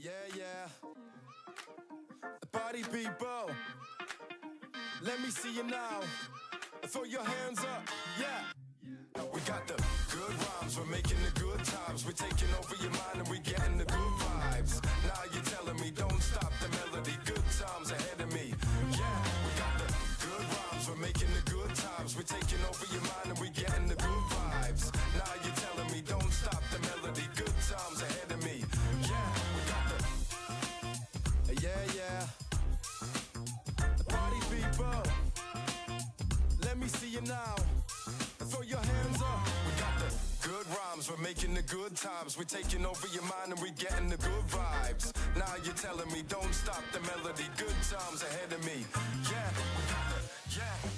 Yeah. Party people, let me see you now. Throw your hands up, yeah. We got the good rhymes, we're making the good times. We're taking over your mind and we're getting the good vibes. Now you're telling me don't stop the melody. Good times ahead of me, yeah. We got the good rhymes, we're making the good times. We're taking over your mind and we're getting the good vibes. Now you're telling me don't stop the melody. Good times ahead of me, yeah. We got the yeah. Party people, let me see you now. Throw your hands up. We got the good rhymes, we're making the good times. We're taking over your mind and we're getting the good vibes. Now you're telling me don't stop the melody. Good times ahead of me, yeah.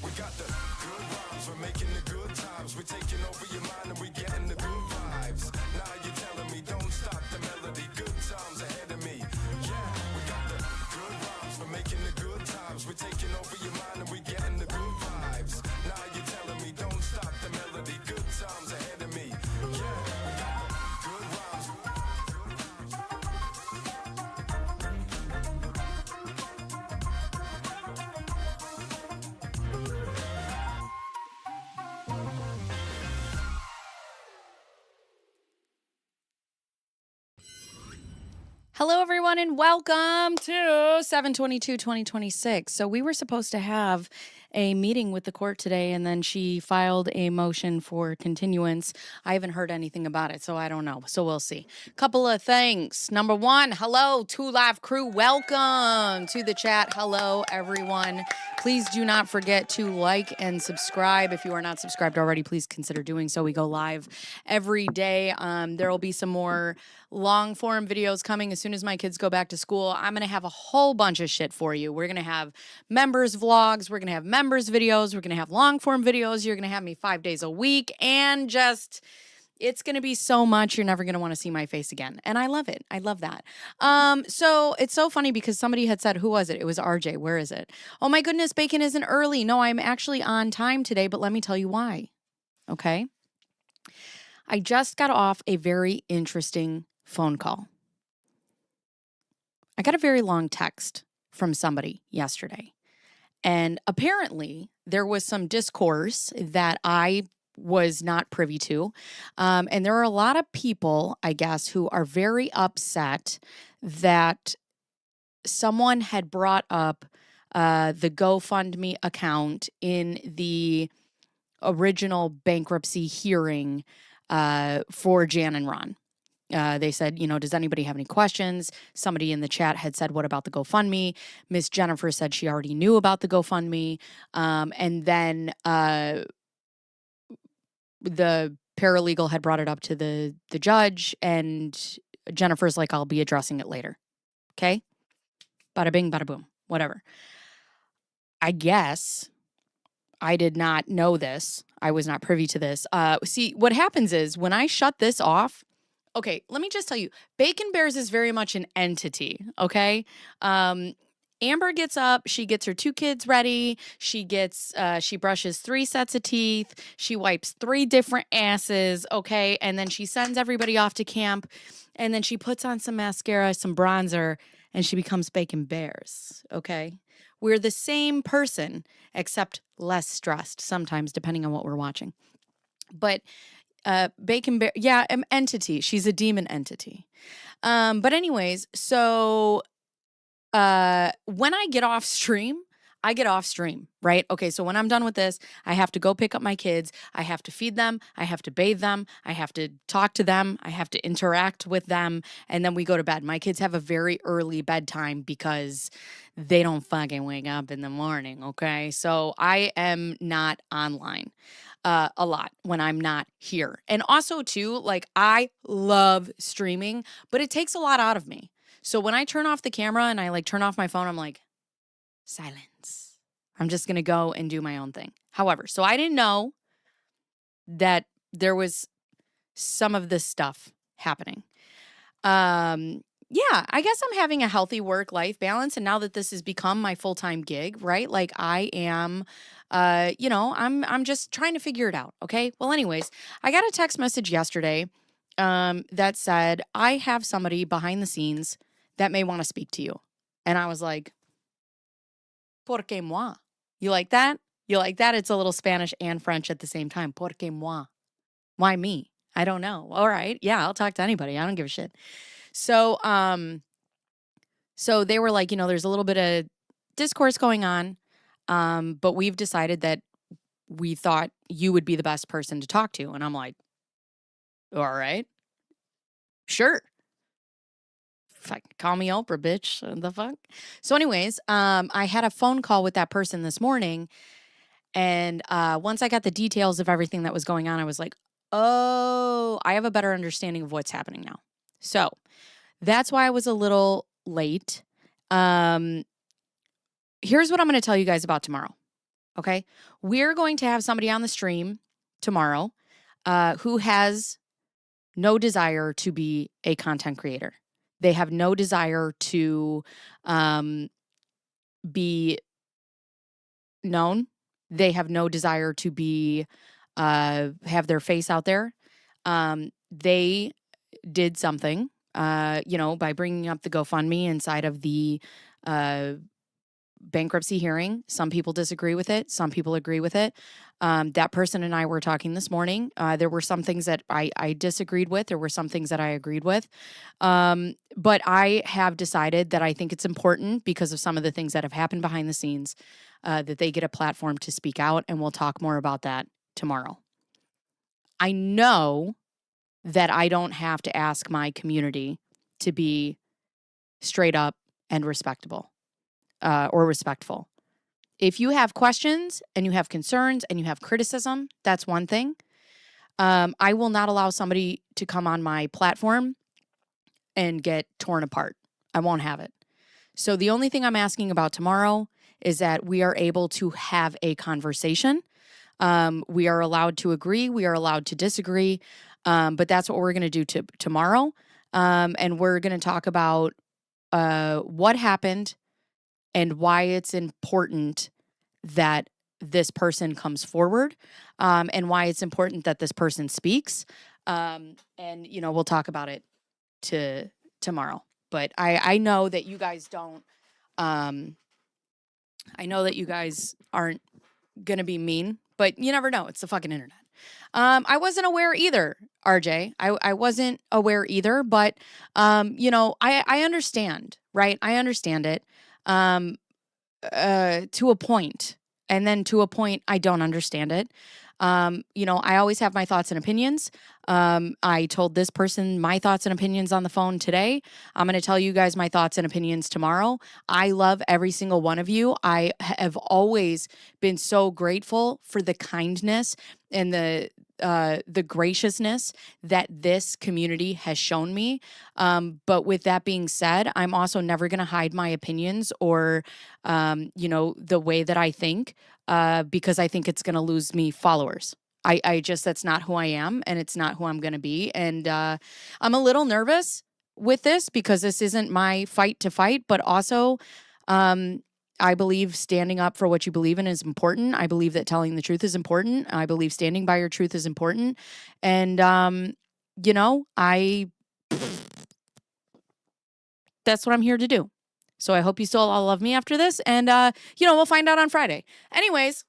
We got the good rhymes, we're making the good times. We're taking over your mind and we're getting the good vibes. Now you're telling me don't stop the melody. Good times ahead of me, yeah. We got the good rhymes, we're making the good times. We're taking over your mind and we're getting the good vibes. Now you're telling me don't stop the melody. Good times ahead of me, yeah. We got the good rhymes. Hello, everyone, and welcome to 7/22/2026. So we were supposed to have a meeting with the court today, and then she filed a motion for continuance. I haven't heard anything about it, so I don't know. So we'll see. Couple of things. Number one, hello, 2 Live crew. Welcome to the chat. Hello, everyone. Please do not forget to like and subscribe. If you are not subscribed already, please consider doing so. We go live every day. There will be some more long form videos coming as soon as my kids go back to school. I'm going to have a whole bunch of shit for you. We're going to have members vlogs. We're going to have members videos. We're going to have long form videos. You're going to have me 5 days a week, and just, it's going to be so much. You're never going to want to see my face again. And I love it. I love that. So it's so funny because somebody had said, who was it? It was RJ. Where is it? Oh my goodness, Bacon isn't early. No, I'm actually on time today, but let me tell you why. Okay. I just got off a very interesting phone call. I got a very long text from somebody yesterday. And apparently there was some discourse that I was not privy to. And there are a lot of people, I guess, who are very upset that someone had brought up the GoFundMe account in the original bankruptcy hearing for Jan and Ron. They said, does anybody have any questions? Somebody in the chat had said, what about the GoFundMe? Miss Jennifer said she already knew about the GoFundMe. And then the paralegal had brought it up to the judge, and Jennifer's like, I'll be addressing it later. Okay? Bada bing, bada boom, whatever. I guess I did not know this. I was not privy to this. See, what happens is when I shut this off, okay, let me just tell you, Bacon Bearzz is very much an entity, okay? Amber gets up, she gets her 2 kids ready, she brushes 3 sets of teeth, she wipes 3 different asses, okay? And then she sends everybody off to camp, and then she puts on some mascara, some bronzer, and she becomes Bacon Bearzz, okay? We're the same person, except less stressed sometimes, depending on what we're watching. But Bacon Bearzz, yeah, entity. She's a demon entity. But anyways, so when I get off stream, right? Okay, so when I'm done with this, I have to go pick up my kids. I have to feed them. I have to bathe them. I have to talk to them. I have to interact with them. And then we go to bed. My kids have a very early bedtime because they don't fucking wake up in the morning, okay? So I am not online a lot when I'm not here. And also, too, like, I love streaming, but it takes a lot out of me. So when I turn off the camera and I, like, turn off my phone, I'm like, silence. I'm just going to go and do my own thing. However, so I didn't know that there was some of this stuff happening. Yeah, I guess I'm having a healthy work-life balance. And now that this has become my full-time gig, right? Like, I am, I'm just trying to figure it out. Okay. Well, anyways, I got a text message yesterday that said, I have somebody behind the scenes that may want to speak to you. And I was like, ¿por qué moi? You like that? You like that? It's a little Spanish and French at the same time. ¿Por qué moi? Why me? I don't know. All right. Yeah, I'll talk to anybody. I don't give a shit. So, so they were like, there's a little bit of discourse going on, but we've decided that we thought you would be the best person to talk to. And I'm like, all right, sure. Call me Oprah, bitch. The fuck? So anyways, I had a phone call with that person this morning. And once I got the details of everything that was going on, I was like, oh, I have a better understanding of what's happening now. So that's why I was a little late. Here's what I'm going to tell you guys about tomorrow. Okay. We're going to have somebody on the stream tomorrow who has no desire to be a content creator. They have no desire to be known. They have no desire to be have their face out there. They did something, by bringing up the GoFundMe inside of the bankruptcy hearing. Some people disagree with it. Some people agree with it. That person and I were talking this morning. There were some things that I disagreed with. There were some things that I agreed with. But I have decided that I think it's important because of some of the things that have happened behind the scenes that they get a platform to speak out. And we'll talk more about that tomorrow. I know that I don't have to ask my community to be straight up and respectable. Or respectful. If you have questions and you have concerns and you have criticism, that's one thing. I will not allow somebody to come on my platform and get torn apart. I won't have it. So the only thing I'm asking about tomorrow is that we are able to have a conversation. We are allowed to agree. We are allowed to disagree. But that's what we're going to do tomorrow. And we're going to talk about what happened and why it's important that this person comes forward, and why it's important that this person speaks. And, we'll talk about it tomorrow. But I know that you guys don't, I know that you guys aren't going to be mean, but you never know. It's the fucking internet. I wasn't aware either, RJ. I wasn't aware either, but, I understand, right? I understand it. To a point, and then to a point, I don't understand it. I always have my thoughts and opinions. I told this person my thoughts and opinions on the phone today. I'm going to tell you guys my thoughts and opinions tomorrow. I love every single one of you. I have always been so grateful for the kindness and the graciousness that this community has shown me. But with that being said, I'm also never going to hide my opinions or, the way that I think, because I think it's going to lose me followers. That's not who I am, and it's not who I'm going to be. And I'm a little nervous with this because this isn't my fight to fight, but also, I believe standing up for what you believe in is important. I believe that telling the truth is important. I believe standing by your truth is important. And, that's what I'm here to do. So I hope you still all love me after this. And, we'll find out on Friday. Anyways.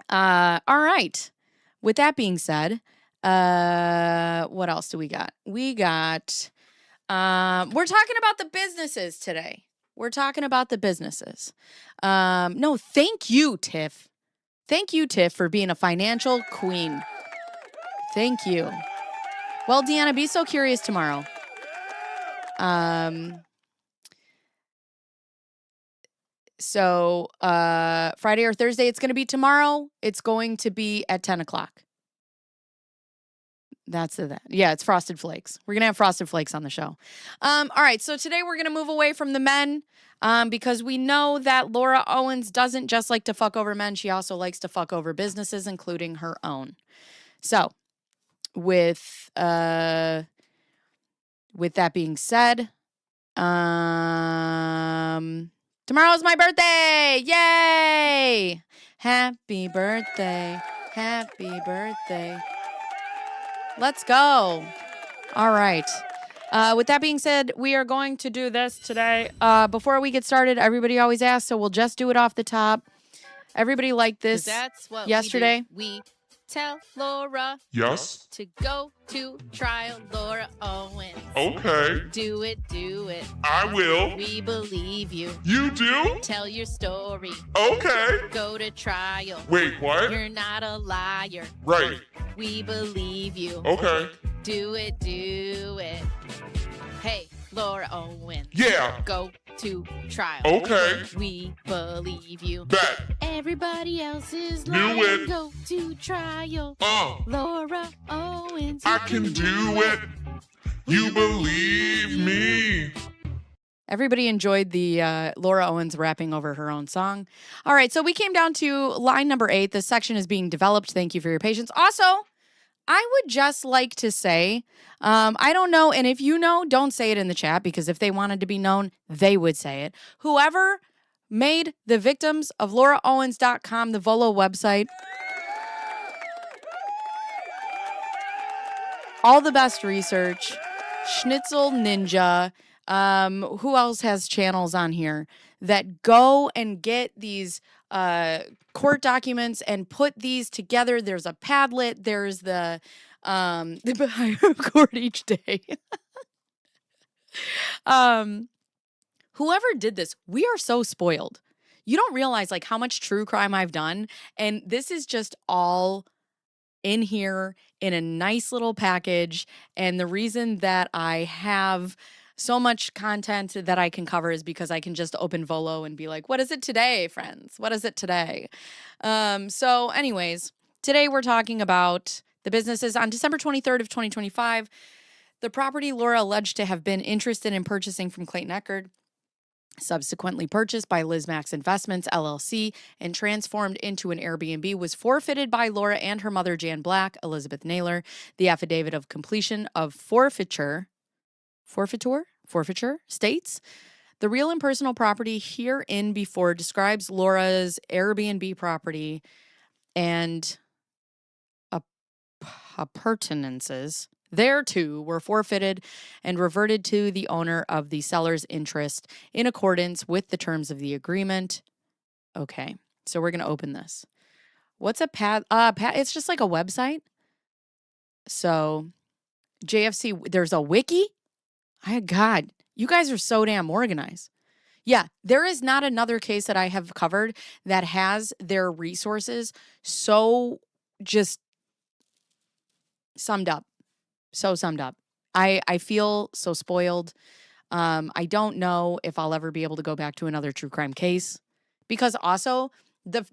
All right. With that being said, what else do we got? We're talking about the businesses today. We're talking about the businesses. No, thank you, Tiff. Thank you, Tiff, for being a financial queen. Thank you. Well, Deanna, be so curious tomorrow. So Friday or Thursday, it's going to be tomorrow. It's going to be at 10 o'clock. That's that. Yeah, it's Frosted Flakes. We're going to have Frosted Flakes on the show. All right, so today we're going to move away from the men because we know that Laura Owens doesn't just like to fuck over men. She also likes to fuck over businesses, including her own. So with that being said, tomorrow's my birthday. Yay! Happy birthday. Happy birthday. Let's go. All right. With that being said, we are going to do this today. Before we get started, everybody always asks, so we'll just do it off the top. Everybody liked this That's what yesterday. We tell Laura Yes. to go to trial, Laura Owens. Okay. Do it, do it. I will. We believe you. You do? Tell your story. Okay. Go to trial. Wait, what? You're not a liar. Right. We believe you. Okay. Do it, do it. Hey, Laura Owens. Yeah. Go to trial. Okay. We believe you. Bet. Everybody else is Knew lying. it. Go to trial. Laura Owens. I can do it. You believe me. Everybody enjoyed the Laura Owens rapping over her own song. All right, so we came down to line number 8. This section is being developed. Thank you for your patience. Also, I would just like to say, I don't know, and if you know, don't say it in the chat, because if they wanted to be known, they would say it. Whoever made the victims of LauraOwens.com, the Volo website, all the best research, Schnitzel Ninja, who else has channels on here that go and get these court documents and put these together? There's a Padlet, there's the behind court each day. Whoever did this, we are so spoiled. You don't realize like how much true crime I've done, and this is just all in here in a nice little package. And the reason that I have so much content that I can cover is because I can just open Volo and be like, what is it today, friends? What is it today? So anyways, today we're talking about the businesses. On December 23rd of 2025, the property Laura alleged to have been interested in purchasing from Clayton Eckerd, subsequently purchased by Liz Max Investments, LLC, and transformed into an Airbnb, was forfeited by Laura and her mother, Jan Black, Elizabeth Naylor. The affidavit of completion of forfeiture states, the real and personal property herein before describes Laura's Airbnb property and appurtenances thereto were forfeited and reverted to the owner of the seller's interest in accordance with the terms of the agreement. Okay, so we're going to open this. What's a it's just like a website. So JFC, there's a wiki. God, you guys are so damn organized. Yeah, there is not another case that I have covered that has their resources so just summed up. So summed up. I feel so spoiled. I don't know if I'll ever be able to go back to another true crime case, because also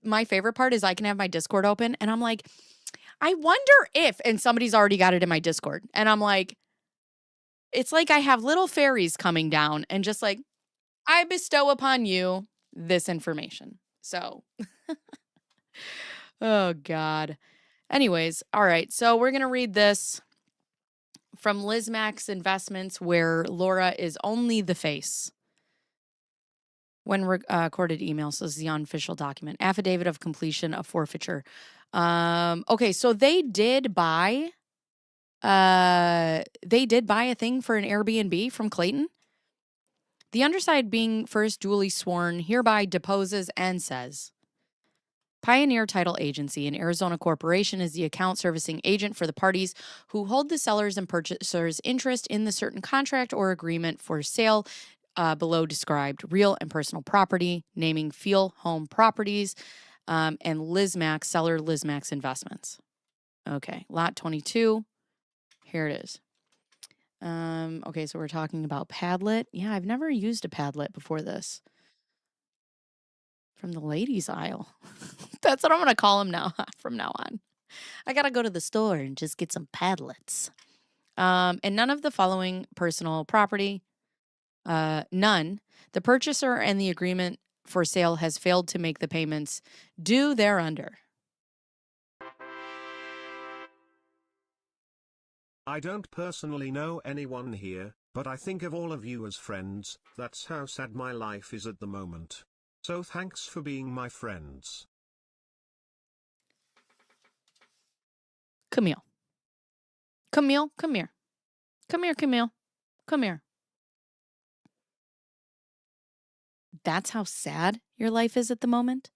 my favorite part is I can have my Discord open and I'm like, I wonder if, and somebody's already got it in my Discord, and I'm like, it's like I have little fairies coming down and just like, I bestow upon you this information. So, oh God. Anyways, all right. So we're going to read this from Liz Max Investments, where Laura is only the face. When recorded email, so this is the unofficial document. Affidavit of completion of forfeiture. Okay, so they did buy a thing for an Airbnb from Clayton. The underside, being first duly sworn, hereby deposes and says, Pioneer Title Agency, an Arizona corporation, is the account servicing agent for the parties who hold the seller's and purchaser's interest in the certain contract or agreement for sale below described real and personal property, naming Feel Home Properties and Liz Max, seller Liz Max Investments. Okay, lot 22. Here it is. Okay, so we're talking about Padlet. Yeah, I've never used a Padlet before this. From the ladies' aisle. That's what I'm going to call them now, from now on. I got to go to the store and just get some Padlets. And none of the following personal property, none. The purchaser and the agreement for sale has failed to make the payments due thereunder. I don't personally know anyone here, but I think of all of you as friends. That's how sad my life is at the moment. So thanks for being my friends. Camille, come here. Come here, Camille. Come here. That's how sad your life is at the moment?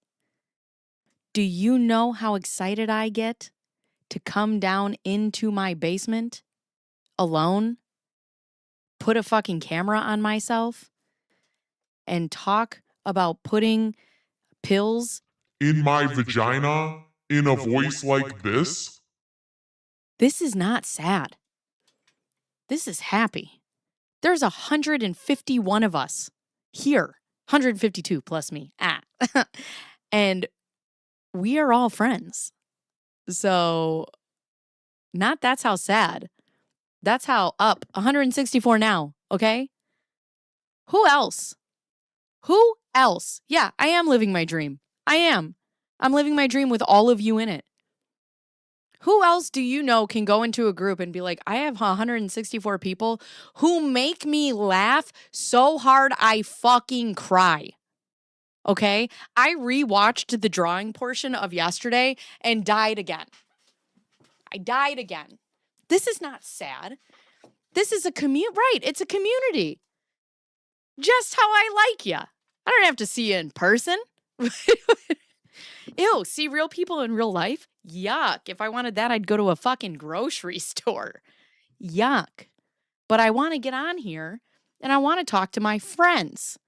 Do you know how excited I get to come down into my basement alone, put a fucking camera on myself, and talk about putting pills In my vagina, in a voice like this? This is not sad. This is happy. There's 151 of us here, 152 plus me. And we are all friends. So, not that's how sad. That's how up. 164 now, okay? Who else? Who else? Yeah, I am living my dream. I am. I'm living my dream with all of you in it. Who else do you know can go into a group and be like, I have 164 people who make me laugh so hard I fucking cry? Okay? I rewatched the drawing portion of yesterday and died again. I died again. This is not sad. This is a right, it's a community. Just how I like ya. I don't have to see you in person. Ew, see real people in real life? Yuck. If I wanted that, I'd go to a fucking grocery store. Yuck. But I want to get on here and I want to talk to my friends.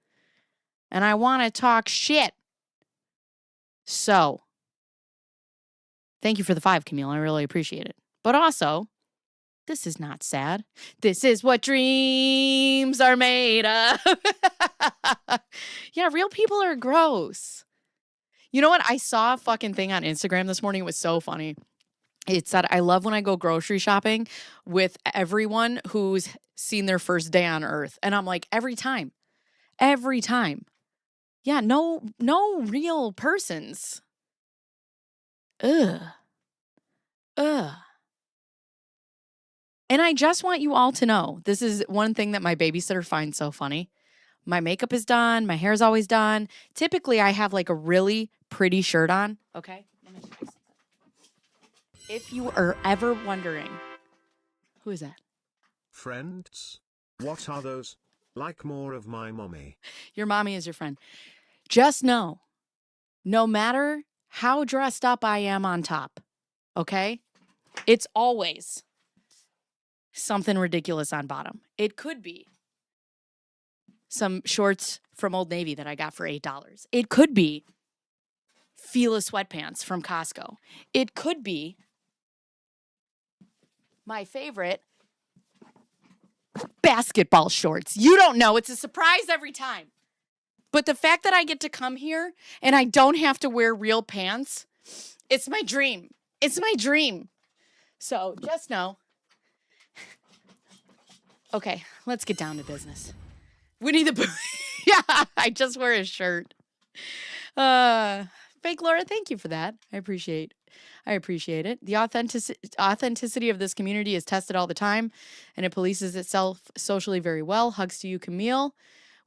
And I want to talk shit. So, thank you for the 5, Camille. I really appreciate it. But also, this is not sad. This is what dreams are made of. Yeah, real people are gross. You know what? I saw a fucking thing on Instagram this morning. It was so funny. It said, I love when I go grocery shopping with everyone who's seen their first day on earth. And I'm like, every time. Every time. Yeah, no real persons. Ugh. Ugh. And I just want you all to know, this is one thing that my babysitter finds so funny. My makeup is done. My hair's always done. Typically, I have like a really pretty shirt on. Okay? Let me fix something. If you are ever wondering, who is that? Friends? What are those? Like more of my mommy. Your mommy is your friend. Just know, no matter how dressed up I am on top, okay? It's always something ridiculous on bottom. It could be some shorts from Old Navy that I got for $8. It could be Fila sweatpants from Costco. It could be my favorite basketball shorts. You don't know. It's a surprise every time. But the fact that I get to come here and I don't have to wear real pants, it's my dream. It's my dream. So just know. Okay, let's get down to business. Winnie the Pooh. Yeah, I just wear a shirt. Fake Laura, thank you for that. I appreciate it. The authenticity of this community is tested all the time, and it polices itself socially very well. Hugs to you, Camille.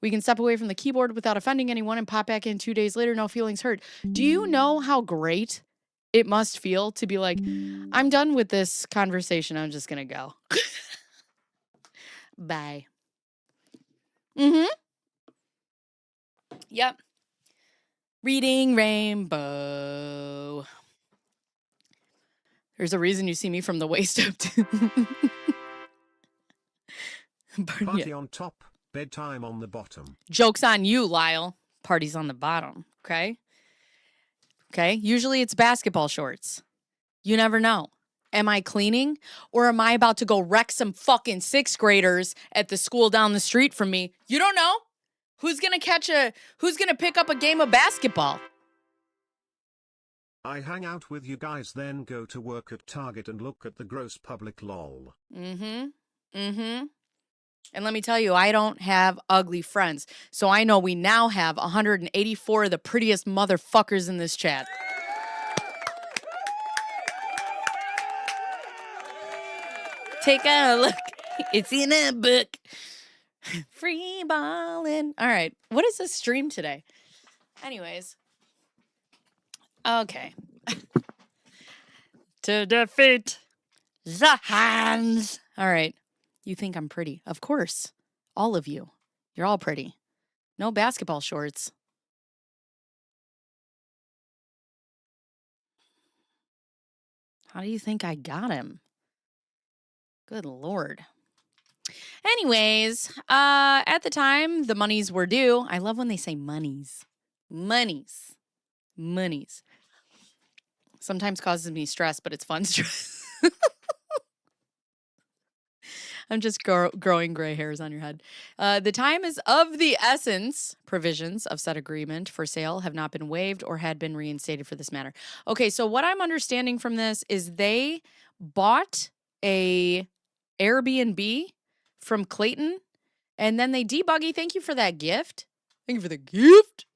We can step away from the keyboard without offending anyone and pop back in 2 days later, no feelings hurt. Do you know how great it must feel to be like, I'm done with this conversation. I'm just going to go. Bye. Mm-hmm. Yep. Reading Rainbow. There's a reason you see me from the waist up to... Party on top, bedtime on the bottom. Joke's on you, Lyle. Party's on the bottom, okay? Okay? Usually it's basketball shorts. You never know. Am I cleaning? Or am I about to go wreck some fucking 6th graders at the school down the street from me? You don't know. Who's gonna pick up a game of basketball? I hang out with you guys, then go to work at Target and look at the gross public lol. Mm-hmm. Mm-hmm. And let me tell you, I don't have ugly friends. So I know we now have 184 of the prettiest motherfuckers in this chat. Take a look. It's in a book. Free ballin'. All right. What is this stream today? Anyways. Okay. To defeat the hands. All right. You think I'm pretty. Of course. All of you. You're all pretty. No basketball shorts. How do you think I got him? Good Lord. Anyways, at the time, the monies were due. I love when they say monies. Monies. Monies. Sometimes causes me stress, but it's fun stress. I'm just growing gray hairs on your head. The time is of the essence. Provisions of said agreement for sale have not been waived or had been reinstated for this matter. Okay, so what I'm understanding from this is they bought a Airbnb from Clayton, and then they debuggy. Thank you for that gift. Thank you for the gift.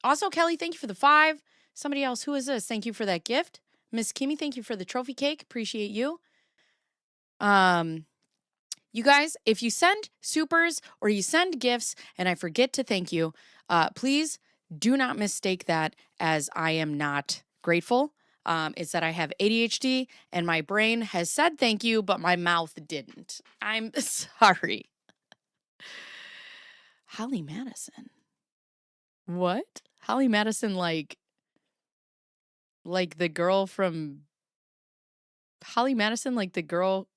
Also, Kelly, thank you for the 5. Somebody else, who is this? Thank you for that gift. Miss Kimmy, thank you for the trophy cake. Appreciate you. You guys, if you send supers or you send gifts and I forget to thank you, please do not mistake that as I am not grateful. It's that I have ADHD and my brain has said thank you, but my mouth didn't. I'm sorry. Holly Madison. What? Holly Madison, like the girl from Holly Madison, like the girl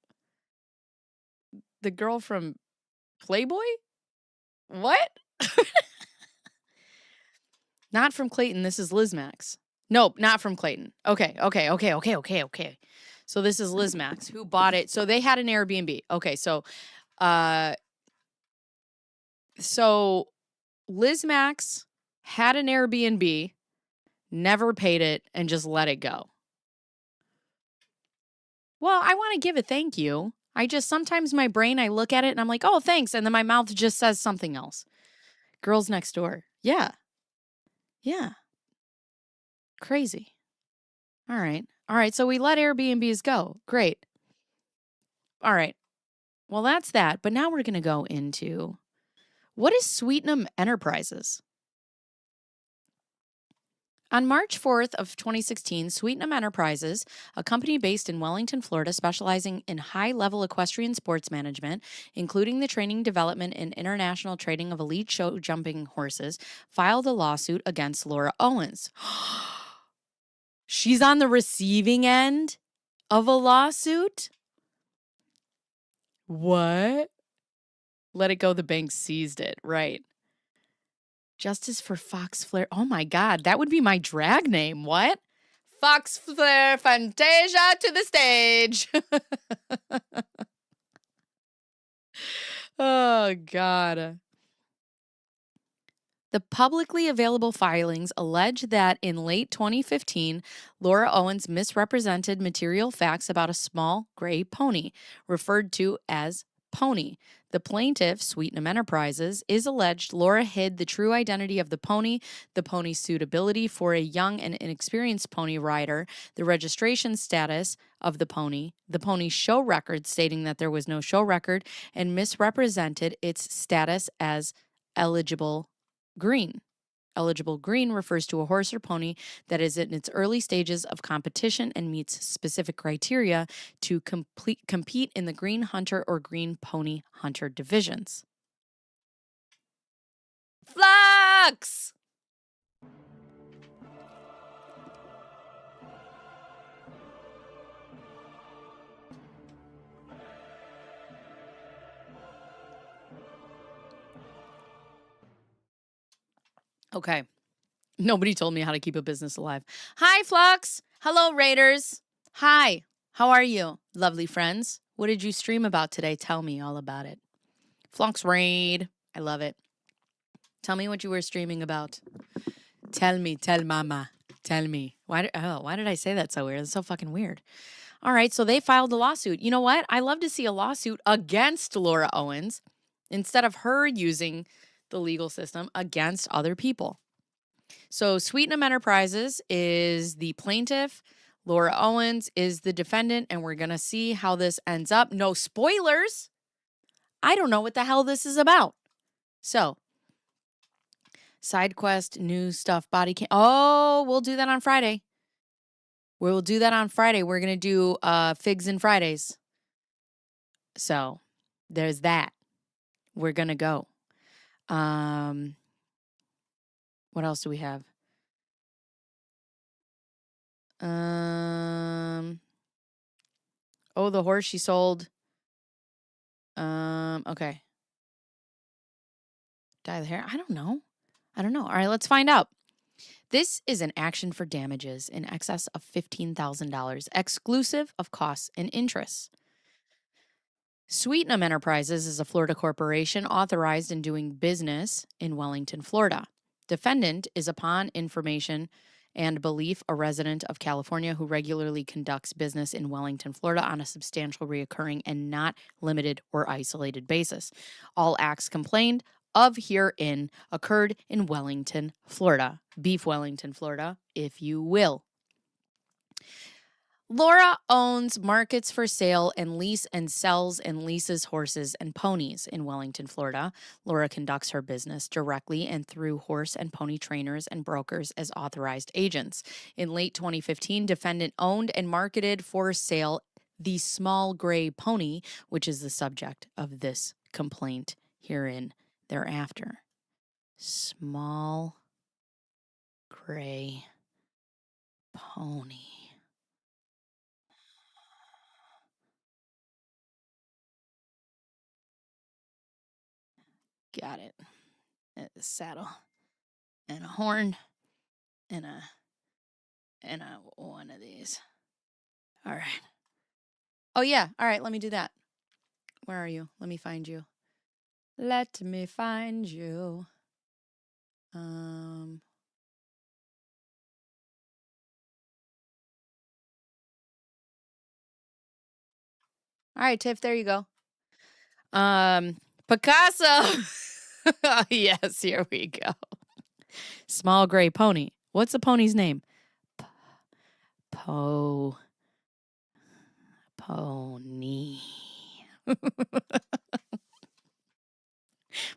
from Playboy? What? Not from Clayton. This is Liz Max. Nope, not from Clayton. Okay. So this is Liz Max who bought it. So they had an Airbnb. Okay, so Liz Max had an Airbnb, never paid it, and just let it go. Well, I want to give a thank you. Sometimes my brain, I look at it and I'm like, oh, thanks. And then my mouth just says something else. Girls next door. Yeah. Crazy. All right. So we let Airbnbs go. Great. All right. Well, that's that. But now we're going to go into what is Sweetnam Enterprises? On March 4th of 2016, Sweetnam Enterprises, a company based in Wellington, Florida, specializing in high-level equestrian sports management, including the training, development, and international trading of elite show jumping horses, filed a lawsuit against Laura Owens. She's on the receiving end of a lawsuit? What? Let it go, the bank seized it. Right. Justice for Fox Flair. Oh my God, that would be my drag name. What? Fox Flair Fantasia to the stage. Oh God. The publicly available filings allege that in late 2015, Laura Owens misrepresented material facts about a small gray pony, referred to as Pony. The plaintiff, Sweetnam Enterprises, is alleged Laura hid the true identity of the pony's suitability for a young and inexperienced pony rider, the registration status of the pony's show record stating that there was no show record, and misrepresented its status as eligible green. Eligible green refers to a horse or pony that is in its early stages of competition and meets specific criteria to compete in the green hunter or green pony hunter divisions. Flux! Okay. Nobody told me how to keep a business alive. Hi, Flux. Hello, Raiders. Hi. How are you, lovely friends? What did you stream about today? Tell me all about it. Flux Raid. I love it. Tell me what you were streaming about. Tell me. Tell mama. Tell me. Why did I say that so weird? That's so fucking weird. All right, so they filed a lawsuit. You know what? I love to see a lawsuit against Laura Owens instead of her using the legal system against other people. So Sweetnam Enterprises is the plaintiff. Laura Owens is the defendant, and we're going to see how this ends up. No spoilers. I don't know what the hell this is about. So, side quest, new stuff, body cam. Oh, we'll do that on Friday. We'll do that on Friday. We're going to do Figs and Fridays. So, there's that. We're going to go. What else do we have? Oh, the horse she sold. Okay. Dye the hair? I don't know. All right, let's find out. This is an action for damages in excess of $15,000, exclusive of costs and interests. Sweetnam Enterprises is a Florida corporation authorized in doing business in Wellington, Florida. Defendant is, upon information and belief, a resident of California who regularly conducts business in Wellington, Florida on a substantial, reoccurring, and not limited or isolated basis. All acts complained of herein occurred in Wellington, Florida. Beef Wellington, Florida, if you will. Laura owns, markets for sale, and lease and sells and leases horses and ponies in Wellington, Florida. Laura conducts her business directly and through horse and pony trainers and brokers as authorized agents. In late 2015, defendant owned and marketed for sale the small gray pony, which is the subject of this complaint herein thereafter. Small gray pony. Got it. A saddle and a horn and a one of these. All right. Oh yeah. All right, let me do that. Where are you? Let me find you. Let me find you. All right, Tiff, there you go. Picasso. Yes, here we go. Small gray pony. What's the pony's name? Pony.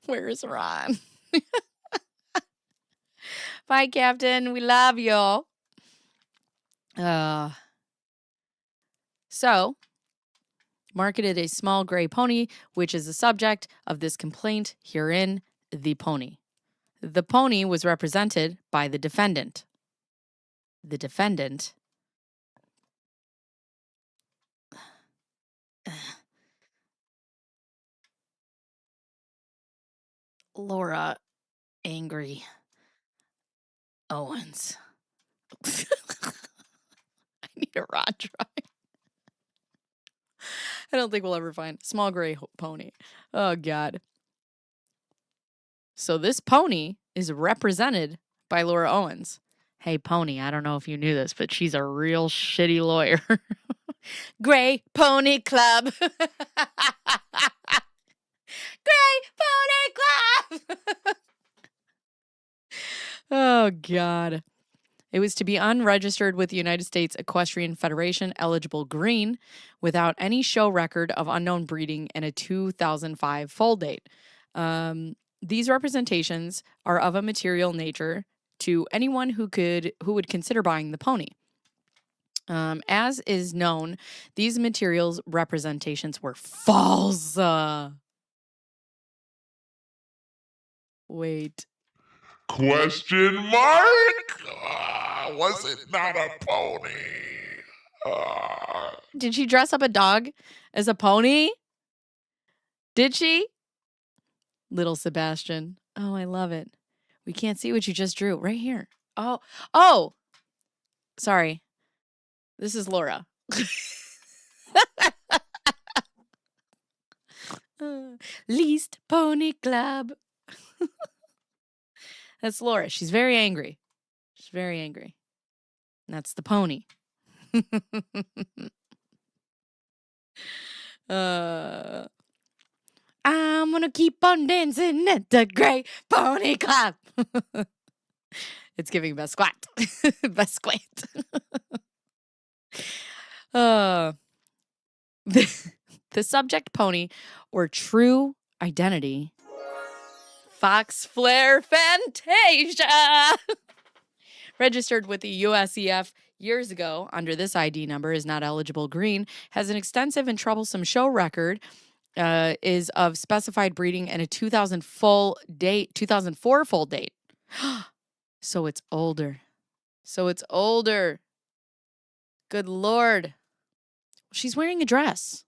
Where's Ron? Bye, Captain. We love you. So, marketed a small gray pony, which is the subject of this complaint herein, the pony. The pony was represented by the defendant. The defendant Laura Angry Owens. I need a rod dry. I don't think we'll ever find small gray pony. Oh, God. So this pony is represented by Laura Owens. Hey, pony, I don't know if you knew this, but she's a real shitty lawyer. Gray Pony Club. Gray Pony Club. Oh, God. It was to be unregistered with the United States Equestrian Federation, eligible green, without any show record of unknown breeding, and a 2005 foal date. These representations are of a material nature to anyone who would consider buying the pony. As is known, these materials representations were false. Wait. Question mark? Was it not a pony? Did she dress up a dog as a pony? Did she? Little Sebastian. Oh, I love it. We can't see what you just drew. Right here. Oh. Sorry. This is Laura. Least Pony Club. That's Laura. She's very angry. She's very angry. And that's the pony. I'm gonna keep on dancing at the Gray Pony Club. It's giving best squat. Best squat. The subject pony or true identity, Fox Flare Fantasia, registered with the USEF years ago under this ID number, is not eligible green, has an extensive and troublesome show record, is of specified breeding and a 2004 full date. So it's older. Good Lord. She's wearing a dress.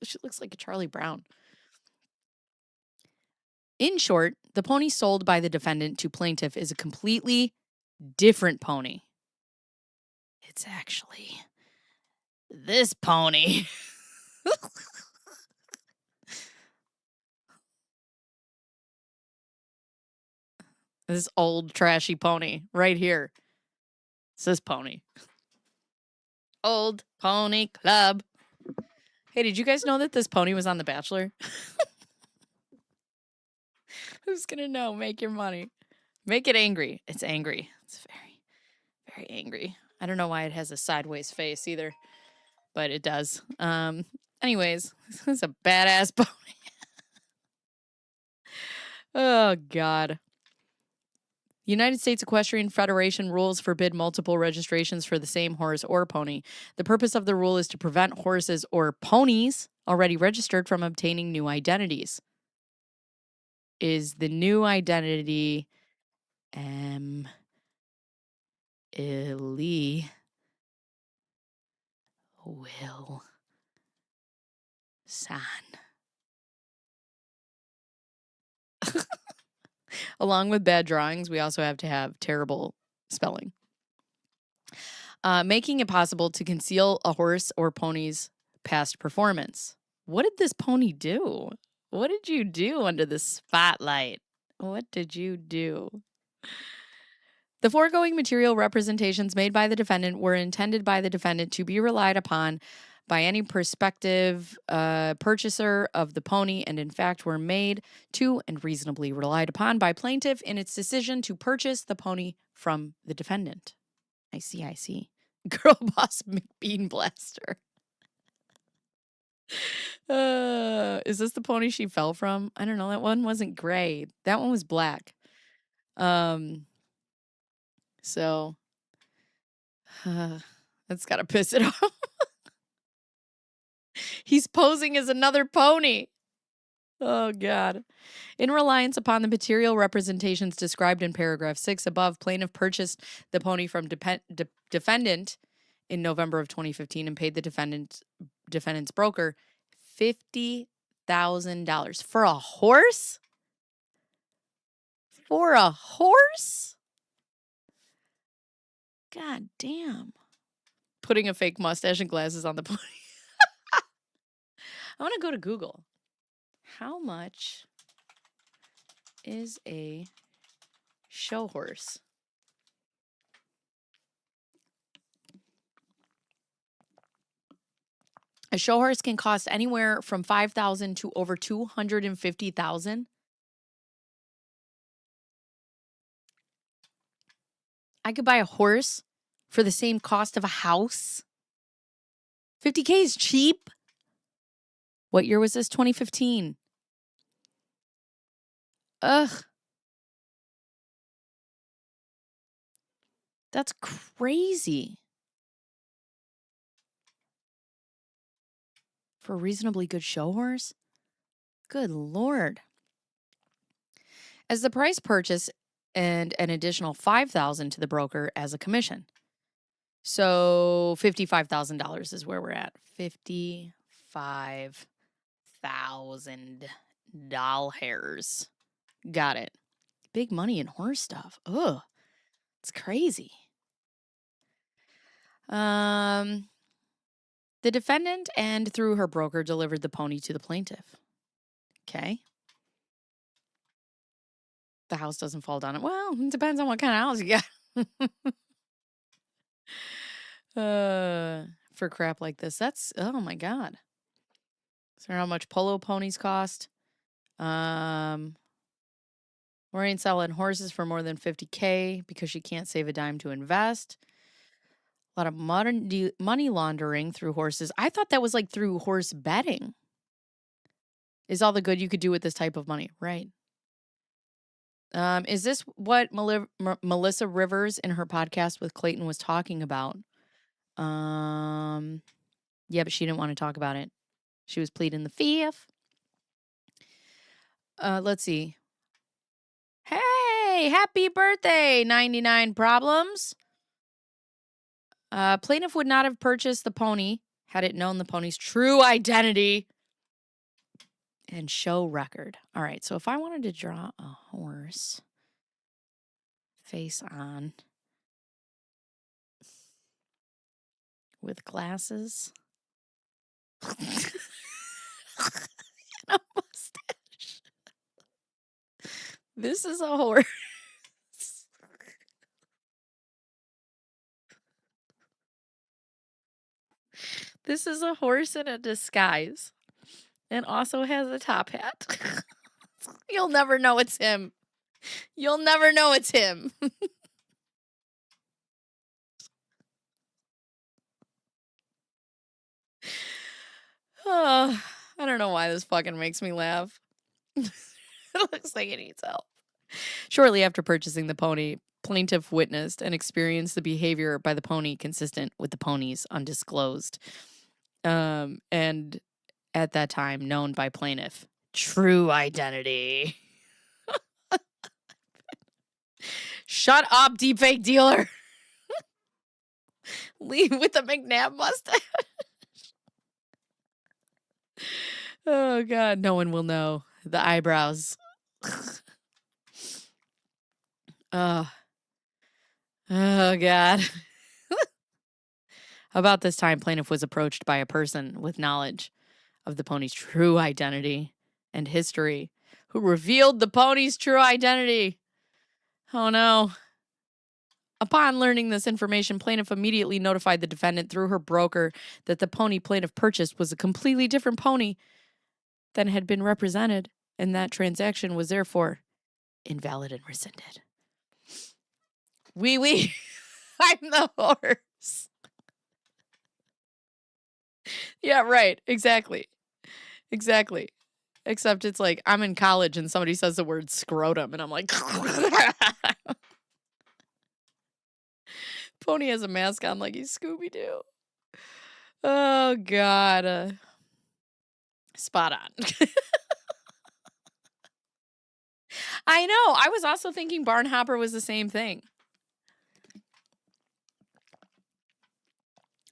She looks like a Charlie Brown. In short, the pony sold by the defendant to plaintiff is a completely different pony. It's actually this pony. This old trashy pony right here. It's this pony. Old Pony Club. Hey, did you guys know that this pony was on The Bachelor? Who's gonna know? Make your money. Make it angry. It's angry. It's very, very angry. I don't know why it has a sideways face either, but it does. Anyways, this is a badass pony. Oh, God. United States Equestrian Federation rules forbid multiple registrations for the same horse or pony. The purpose of the rule is to prevent horses or ponies already registered from obtaining new identities. Is the new identity Illy Wilson? Along with bad drawings, we also have to have terrible spelling. Making it possible to conceal a horse or pony's past performance. What did this pony do? What did you do under the spotlight? What did you do? The foregoing material representations made by the defendant were intended by the defendant to be relied upon by any prospective purchaser of the pony, and in fact were made to and reasonably relied upon by plaintiff in its decision to purchase the pony from the defendant. I see. Girl boss McBean Blaster. Is this the pony she fell from? I don't know. That one wasn't gray. That one was black. So that's gotta piss it off. He's posing as another pony. Oh, God. In reliance upon the material representations described in paragraph 6 above, plaintiff purchased the pony from defendant in November of 2015 and paid the defendant's broker $50,000 for a horse? For a horse? God damn. Putting a fake mustache and glasses on the pony. I want to go to Google. How much is a show horse? A show horse can cost anywhere from $5,000 to over $250,000. I could buy a horse for the same cost of a house. $50K is cheap. What year was this? 2015. Ugh. That's crazy. For a reasonably good show horse? Good Lord. As the price purchase and an additional $5,000 to the broker as a commission. So $55,000 is where we're at. $55,000. Got it. Big money in horse stuff. Ugh. It's crazy. The defendant and through her broker delivered the pony to the plaintiff. Okay. The house doesn't fall down. Well, it depends on what kind of house you got. For crap like this. That's, oh my God. Is there how much polo ponies cost? We ain't selling horses for more than $50K because she can't save a dime to invest. A lot of money laundering through horses. I thought that was like through horse betting. Is all the good you could do with this type of money, right? Is this what Melissa Rivers in her podcast with Clayton was talking about? Yeah, but she didn't want to talk about it. She was pleading the fifth. Let's see. Hey, happy birthday, 99 Problems. Plaintiff would not have purchased the pony had it known the pony's true identity and show record. All right, so if I wanted to draw a horse face on with glasses and a mustache, this is a horse. This is a horse in a disguise and also has a top hat. You'll never know it's him. You'll never know it's him. Oh, I don't know why this fucking makes me laugh. It looks like it needs help. Shortly after purchasing the pony, plaintiff witnessed and experienced the behavior by the pony consistent with the pony's undisclosed. And at that time, known by plaintiff, true identity. Shut up, deepfake dealer. Leave with the McNabb mustache. Oh, God. No one will know. The eyebrows. Oh, God. About this time, plaintiff was approached by a person with knowledge of the pony's true identity and history, who revealed the pony's true identity. Oh, no. Upon learning this information, plaintiff immediately notified the defendant through her broker that the pony plaintiff purchased was a completely different pony than had been represented, and that transaction was therefore invalid and rescinded. Oui. I'm the horse. Yeah, right. Exactly. Except it's like I'm in college and somebody says the word scrotum and I'm like, Pony has a mask on like he's Scooby-Doo. Oh, God. Spot on. I know. I was also thinking barn hopper was the same thing.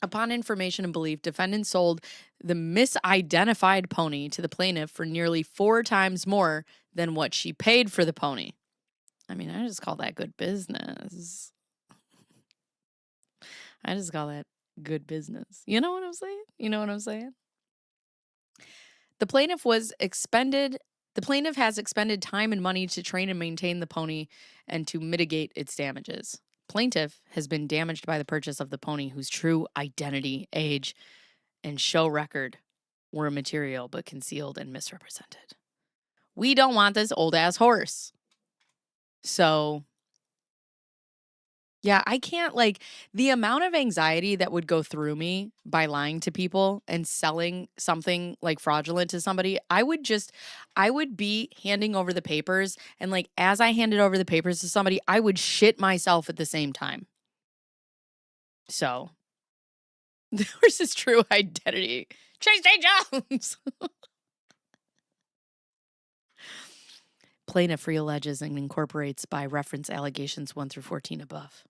Upon information and belief, defendant sold the misidentified pony to the plaintiff for nearly 4 times more than what she paid for the pony. I mean, I just call that good business. I just call that good business. You know what I'm saying? The plaintiff has expended time and money to train and maintain the pony and to mitigate its damages. Plaintiff has been damaged by the purchase of the pony whose true identity, age, and show record were immaterial but concealed and misrepresented. We don't want this old-ass horse. So, yeah, I can't, the amount of anxiety that would go through me by lying to people and selling something fraudulent to somebody, I would be handing over the papers, and as I handed over the papers to somebody, I would shit myself at the same time. So, there's his true identity. Chase J. Jones! Plaintiff realleges and incorporates by reference allegations 1 through 14 above.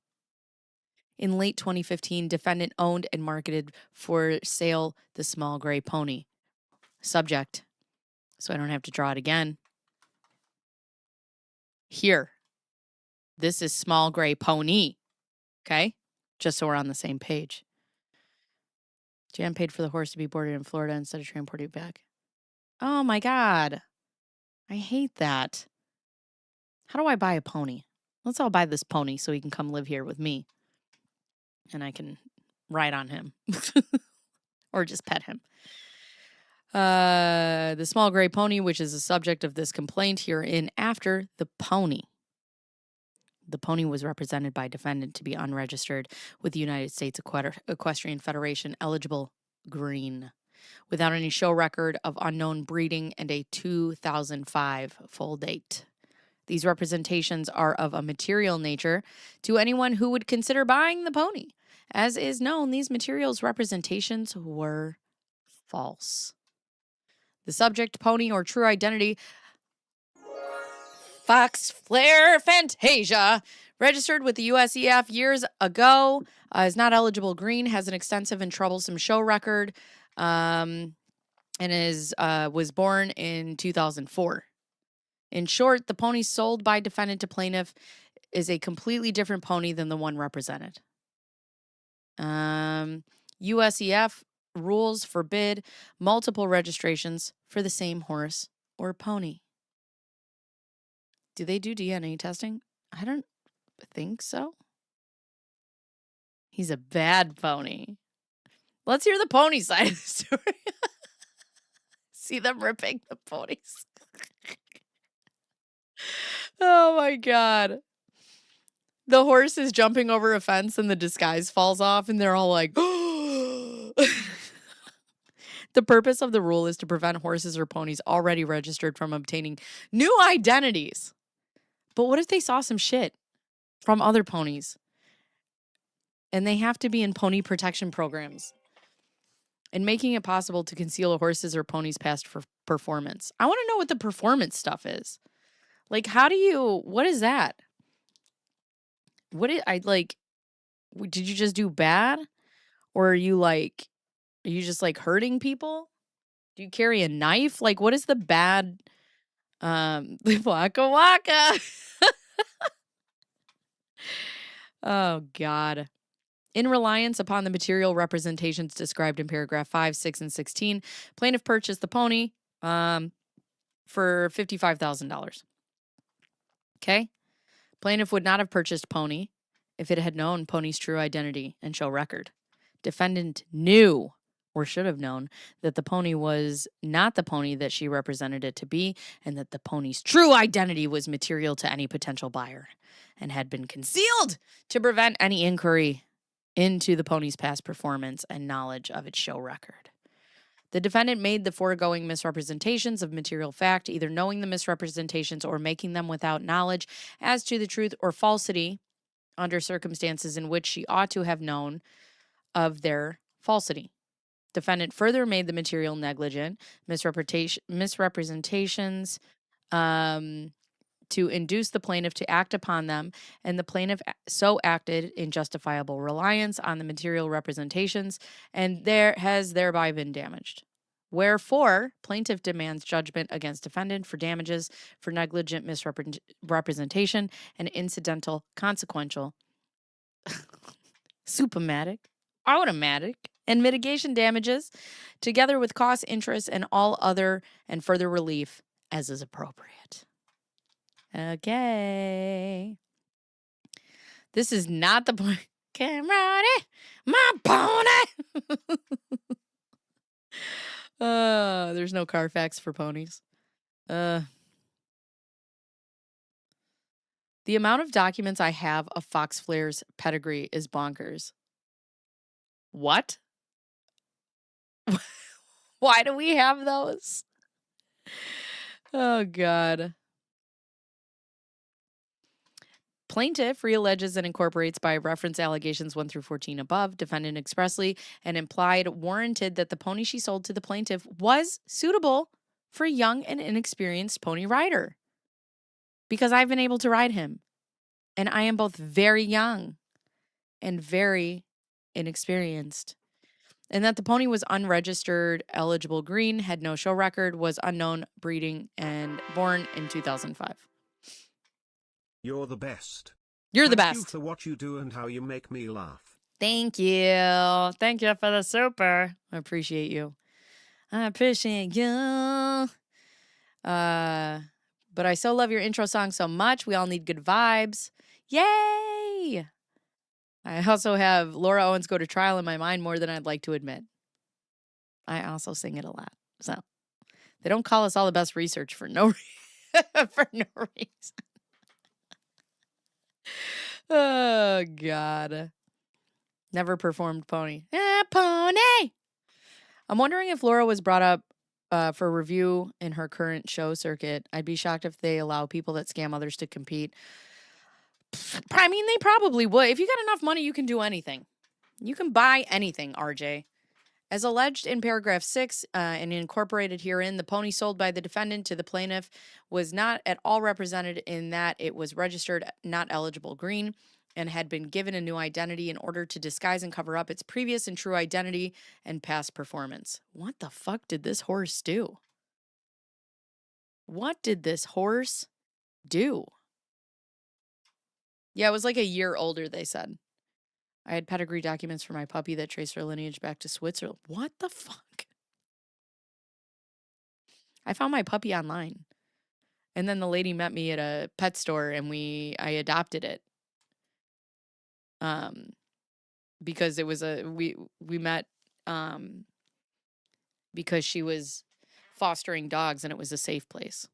In late 2015, defendant owned and marketed for sale the small gray pony. Subject, so I don't have to draw it again. Here, this is small gray pony, okay? Just so we're on the same page. Jan paid for the horse to be boarded in Florida instead of transported back. Oh my God. I hate that. How do I buy a pony? Let's all buy this pony so he can come live here with me. And I can ride on him. Or just pet him. The small gray pony, which is the subject of this complaint herein after, the pony. The pony was represented by defendant to be unregistered with the United States Equestrian Federation, eligible green, without any show record of unknown breeding and a 2005 full date. These representations are of a material nature to anyone who would consider buying the pony, As is known, these materials' representations were false. The subject, pony, or true identity, Fox Flare Fantasia, registered with the USEF years ago, is not eligible green, has an extensive and troublesome show record, and was born in 2004. In short, the pony sold by defendant to plaintiff is a completely different pony than the one represented. USEF rules forbid multiple registrations for the same horse or pony. Do they do DNA testing? I don't think so. He's a bad pony. Let's hear the pony side of the story. See them ripping the ponies. Oh my God. The horse is jumping over a fence and the disguise falls off and they're all like, The purpose of the rule is to prevent horses or ponies already registered from obtaining new identities. But what if they saw some shit from other ponies? And they have to be in pony protection programs. And making it possible to conceal a horse's or pony's past performance. I want to know what the performance stuff is. Like, what is that? Did you just do bad? Or are you just like hurting people? Do you carry a knife? Like, what is the bad, the waka waka? Oh, God. In reliance upon the material representations described in paragraph 5, 6, and 16, plaintiff purchased the pony for $55,000. Okay? Plaintiff would not have purchased pony if it had known pony's true identity and show record. Defendant knew, or should have known, that the pony was not the pony that she represented it to be, and that the pony's true identity was material to any potential buyer, and had been concealed to prevent any inquiry into the pony's past performance and knowledge of its show record. The defendant made the foregoing misrepresentations of material fact, either knowing the misrepresentations or making them without knowledge as to the truth or falsity under circumstances in which she ought to have known of their falsity. Defendant further made the material negligent misrepresentations to induce the plaintiff to act upon them, and the plaintiff so acted in justifiable reliance on the material representations, and has thereby been damaged. Wherefore, plaintiff demands judgment against defendant for damages for negligent misrepresentation and incidental, consequential, supermatic, automatic, and mitigation damages, together with cost, interest, and all other and further relief as is appropriate. Okay. This is not the point. Cam Rowdy, my pony. There's no Carfax for ponies. The amount of documents I have of Fox Flare's pedigree is bonkers. What? Why do we have those? Oh, God. Plaintiff realleges and incorporates by reference allegations 1 through 14 above. Defendant expressly and implied warranted that the pony she sold to the plaintiff was suitable for a young and inexperienced pony rider. Because I've been able to ride him. And I am both very young and very inexperienced. And that the pony was unregistered, eligible green, had no show record, was unknown breeding, and born in 2005. You're the best. You're the Thank you best. for what you do and how you make me laugh. Thank you. Thank you for the super. I appreciate you. I appreciate you. But I so love your intro song so much. We all need good vibes. Yay! I also have Laura Owens Go to Trial in my mind more than I'd like to admit. I also sing it a lot. So they don't call us all the best research for no reason. Oh, God. Never performed pony. Pony! I'm wondering if Laura was brought up for review in her current show circuit. I'd be shocked if they allow people that scam others to compete. I mean, they probably would. If you got enough money, you can do anything. You can buy anything, RJ. As alleged in paragraph 6 and incorporated herein, the pony sold by the defendant to the plaintiff was not at all represented in that it was registered not eligible green and had been given a new identity in order to disguise and cover up its previous and true identity and past performance. What the fuck did this horse do? What did this horse do? Yeah, it was like a year older, they said. I had pedigree documents for my puppy that trace her lineage back to Switzerland. What the fuck? I found my puppy online. And then the lady met me at a pet store and I adopted it. Because it was we met because she was fostering dogs and it was a safe place.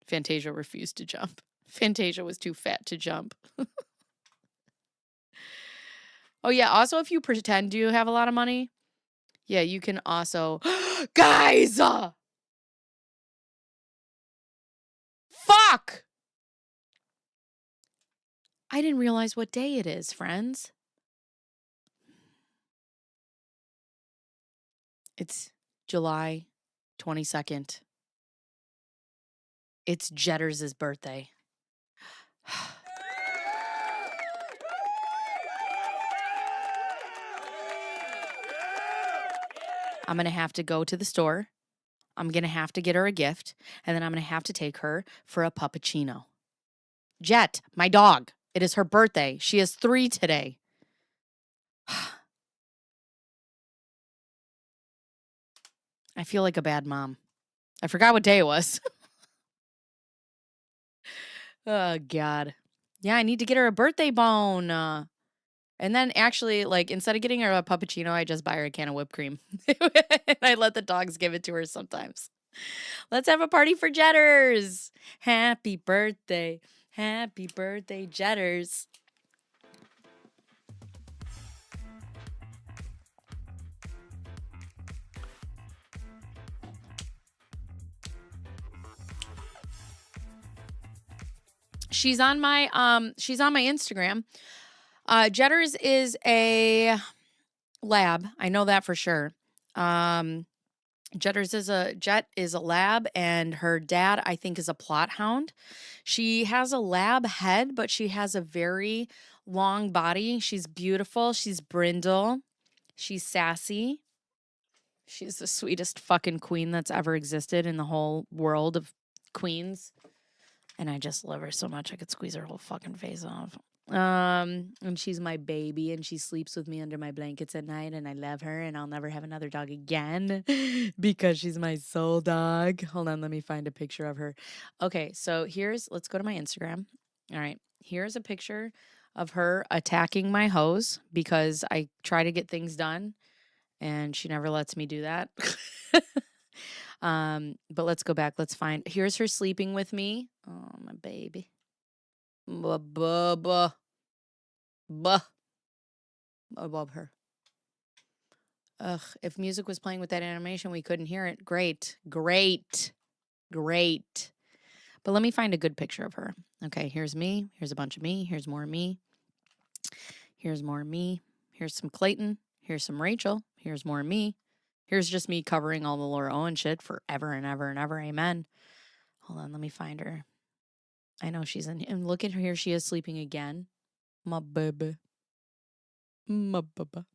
Fantasia refused to jump. Fantasia was too fat to jump. Oh, yeah. Also, if you pretend you have a lot of money, yeah, you can also... Guys! Fuck! I didn't realize what day it is, friends. It's July 22nd. It's Jetters' birthday. I'm going to have to go to the store. I'm going to have to get her a gift. And then I'm going to have to take her for a puppuccino. Jet, my dog. It is her birthday. She is 3 today. I feel like a bad mom. I forgot what day it was. Oh, God. Yeah, I need to get her a birthday bone. And then actually, like, instead of getting her a puppuccino, I just buy her a can of whipped cream. And I let the dogs give it to her sometimes. Let's have a party for Jetters. Happy birthday. Happy birthday, Jetters. She's on my Instagram. Jetters is a lab. I know that for sure. Jet is a lab, and her dad, I think, is a plot hound. She has a lab head, but she has a very long body. She's beautiful. She's brindle. She's sassy. She's the sweetest fucking queen that's ever existed in the whole world of queens. And I just love her so much I could squeeze her whole fucking face off. And she's my baby, and she sleeps with me under my blankets at night, and I love her, and I'll never have another dog again because she's my soul dog. Hold on, let me find a picture of her. Okay, so let's go to my Instagram. All right, here's a picture of her attacking my hose because I try to get things done, and she never lets me do that. But let's go back. Let's find. Here's her sleeping with me. Oh, my baby. Buh, buh, buh. Buh. I love her. Ugh, if music was playing with that animation, we couldn't hear it. Great. Great. Great. But let me find a good picture of her. Okay, here's me. Here's a bunch of me. Here's more me. Here's more me. Here's some Clayton. Here's some Rachel. Here's more me. Here's just me covering all the Laura Owens shit forever and ever and ever. Amen. Hold on, let me find her. I know she's in. And look at her. Here she is sleeping again. My baby. My baby.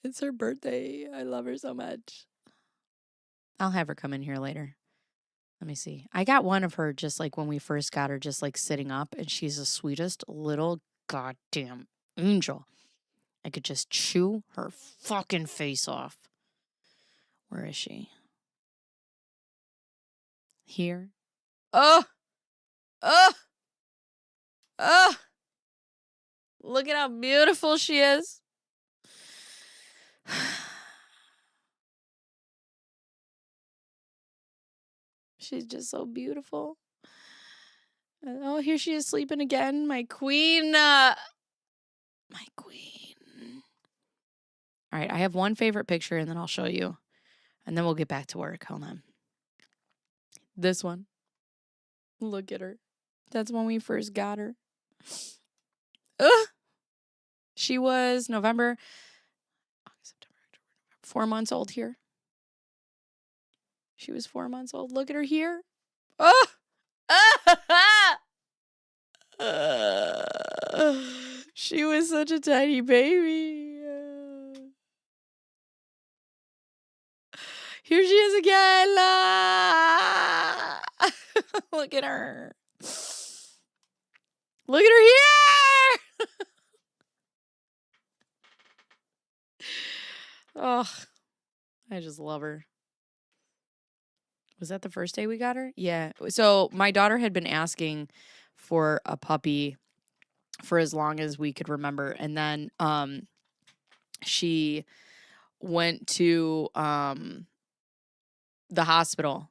It's her birthday. I love her so much. I'll have her come in here later. Let me see. I got one of her just like when we first got her, just like sitting up, and she's the sweetest little goddamn angel. I could just chew her fucking face off. Where is she? Here. Oh! Oh! Oh! Look at how beautiful she is. She's just so beautiful. Oh, here she is sleeping again. My queen. My queen. All right, I have one favorite picture, and then I'll show you. And then we'll get back to work. Hold on. This one. Look at her. That's when we first got her. Ugh. She was November, September, October, 4 months old here. She was 4 months old. Look at her here. Oh! She was such a tiny baby. Here she is again. Look at her. Look at her here. Oh, I just love her. Was that the first day we got her? Yeah. So my daughter had been asking for a puppy for as long as we could remember. And then she went to the hospital.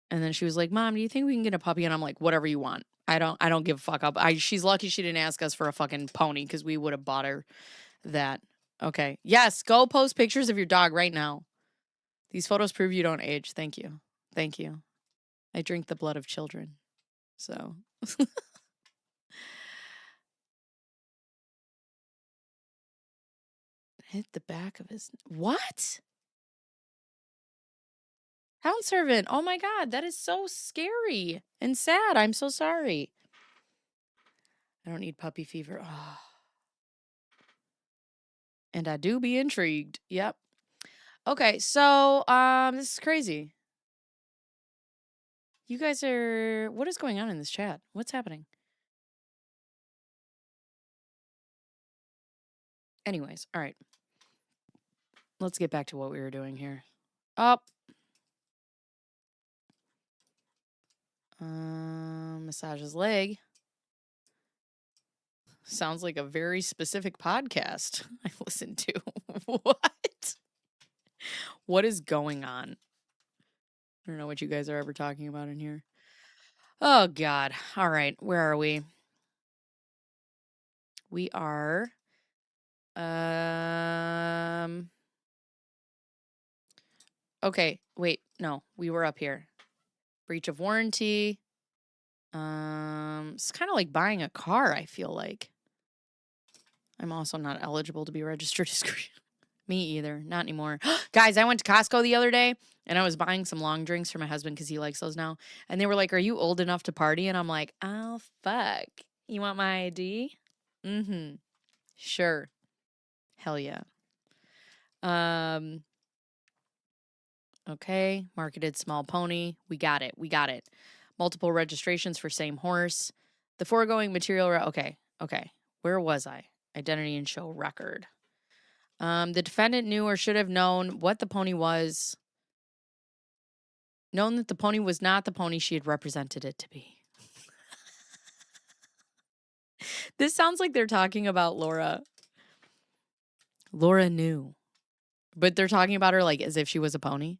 And then she was like, Mom, do you think we can get a puppy? And I'm like, whatever you want. I don't give a fuck up. She's lucky she didn't ask us for a fucking pony because we would have bought her that. Okay. Yes, go post pictures of your dog right now. These photos prove you don't age. Thank you. Thank you. I drink the blood of children. So. Hit the back of his... What? Hound servant. Oh my God. That is so scary and sad. I'm so sorry. I don't need puppy fever. Oh. And I do be intrigued. Yep. Okay, so this is crazy. You guys are... What is going on in this chat? What's happening? Anyways, all right. Let's get back to what we were doing here. Up. Massage his leg. Sounds like a very specific podcast I listened to. What? What is going on? I don't know what you guys are ever talking about in here. Oh, God. All right. Where are we? We are... Okay. Wait. No. We were up here. Breach of warranty. It's kind of like buying a car, I feel like. I'm also not eligible to be registered as Korean. Me either. Not anymore. Guys, I went to Costco the other day, and I was buying some long drinks for my husband because he likes those now. And they were like, are you old enough to party? And I'm like, oh, fuck. You want my ID? Mm-hmm. Sure. Hell yeah. Okay. Marketed small pony. We got it. We got it. Multiple registrations for same horse. The foregoing material. Okay. Okay. Where was I? Identity and show record. The defendant knew or should have known what the pony was. Known that the pony was not the pony she had represented it to be. This sounds like they're talking about Laura. Laura knew. But they're talking about her like as if she was a pony.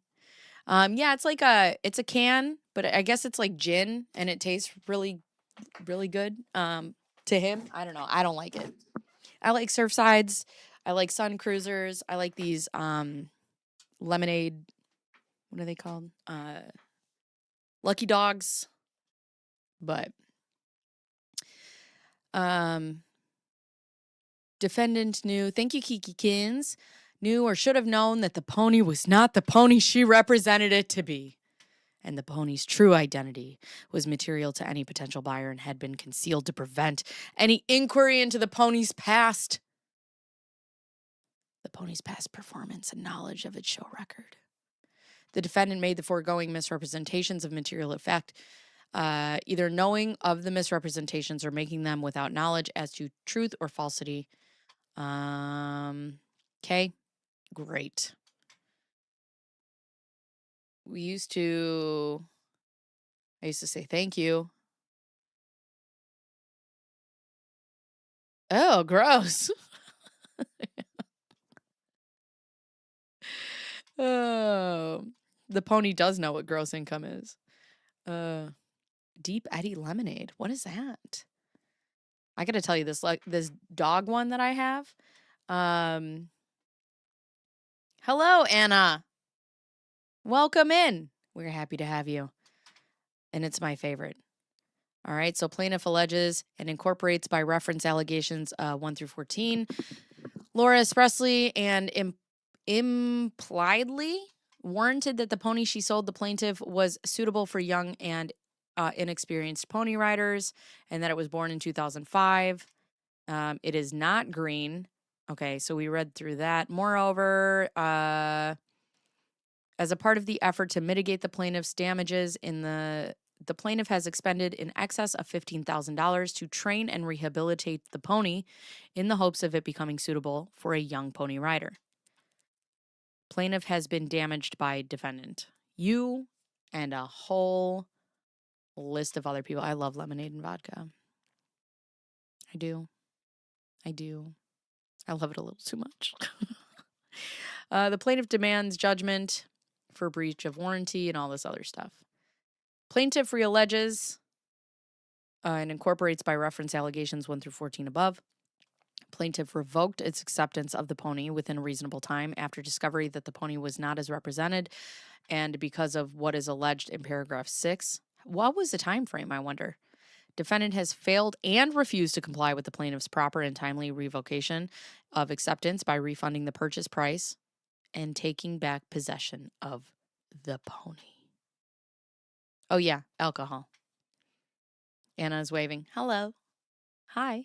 Yeah, it's like it's a can, but I guess it's like gin and it tastes really, really good. To him, I don't know. I don't like it. I like Surfsides. I like Sun Cruisers. I like these lemonade. What are they called? Lucky Dogs. But defendant knew. Thank you, Kiki Kins. Knew or should have known that the pony was not the pony she represented it to be. And the pony's true identity was material to any potential buyer and had been concealed to prevent any inquiry into the pony's past. The pony's past performance and knowledge of its show record. The defendant made the foregoing misrepresentations of material effect, either knowing of the misrepresentations or making them without knowledge as to truth or falsity. Okay, great. I used to say thank you. Oh, gross. Oh, the pony does know what gross income is. Deep Eddy Lemonade. What is that? I got to tell you this, like this dog one that I have. Hello, Anna. Welcome in. We're happy to have you. And it's my favorite. All right. So plaintiff alleges and incorporates by reference allegations 1 through 14. Laura expressly and impliedly warranted that the pony she sold the plaintiff was suitable for young and inexperienced pony riders, and that it was born in 2005. It is not green. Okay, so we read through that. Moreover, as a part of the effort to mitigate the plaintiff's damages, the plaintiff has expended in excess of $15,000 to train and rehabilitate the pony in the hopes of it becoming suitable for a young pony rider. Plaintiff has been damaged by defendant. You and a whole list of other people. I love lemonade and vodka. I do. I love it a little too much. The plaintiff demands judgment for breach of warranty and all this other stuff. Plaintiff realleges and incorporates by reference allegations 1 through 14 above. Plaintiff revoked its acceptance of the pony within a reasonable time after discovery that the pony was not as represented and because of what is alleged in paragraph 6. What was the time frame, I wonder? Defendant has failed and refused to comply with the plaintiff's proper and timely revocation of acceptance by refunding the purchase price and taking back possession of the pony. Oh, yeah, alcohol. Anna is waving. Hello. Hi.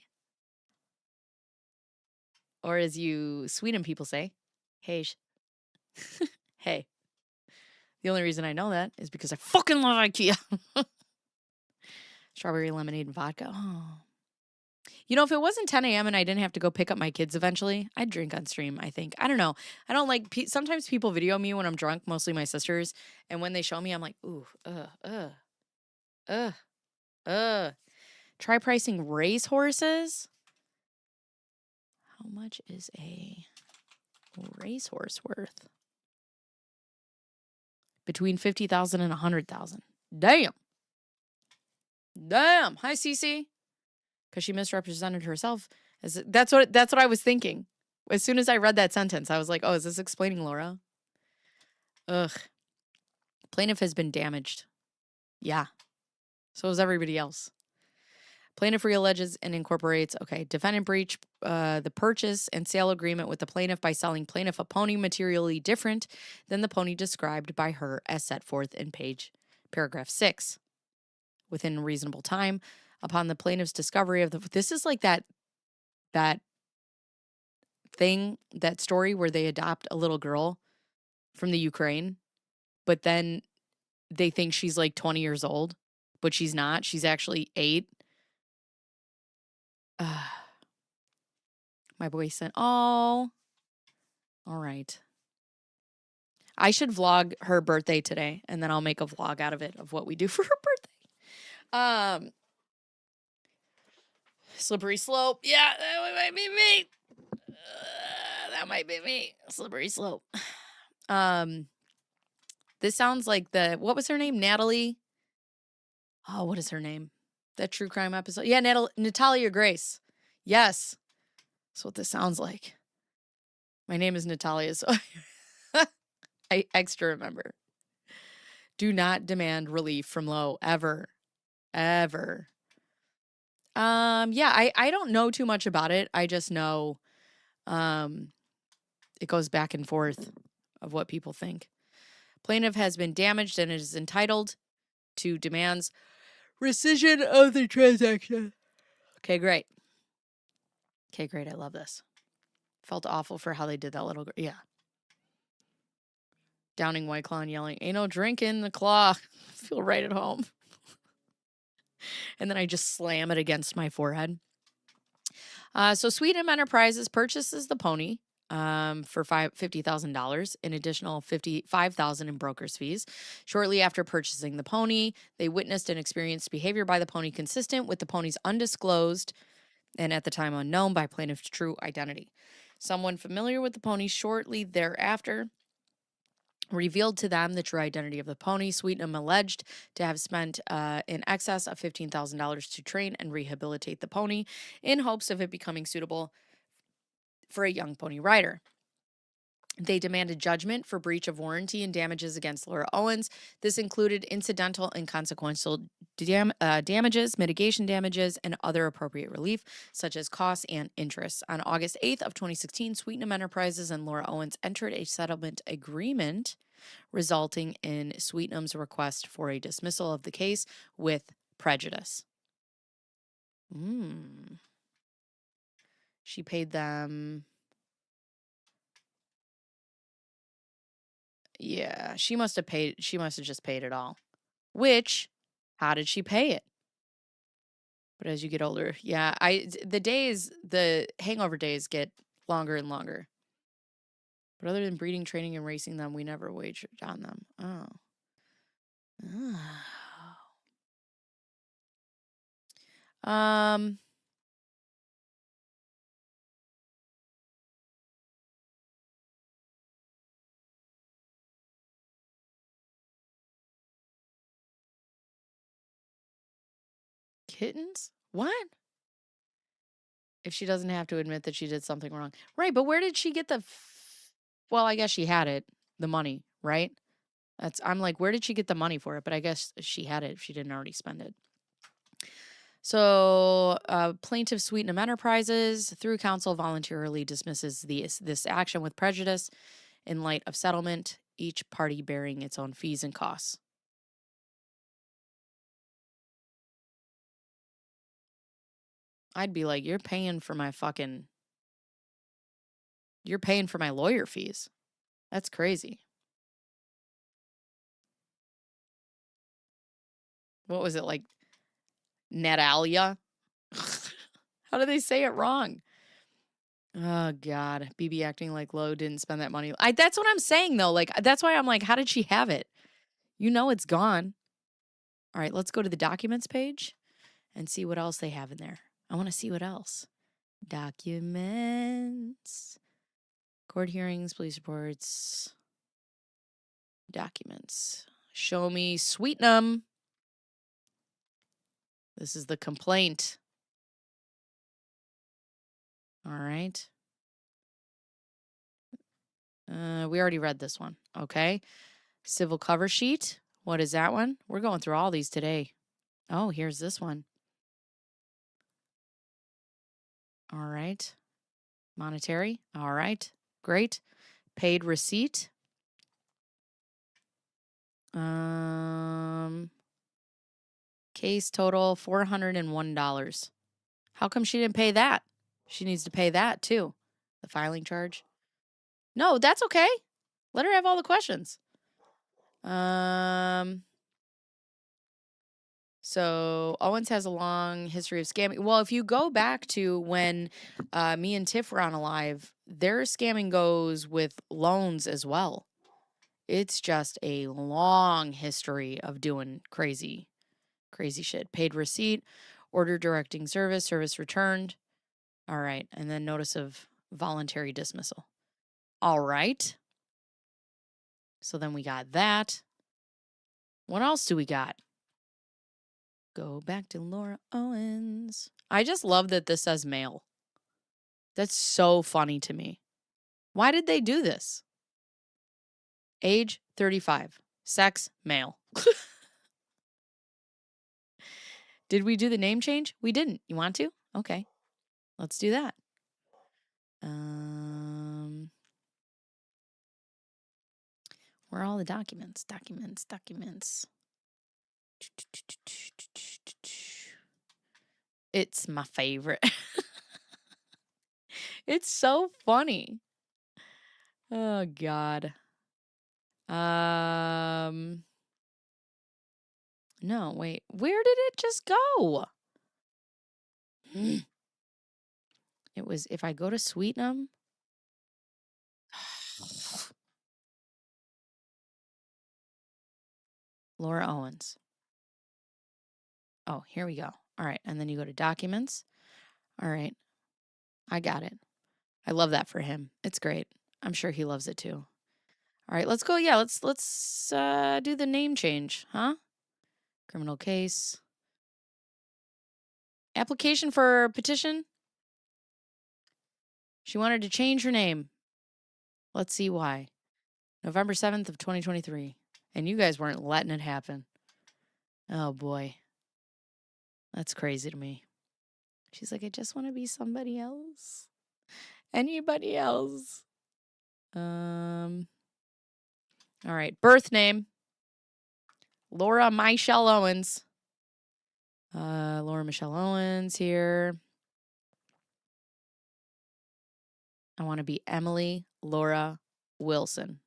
Or as you Sweden people say, hey. Hey. The only reason I know that is because I fucking love IKEA. Strawberry lemonade and vodka. Oh. You know, if it wasn't 10 a.m. and I didn't have to go pick up my kids eventually, I'd drink on stream, I think. I don't know. I don't like, sometimes people video me when I'm drunk, mostly my sisters. And when they show me, I'm like, ooh, Try pricing race horses. How much is a racehorse worth? Between 50,000 and 100,000. Damn. Hi, Cece. Because she misrepresented herself. That's what I was thinking. As soon as I read that sentence, I was like, oh, is this explaining Laura? Ugh. Plaintiff has been damaged. Yeah. So is everybody else. Plaintiff realleges and incorporates, defendant breach the purchase and sale agreement with the plaintiff by selling plaintiff a pony materially different than the pony described by her as set forth in paragraph 6. Within a reasonable time, upon the plaintiff's discovery of this is like that story where they adopt a little girl from the Ukraine, but then they think she's like 20 years old, but she's not. She's actually 8. My boy said, oh, all right. I should vlog her birthday today, and then I'll make a vlog out of it of what we do for her birthday. Slippery slope. Yeah, that might be me. That might be me. Slippery slope. This sounds like what was her name? Natalie. Oh, what is her name? That true crime episode. Yeah, Natalia Grace. Yes. That's what this sounds like. My name is Natalia, so I extra remember. Do not demand relief from low ever. Ever. Yeah, I don't know too much about it. I just know it goes back and forth of what people think. Plaintiff has been damaged and is entitled to demands rescission of the transaction. Okay, great. I love this. Felt awful for how they did that little girl. Yeah. Downing White Claw and yelling, ain't no drink in the claw. Feel right at home. And then I just slam it against my forehead. So Sweetnam Enterprises purchases the pony for $50,000, an additional $55,000 in broker's fees. Shortly after purchasing the pony, they witnessed and experienced behavior by the pony consistent with the pony's undisclosed and at the time unknown by plaintiff's true identity. Someone familiar with the pony shortly thereafter revealed to them the true identity of the pony. Sweetnam alleged to have spent in excess of $15,000 to train and rehabilitate the pony in hopes of it becoming suitable for a young pony rider. They demanded judgment for breach of warranty and damages against Laura Owens. This included incidental and consequential damages, mitigation damages, and other appropriate relief, such as costs and interest. On August 8th of 2016, Sweetnam Enterprises and Laura Owens entered a settlement agreement, resulting in Sweetnam's request for a dismissal of the case with prejudice. She paid them... Yeah, she must have just paid it all. Which, how did she pay it? But as you get older, yeah, the hangover days get longer and longer. But other than breeding, training, and racing them, we never wagered on them. Oh. Kittens? What? If she doesn't have to admit that she did something wrong. Right, but where did she get well, I guess she had it, the money, right? I'm like, where did she get the money for it? But I guess she had it if she didn't already spend it. So, plaintiff Sweetnam Enterprises, through counsel, voluntarily dismisses this action with prejudice in light of settlement, each party bearing its own fees and costs. I'd be like, you're paying for my lawyer fees. That's crazy. What was it, like Natalia? How do they say it wrong? Oh, God. BB acting like Lo didn't spend that money. That's what I'm saying, though. Like, that's why I'm like, how did she have it? You know it's gone. All right, let's go to the documents page and see what else they have in there. I want to see what else. Documents. Court hearings, police reports. Documents. Show me Sweetnam. This is the complaint. All right. We already read this one. Okay. Civil cover sheet. What is that one? We're going through all these today. Oh, here's this one. All right. Monetary. All right. Great. Paid receipt. Case total $401. How come she didn't pay that? She needs to pay that too. The filing charge. No, that's okay. Let her have all the questions. So Owens has a long history of scamming. Well, if you go back to when me and Tiff were on Alive, their scamming goes with loans as well. It's just a long history of doing crazy shit. Paid receipt, order directing service, service returned. All right. And then notice of voluntary dismissal. All right. So then we got that. What else do we got? Go back to Laura Owens. I just love that this says male. That's so funny to me. Why did they do this? Age 35. Sex male. Did we do the name change? We didn't. You want to? Okay. Let's do that. Where are all the documents? Documents. It's my favorite. It's so funny. Oh, God. No, wait. Where did it just go? It was, if I go to Sweetnam. Laura Owens. Oh, here we go. All right. And then you go to documents. All right. I got it. I love that for him. It's great. I'm sure he loves it too. All right, let's go. Yeah, let's do the name change, huh? Criminal case. Application for petition. She wanted to change her name. Let's see why. November 7th of 2023. And you guys weren't letting it happen. Oh, boy. That's crazy to me. She's like, I just want to be somebody else. Anybody else. All right. Birth name. Laura Michelle Owens. Laura Michelle Owens here. I want to be Emily Laura Wilson.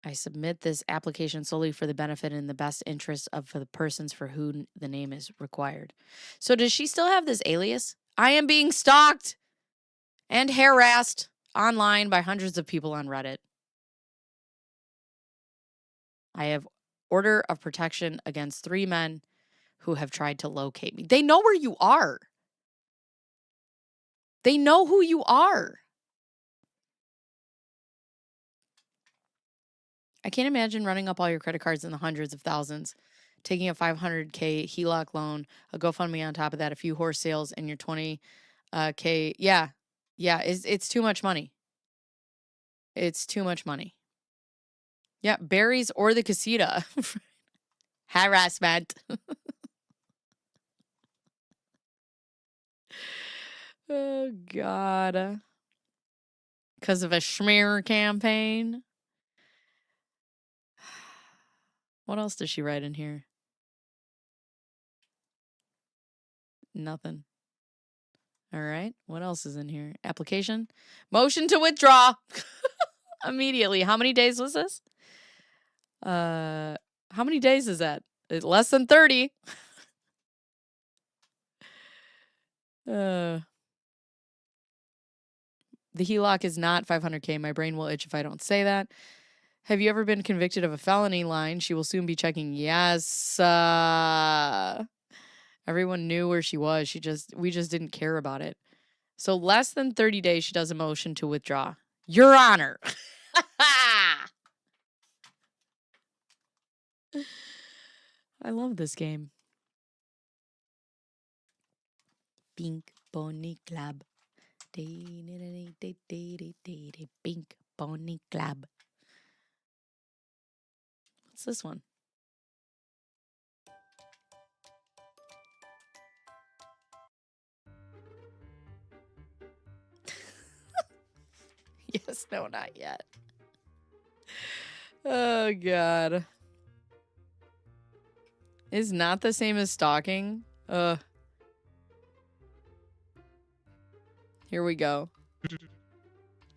I submit this application solely for the benefit and the best interest of the persons for whom the name is required. So does she still have this alias? I am being stalked and harassed online by hundreds of people on Reddit. I have order of protection against 3 men who have tried to locate me. They know where you are. They know who you are. I can't imagine running up all your credit cards in the hundreds of thousands, taking a $500K HELOC loan, a GoFundMe on top of that, a few horse sales, and your $20K. Yeah, it's too much money. It's too much money. Yeah, berries or the casita. Harassment. Oh, God. Because of a schmear campaign. What else does she write in here? Nothing. All right. What else is in here? Application. Motion to withdraw. Immediately. How many days was this? How many days is that? Less than 30. The HELOC is not $500K. My brain will itch if I don't say that. Have you ever been convicted of a felony line? She will soon be checking. Yes. Everyone knew where she was. We just didn't care about it. So less than 30 days, she does a motion to withdraw. Your Honor. I love this game. Pink Pony Club. Pink Pony Club. What's this one? Yes, no, not yet. Oh, God. Is not the same as stalking. Here we go.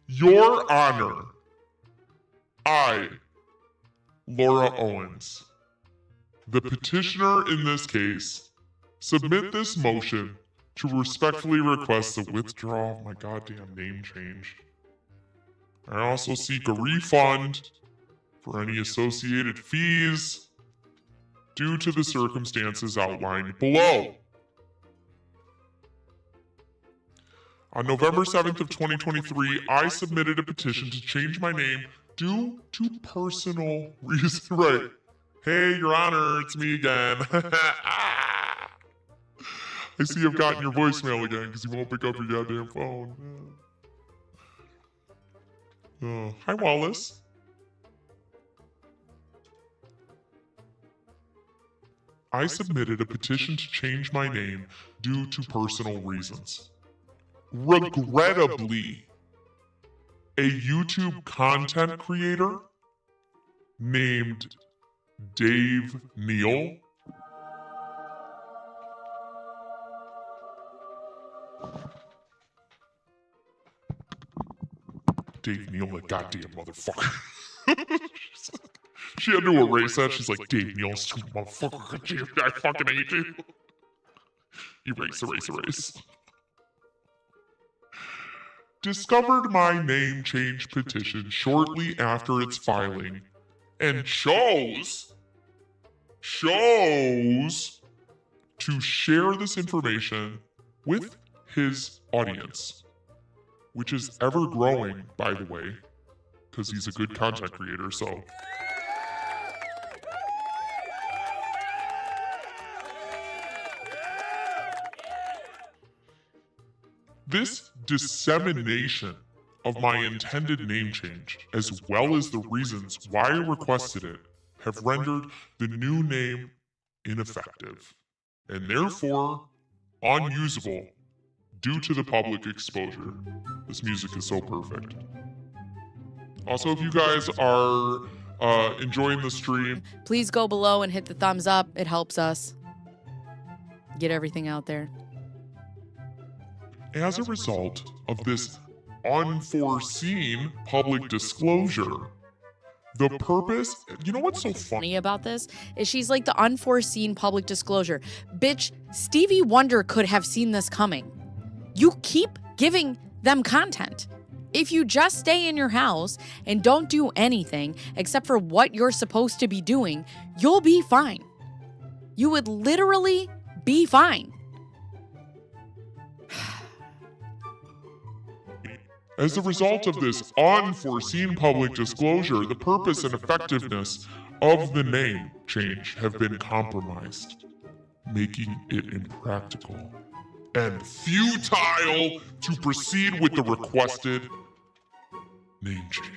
Your Honor, I, Laura Owens, the petitioner in this case, submit this motion to respectfully request the withdrawal of my goddamn name change. I also seek a refund for any associated fees due to the circumstances outlined below. On November 7th of 2023, I submitted a petition to change my name due to personal reasons. Right. Hey, Your Honor, it's me again. I see I've gotten your voicemail again because you won't pick up your goddamn phone. Hi, Wallace. I submitted a petition to change my name due to personal reasons. Regrettably, a YouTube content creator named Dave Neal Dave Neal, the goddamn motherfucker. She had to erase that. She's like, Dave Neal, stupid motherfucker. I fucking hate you. Erase. Discovered my name change petition shortly after its filing and chose to share this information with his audience, which is ever growing, by the way, because he's a good content creator, so. This dissemination of my intended name change, as well as the reasons why I requested it, have rendered the new name ineffective, and therefore unusable due to the public exposure. This music is so perfect. Also, if you guys are enjoying the stream, Please go below and hit the thumbs up. It helps us get everything out there. as a result of this unforeseen public disclosure, the purpose, you know what's so funny? Funny about this is she's like the unforeseen public disclosure. Bitch, Stevie Wonder could have seen this coming. You keep giving them content. If you just stay in your house and don't do anything except for what you're supposed to be doing, you'll be fine. You would literally be fine. As a result of this unforeseen public disclosure, the purpose and effectiveness of the name change have been compromised, making it impractical and futile to proceed with the requested name change.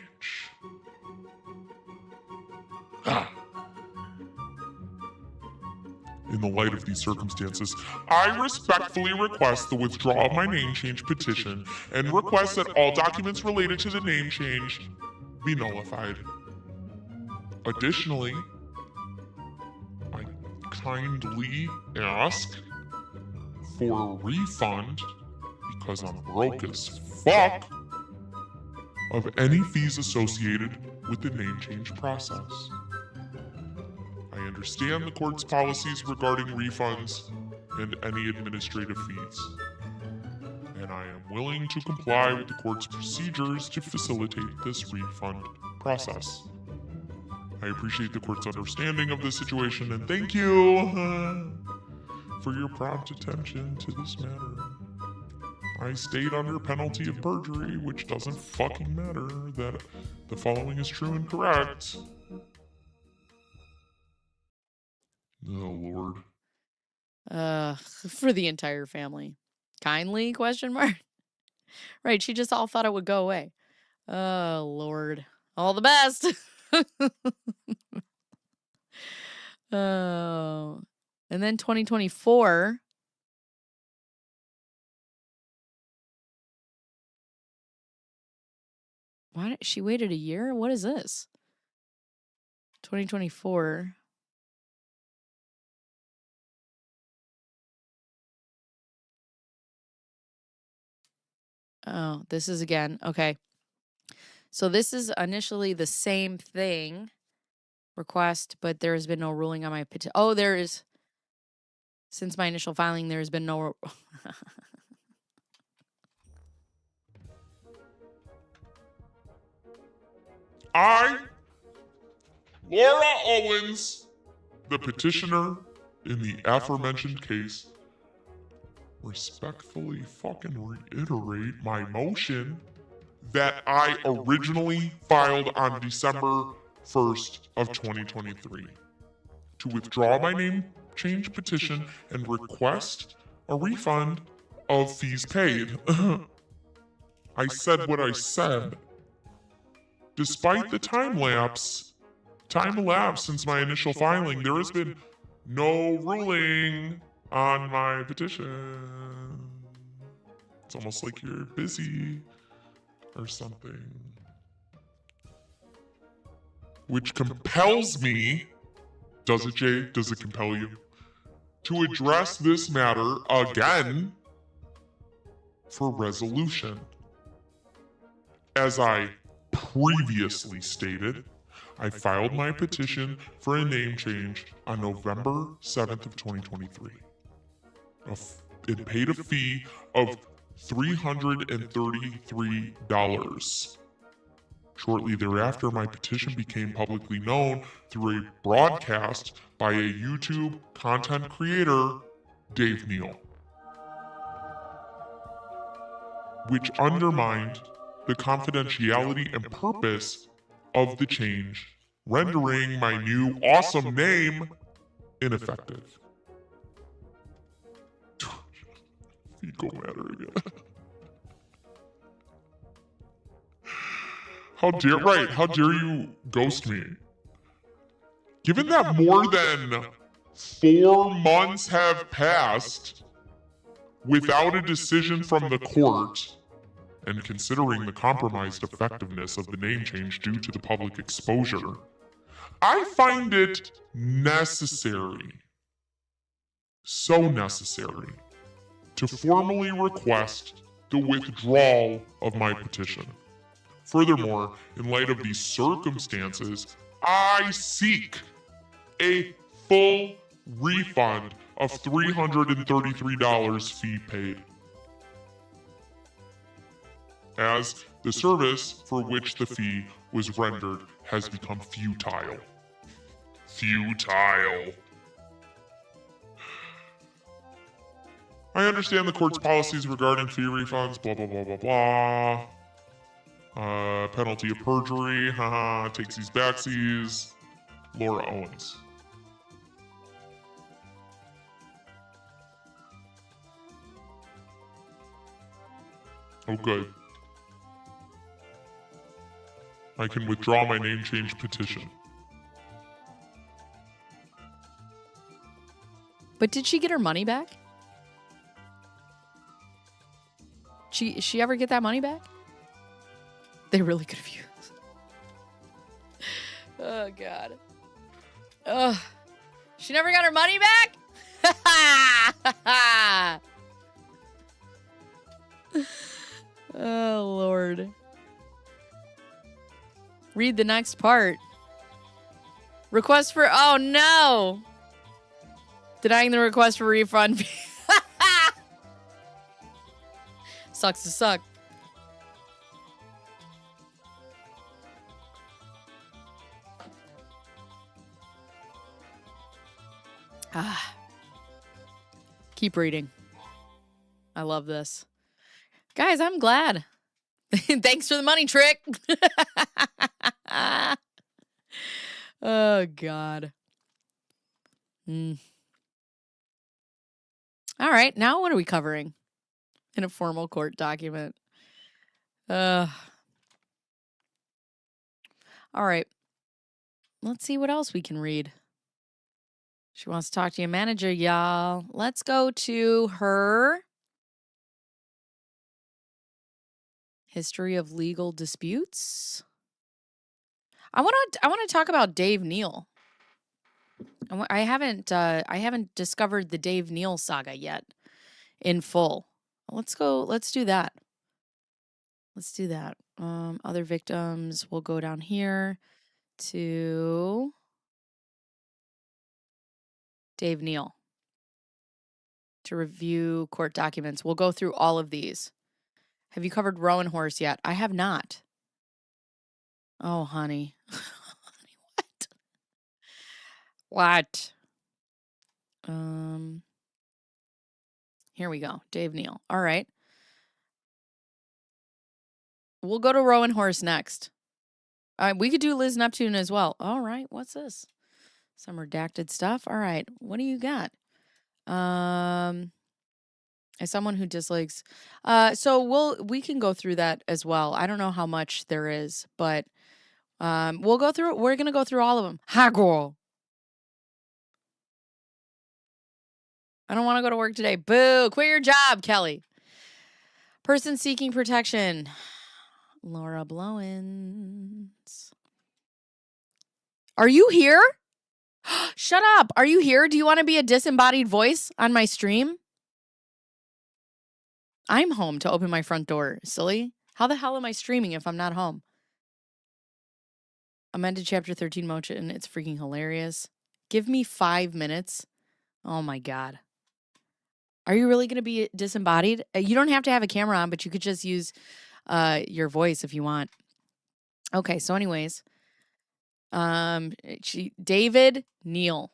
In the light of these circumstances, I respectfully request the withdrawal of my name change petition and request that all documents related to the name change be nullified. Additionally, I kindly ask for a refund, because I'm broke as fuck, of any fees associated with the name change process. I understand the court's policies regarding refunds and any administrative fees, and I am willing to comply with the court's procedures to facilitate this refund process. I appreciate the court's understanding of the situation, and thank you for your prompt attention to this matter. I state under penalty of perjury, which doesn't fucking matter, that the following is true and correct. Oh, Lord. For the entire family. Kindly, question mark? Right, she just all thought it would go away. Oh, Lord. All the best. Oh. And then 2024. Why did she waited a year? What is this? 2024. Oh, this is again. Okay. So this is initially the same thing. Request, but there has been no ruling on my petition. Oh, there is. Since my initial filing, there has been no. I, Laura Owens, the petitioner in the aforementioned case, respectfully fucking reiterate my motion that I originally filed on December 1st of 2023 to withdraw my name change petition and request a refund of fees paid. I said what I said. Despite the time elapse since my initial filing, there has been no ruling on my petition. It's almost like you're busy or something. Which compels me, does it, Jay? Does it compel you? To address this matter again for resolution. As I previously stated, I filed my petition for a name change on November 7th of 2023. It paid a fee of $333. Shortly thereafter, my petition became publicly known through a broadcast by a YouTube content creator, Dave Neal, which undermined the confidentiality and purpose of the change, rendering my new awesome name ineffective. Fecal matter again. How dare you ghost me? Given that more than 4 months have passed without a decision from the court, and considering the compromised effectiveness of the name change due to the public exposure, I find it necessary, so necessary, to formally request the withdrawal of my petition. Furthermore, in light of these circumstances, I seek a full refund of $333 fee paid, as the service for which the fee was rendered has become futile. Futile. I understand the court's policies regarding fee refunds, blah, blah, blah, blah, blah. Penalty of perjury, haha, takes these backsies. Laura Owens. Oh, good. I can withdraw my name change petition. But did she get her money back? She ever get that money back? They really could have used. Oh, God. Ugh. She never got her money back? Oh, Lord. Read the next part. Request for... Oh, no. Denying the request for refund. Sucks to suck. Keep reading. I love this. Guys, I'm glad. Thanks for the money trick. Oh, God. All right. Now what are we covering in a formal court document? All right. Let's see what else we can read. She wants to talk to your manager, y'all. Let's go to her history of legal disputes. I want to talk about Dave Neal. I haven't discovered the Dave Neal saga yet in full. Let's do that. Other victims, we'll go down here to Dave Neal to review court documents. We'll go through all of these. Have you covered Rowan Horse yet? I have not. Oh, honey. Honey, what? Here we go. Dave Neal. All right. We'll go to Rowan Horse next. We could do Liz Neptune as well. All right. What's this? Some redacted stuff. All right. What do you got? As someone who dislikes, so we can go through that as well. I don't know how much there is, but we'll go through it. We're gonna go through all of them. Ha, girl. I don't want to go to work today. Boo! Quit your job, Kelly. Person seeking protection. Laura Blowens. Are you here? Shut up. Are you here? Do you want to be a disembodied voice on my stream? I'm home to open my front door, silly. How the hell am I streaming if I'm not home? Amended Chapter 13 motion. It's freaking hilarious. Give me 5 minutes. Oh, my God. Are you really going to be disembodied? You don't have to have a camera on, but you could just use your voice if you want. Okay, so anyways. David Neal.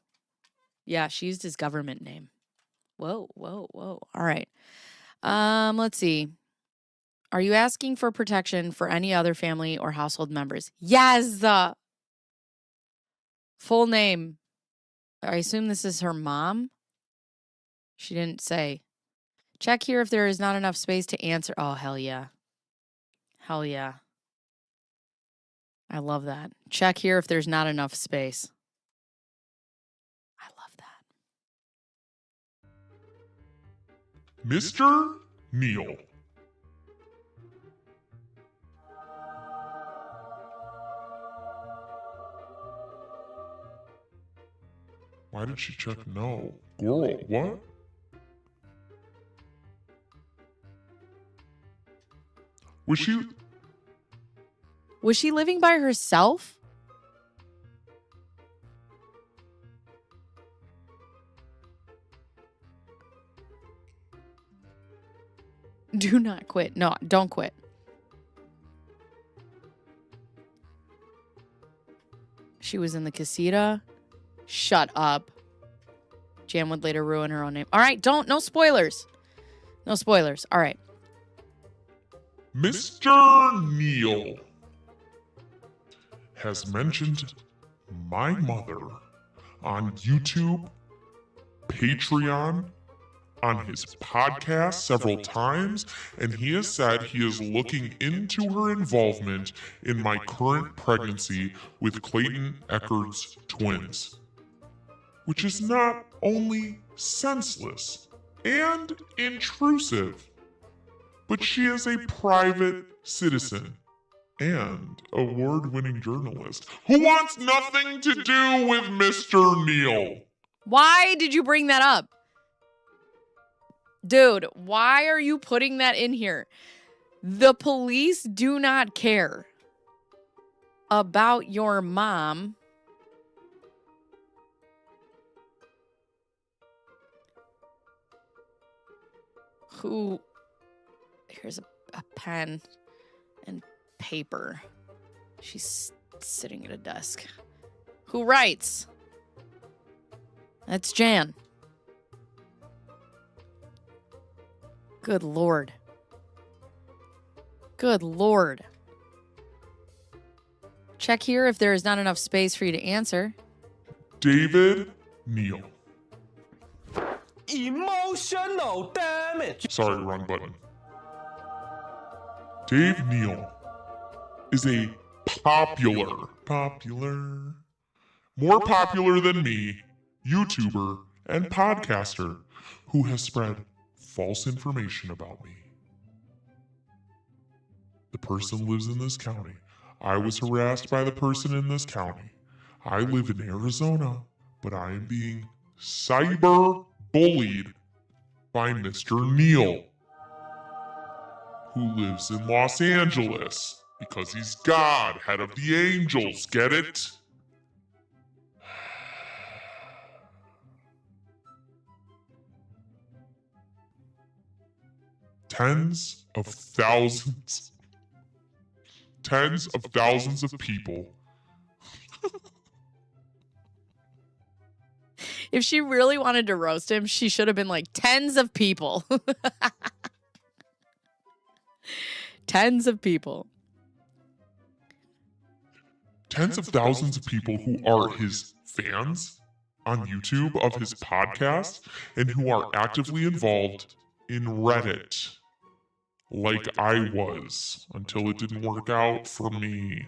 Yeah, she used his government name. Whoa. All right. Let's see. Are you asking for protection for any other family or household members? Yes. Full name. I assume this is her mom. She didn't say. Check here if there is not enough space to answer. Oh, hell yeah. Hell yeah. I love that. Check here if there's not enough space. I love that. Mr. Neal. Why did she check no? Girl, what? Was she living by herself? Do not quit. No, don't quit. She was in the casita. Shut up. Jan would later ruin her own name. All right, no spoilers. No spoilers. All right. Mr. Neal has mentioned my mother on YouTube, Patreon, on his podcast several times, and he has said he is looking into her involvement in my current pregnancy with Clayton Echard's twins, which is not only senseless and intrusive, but she is a private citizen and award-winning journalist who wants nothing to do with Mr. Neal. Why did you bring that up? Dude, why are you putting that in here? The police do not care about your mom. Who, here's a pen and paper. She's sitting at a desk. Who writes? That's Jan. Good Lord. Good Lord. Check here if there is not enough space for you to answer. David Neal. Emotional damage. Sorry, wrong button. Dave Neal is a more popular than me, YouTuber and podcaster who has spread false information about me. The person lives in this county. I was harassed by the person in this county. I live in Arizona, but I am being cyber bullied by Mr. Neal, who lives in Los Angeles because he's God, head of the angels. Get it? Tens of thousands of people. If she really wanted to roast him, she should have been like tens of people. Tens of people. Tens of thousands of people who are his fans on YouTube of his podcast and who are actively involved in Reddit. Like I was, until it didn't work out for me.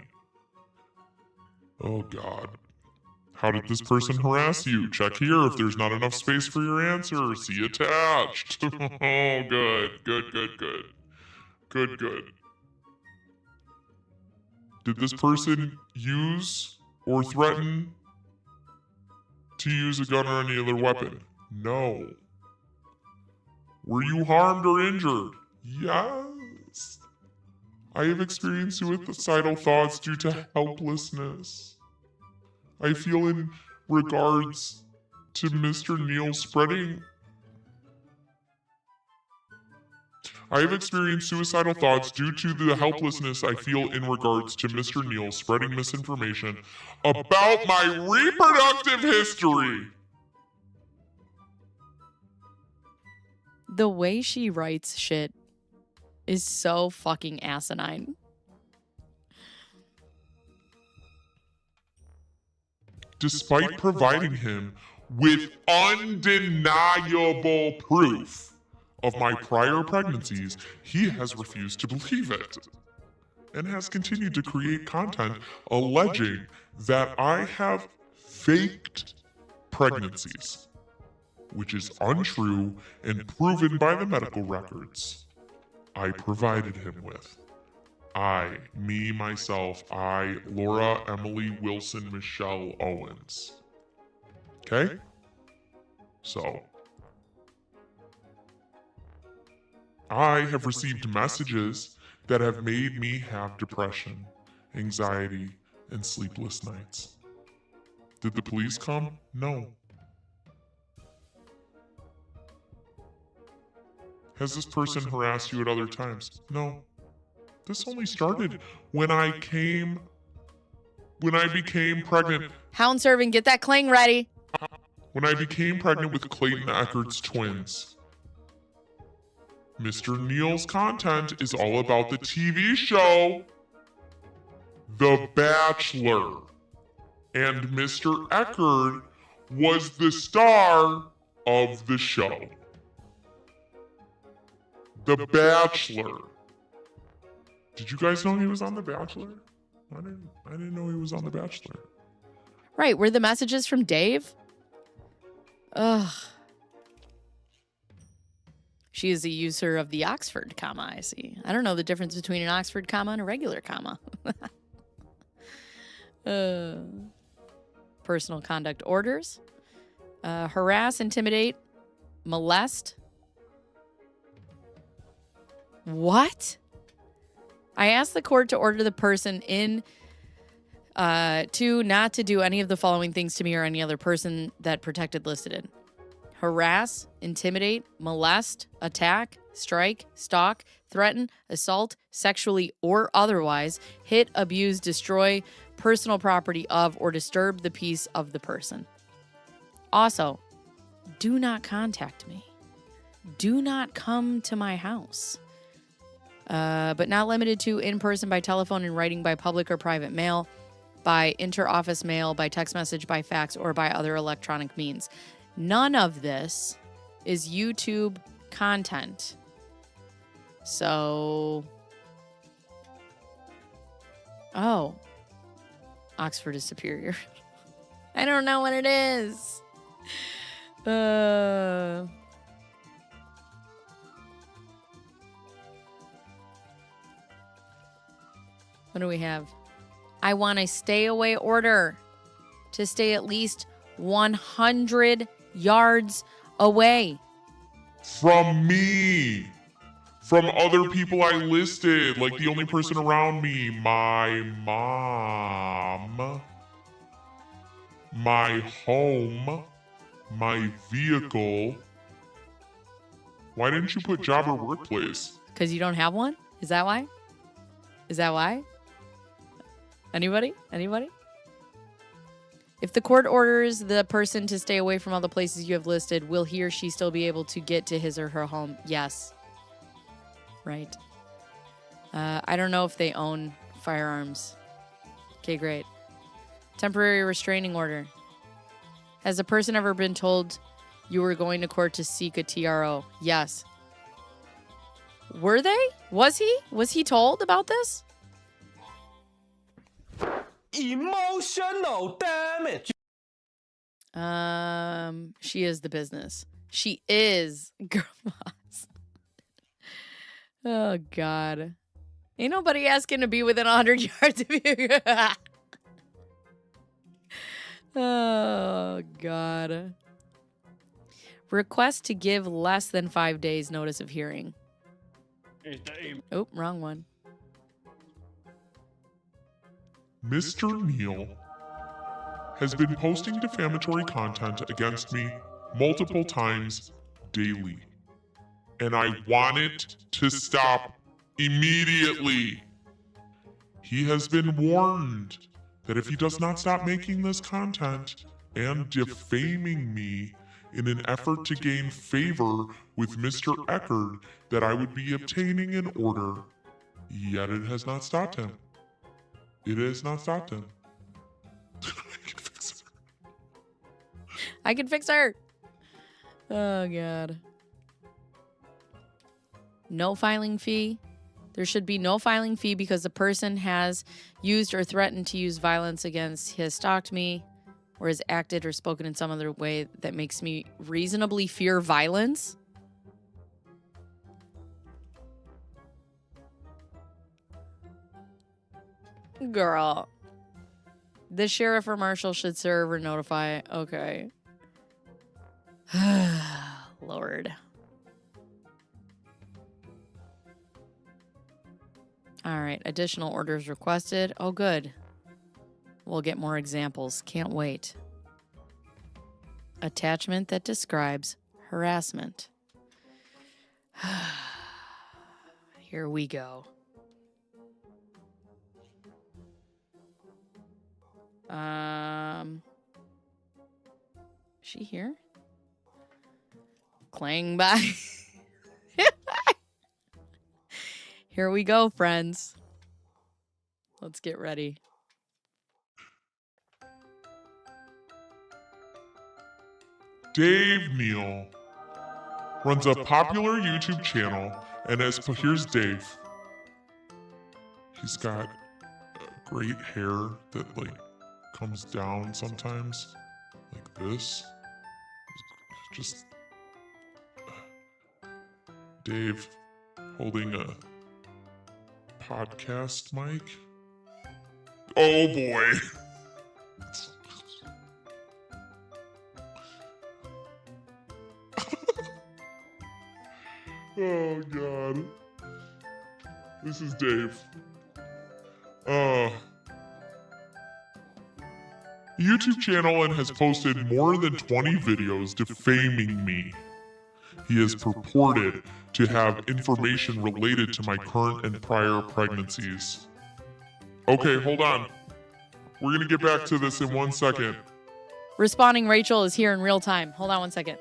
Oh God. How did this person harass you? Check here if there's not enough space for your answer. See attached. Oh, good. Good. Did this person use or threaten to use a gun or any other weapon? No. Were you harmed or injured? Yes. I have experienced suicidal thoughts due to helplessness. I feel in regards to Mr. Neal spreading... I have experienced suicidal thoughts due to the helplessness I feel in regards to Mr. Neal spreading misinformation about my reproductive history. The way she writes shit is so fucking asinine. Despite providing him with undeniable proof of my prior pregnancies, he has refused to believe it. and has continued to create content alleging that I have faked pregnancies, which is untrue and proven by the medical records I provided him with. I, Laura Emily Wilson Michelle Owens. Okay? So, I have received messages that have made me have depression, anxiety, and sleepless nights. Did the police come? No. Has this person harassed you at other times? No. This only started when I became pregnant. Hound serving, get that clang ready. When I became pregnant with Clayton Echard's twins. Mr. Neal's content is all about the TV show The Bachelor. And Mr. Echard was the star of the show. The Bachelor. Did you guys know he was on The Bachelor? I didn't know he was on The Bachelor. Right, were the messages from Dave? Ugh. She is a user of the Oxford comma, I see. I don't know the difference between an Oxford comma and a regular comma. Personal conduct orders. Harass, intimidate, molest. What? I asked the court to order the person in to not to do any of the following things to me or any other person that protected listed in. Harass, intimidate, molest, attack, strike, stalk, threaten, assault, sexually or otherwise, hit, abuse, destroy personal property of, or disturb the peace of the person. Also, do not contact me. Do not come to my house. But not limited to in person, by telephone, in writing, by public or private mail, by inter-office mail, by text message, by fax, or by other electronic means. None of this is YouTube content. So, oh, Oxford is superior. I don't know what it is. What do we have? I want a stay away order to stay at least 100 yards away. From me. From other people I listed. Like the only person around me. My mom. My home. My vehicle. Why didn't you put job or workplace? Because you don't have one? Is that why? Is that why? Anybody? Anybody? If the court orders the person to stay away from all the places you have listed, will he or she still be able to get to his or her home? Yes. Right. I don't know if they own firearms. Okay, great. Temporary restraining order. Has a person ever been told you were going to court to seek a TRO? Yes. Were they? Was he? Was he told about this? Emotional damage. She is the business. She is girl boss. Oh God. Ain't nobody asking to be within 100 yards of you. Oh God. Request to give less than 5 days notice of hearing. Oh, wrong one. Mr. Neal has been posting defamatory content against me multiple times daily. And I want it to stop immediately. He has been warned that if he does not stop making this content and defaming me in an effort to gain favor with Mr. Echard, that I would be obtaining an order. Yet it has not stopped him. It has not stopped him. I can fix her. Oh, God. No filing fee. There should be no filing fee because the person has used or threatened to use violence against, has stalked me, or has acted or spoken in some other way that makes me reasonably fear violence. Girl. The sheriff or marshal should serve or notify. Okay. Lord. All right. Additional orders requested. Oh, good. We'll get more examples. Can't wait. Attachment that describes harassment. Here we go. Is she here? Clang by. Here we go, friends. Let's get ready. Dave Neal runs a popular YouTube channel, and here's Dave. He's got great hair that comes down sometimes, like this. Just Dave holding a podcast mic. Oh boy. Oh God. This is Dave. YouTube channel and has posted more than 20 videos defaming me. He is purported to have information related to my current and prior pregnancies. Okay, hold on. We're gonna get back to this in 1 second. Responding Rachel is here in real time. Hold on 1 second.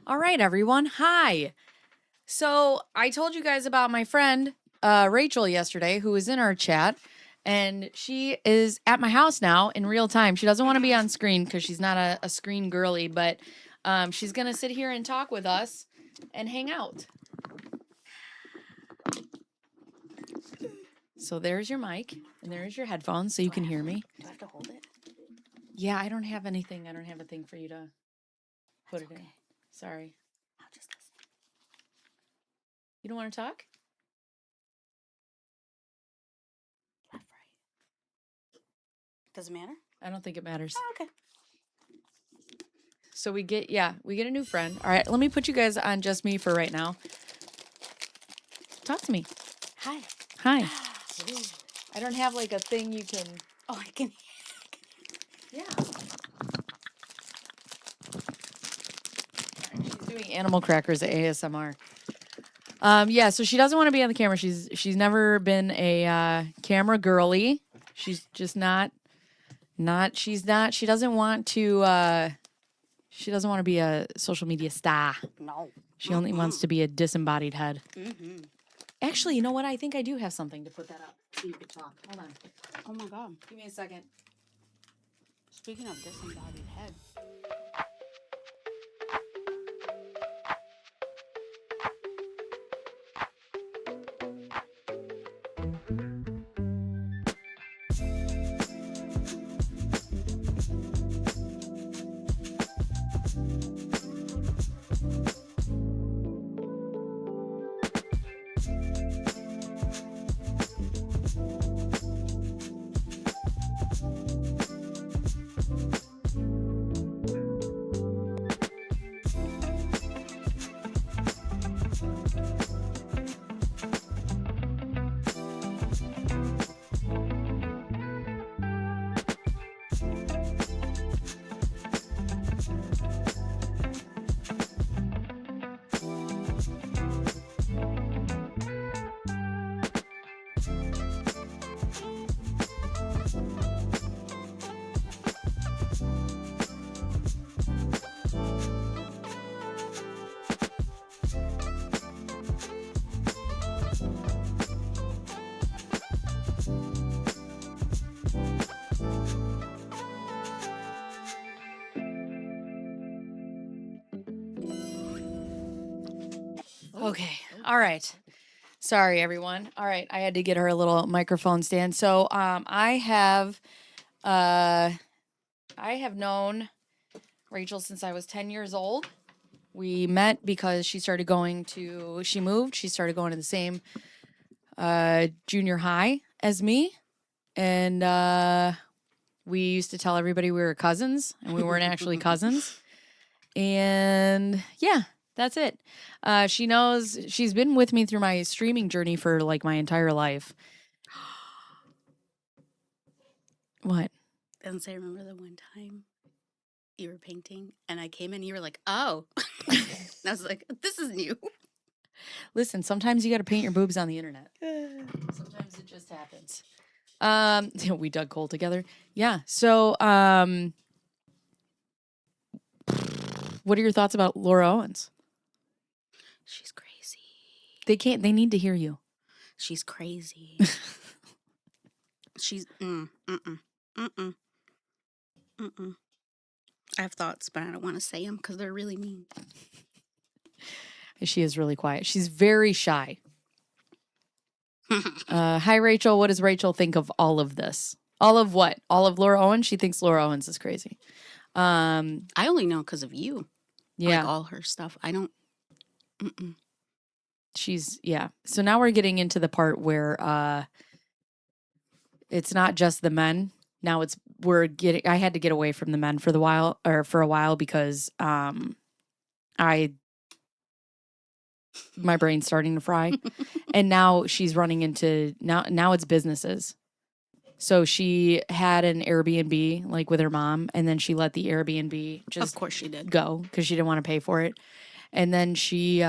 All right, everyone. Hi. So I told you guys about my friend Rachel yesterday, who was in our chat, and she is at my house now in real time. She doesn't want to be on screen because she's not a screen girly, but she's going to sit here and talk with us and hang out. So there's your mic, and there's your headphones so you can hear me. Do I have to hold it? Yeah, I don't have anything. I don't have a thing for you to put it in. Sorry. I'll just listen. You don't want to talk? Left, right. Does it matter? I don't think it matters. Oh, okay. So we get a new friend. All right, let me put you guys on just me for right now. Talk to me. Hi. Hi. I don't have like a thing you can. Oh, I can. Yeah. She's doing animal crackers at ASMR. Yeah, so she doesn't want to be on the camera. She's never been a camera girly. She's just not she doesn't want to she doesn't want to be a social media star. No. She only wants to be a disembodied head. Mm-hmm. Actually, you know what? I think I do have something to put that up so you can talk. Hold on. Oh my God. Give me a second. Speaking of disembodied head. Okay. All right. Sorry, everyone. All right. I had to get her a little microphone stand. So I have known Rachel since I was 10 years old. We met because she started going to the same junior high as me. And we used to tell everybody we were cousins, and we weren't actually cousins. And yeah, that's it. She knows she's been with me through my streaming journey for like my entire life. What? Doesn't say, remember the one time you were painting and I came in and you were like, oh. And I was like, this is new. Listen, sometimes you got to paint your boobs on the internet. Sometimes it just happens. We dug coal together. Yeah. So, what are your thoughts about Laura Owens? She's crazy. They need to hear you. She's crazy. She's, I have thoughts, but I don't want to say them because they're really mean. She is really quiet. She's very shy. Hi, Rachel. What does Rachel think of all of this? All of what? All of Laura Owens? She thinks Laura Owens is crazy. I only know because of you. Yeah. Like all her stuff. I don't. Yeah. So now we're getting into the part where it's not just the men. Now I had to get away from the men for a while because my brain's starting to fry. And now she's running into now it's businesses. So she had an Airbnb like with her mom, and then she let the Airbnb just of course she did go because she didn't want to pay for it. And then she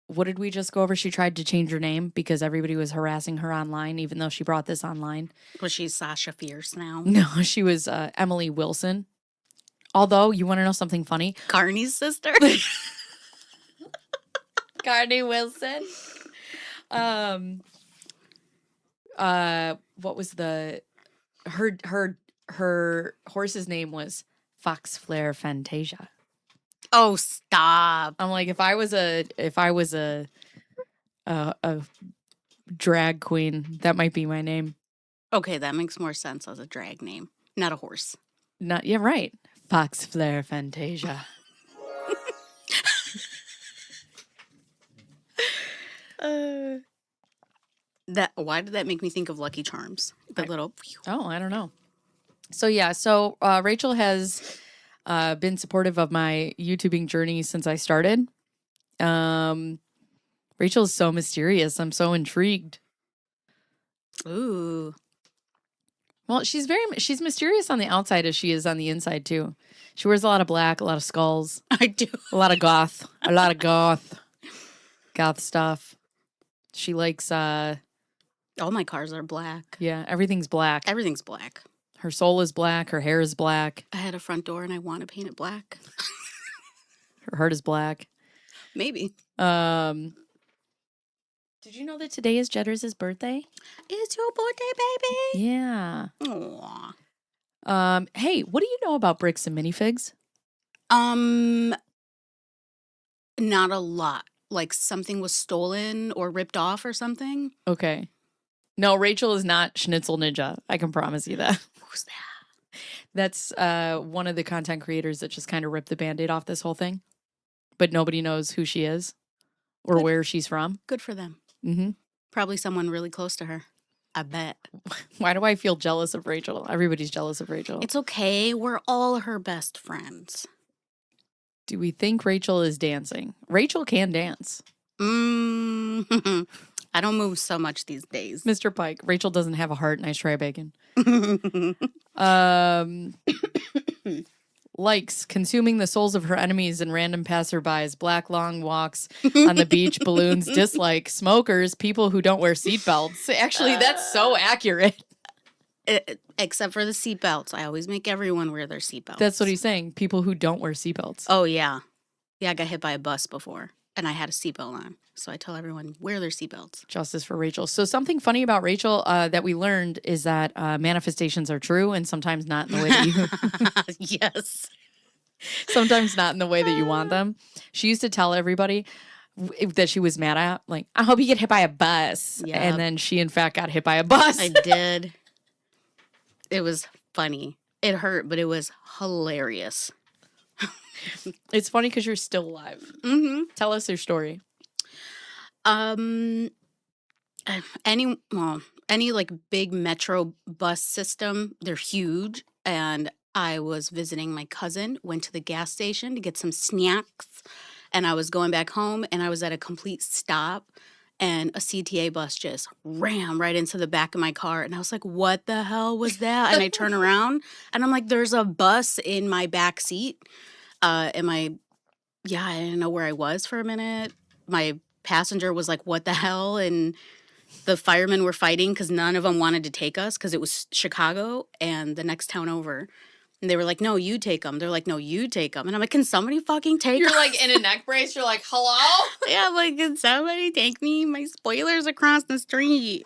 what did we just go over? She tried to change her name because everybody was harassing her online, even though she brought this online. Was she Sasha Fierce now? No, she was Emily Wilson. Although, you want to know something funny? Carney's sister. Carney Wilson. What was her horse's name was Fox Flare Fantasia. Oh, stop. I'm like, if I was a drag queen, that might be my name. Okay, that makes more sense as a drag name, not a horse. Not yeah, right. Fox Flare Fantasia. Why did that make me think of Lucky Charms? The little. Oh, I don't know. So yeah, Rachel has been supportive of my YouTubing journey since I started. Rachel is so mysterious. I'm so intrigued. Ooh. Well, she's mysterious on the outside as she is on the inside too. She wears a lot of black, a lot of skulls, I do. a lot of goth stuff. She likes All my cars are black. yeah, everything's black. Everything's black. Her soul is black, her hair is black, I had a front door and I want to paint it black. her heart is black. Maybe. Did you know that today is Jedders' birthday? It's your birthday, baby. Yeah. Aw. Hey, what do you know about bricks and minifigs? Not a lot. Like something was stolen or ripped off or something. Okay. No, Rachel is not Schnitzel Ninja. I can promise you that. Who's that? That's one of the content creators that just kind of ripped the Band-Aid off this whole thing. But nobody knows who she is or Good. where she's from. Good for them. Mm-hmm. Probably someone really close to her. I bet. Why do I feel jealous of Rachel? Everybody's jealous of Rachel. It's okay. We're all her best friends. Do we think Rachel is dancing? Rachel can dance. I don't move so much these days. Mr. Pike, Rachel doesn't have a heart. Nice try, Bacon. Likes consuming the souls of her enemies and random passerbys, black long walks on the beach, balloons. Dislike smokers, people who don't wear seatbelts. Actually, that's so accurate. Except for the seatbelts. I always make everyone wear their seatbelts. That's what he's saying. People who don't wear seatbelts. Oh, yeah. Yeah, I got hit by a bus before, and I had a seatbelt on. So I tell everyone, wear their seatbelts. Justice for Rachel. So something funny about Rachel that we learned is that manifestations are true and sometimes not in the way that you... Yes. Sometimes not in the way that you want them. She used to tell everybody that she was mad at, like, I hope you get hit by a bus. Yep. And then she, in fact, got hit by a bus. I did. It was funny. It hurt, but it was hilarious. It's funny because you're still alive. Mm-hmm. Tell us your story. Any like big metro bus system, they're huge. And I was visiting my cousin, went to the gas station to get some snacks, and I was going back home, and I was at a complete stop, and a CTA bus just ran right into the back of my car, and I was like, what the hell was that? And I turn around, and I'm like, there's a bus in my back seat. I didn't know where I was for a minute. My passenger was like, what the hell? And the firemen were fighting because none of them wanted to take us because it was Chicago and the next town over. And they were like, no, you take them. They're like, no, you take them. And I'm like, can somebody fucking take You're us? like in a neck brace. You're like, hello? Yeah, I'm like, can somebody take me? My spoiler's across the street.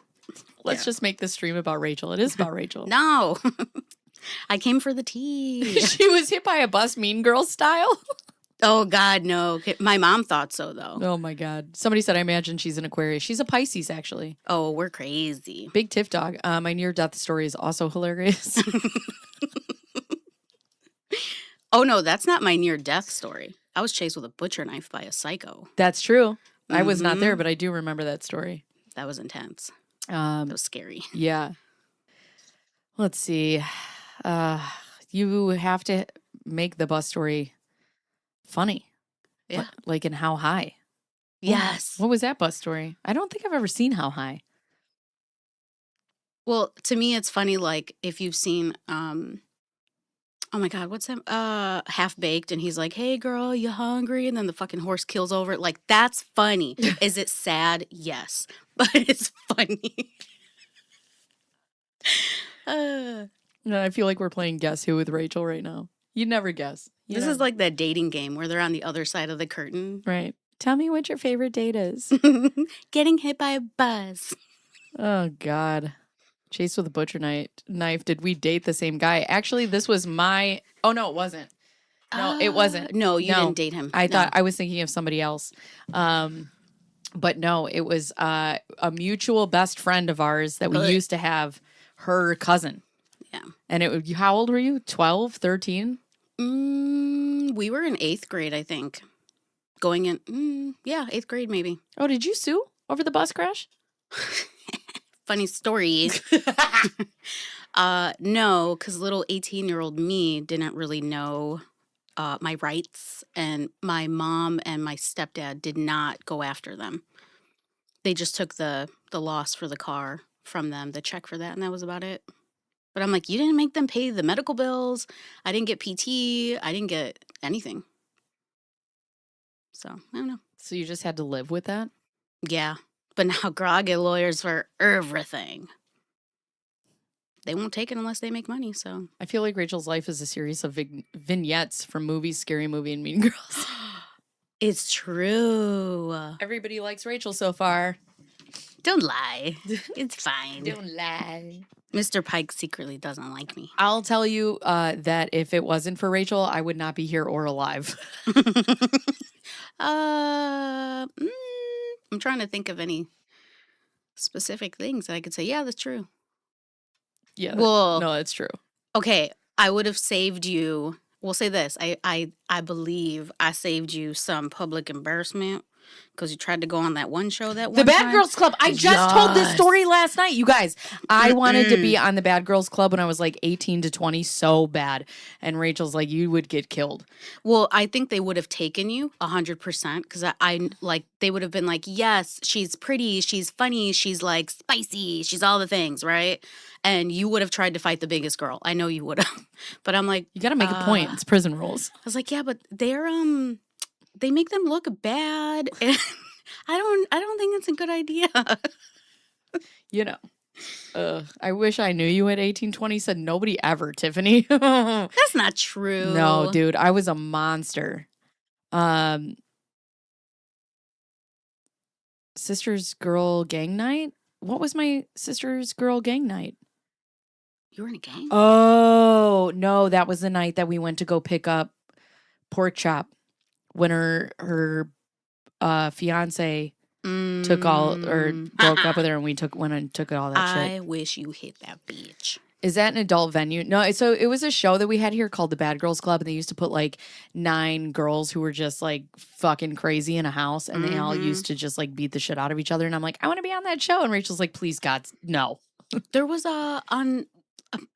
Let's just make this stream about Rachel. It is about Rachel. No. I came for the tea. She was hit by a bus, Mean Girls style. Oh, God, no. My mom thought so, though. Oh, my God. Somebody said, I imagine she's an Aquarius. She's a Pisces, actually. Oh, we're crazy. Big Tiff Dog. My near-death story is also hilarious. Oh, no, that's not my near-death story. I was chased with a butcher knife by a psycho. That's true. I was not Mhm. there, but I do remember that story. That was intense. That was scary. Yeah. Let's see. You have to make the bus story funny. Yeah. Like in How High. Yes. What was that bus story? I don't think I've ever seen How High. Well, to me, it's funny, like, if you've seen, oh my God, what's that? Half Baked, and he's like, hey, girl, you hungry? And then the fucking horse kills over it. Like, that's funny. Is it sad? Yes. But it's funny. No, I feel like we're playing Guess Who with Rachel right now. You'd never guess. This is like that dating game where they're on the other side of the curtain. Right. Tell me what your favorite date is. Getting hit by a bus. Oh, God. Chase with a butcher knife. Did we date the same guy? Actually, this was my... Oh, no, it wasn't. No, it wasn't. No, you didn't date him. I thought I was thinking of somebody else. But no, it was a mutual best friend of ours that we used to have, her cousin. Yeah. And how old were you? 12, 13? We were in 8th grade, I think. Going in, 8th grade maybe. Oh, did you sue over the bus crash? Funny story. No, because little 18-year-old me didn't really know my rights, and my mom and my stepdad did not go after them. They just took the loss for the car from them, the check for that, and that was about it. But I'm like, you didn't make them pay the medical bills. I didn't get PT. I didn't get anything. So, I don't know. So you just had to live with that? Yeah. But now, girl, I get lawyers for everything. They won't take it unless they make money, so. I feel like Rachel's life is a series of vignettes from movies, Scary Movie, and Mean Girls. It's true. Everybody likes Rachel so far. Don't lie. It's fine. Don't lie. Mr. Pike secretly doesn't like me. I'll tell you that if it wasn't for Rachel, I would not be here or alive. I'm trying to think of any specific things that I could say. Yeah, that's true. Yeah. Well, no, that's true. Okay, I would have saved you. We'll say this. I believe I saved you some public embarrassment because you tried to go on that one show that one The Bad time. Girls Club. I just told this story last night, you guys. I wanted to be on the Bad Girls Club when I was like 18 to 20 so bad. And Rachel's like, you would get killed. Well, I think they would have taken you 100% because I like they would have been like, yes, she's pretty, she's funny, she's like spicy, she's all the things, right? And you would have tried to fight the biggest girl. I know you would have. But I'm like, you got to make a point. It's prison rules. I was like, yeah, but they make them look bad, and I don't think it's a good idea. You know, I wish I knew you at 1820. Said nobody ever, Tiffany. That's not true. No, dude, I was a monster. Sisters Girl Gang Night. What was my Sisters Girl Gang Night? You were in a gang? Oh no, that was the night that we went to go pick up Pork Chop when her fiance took all or broke up with her, and we went and took all that shit. I wish you hit that bitch. Is that an adult venue? No, so it was a show that we had here called the Bad Girls Club, and they used to put like 9 girls who were just like fucking crazy in a house, and they all used to just like beat the shit out of each other. And I'm like, I want to be on that show, and Rachel's like, please God, no. There was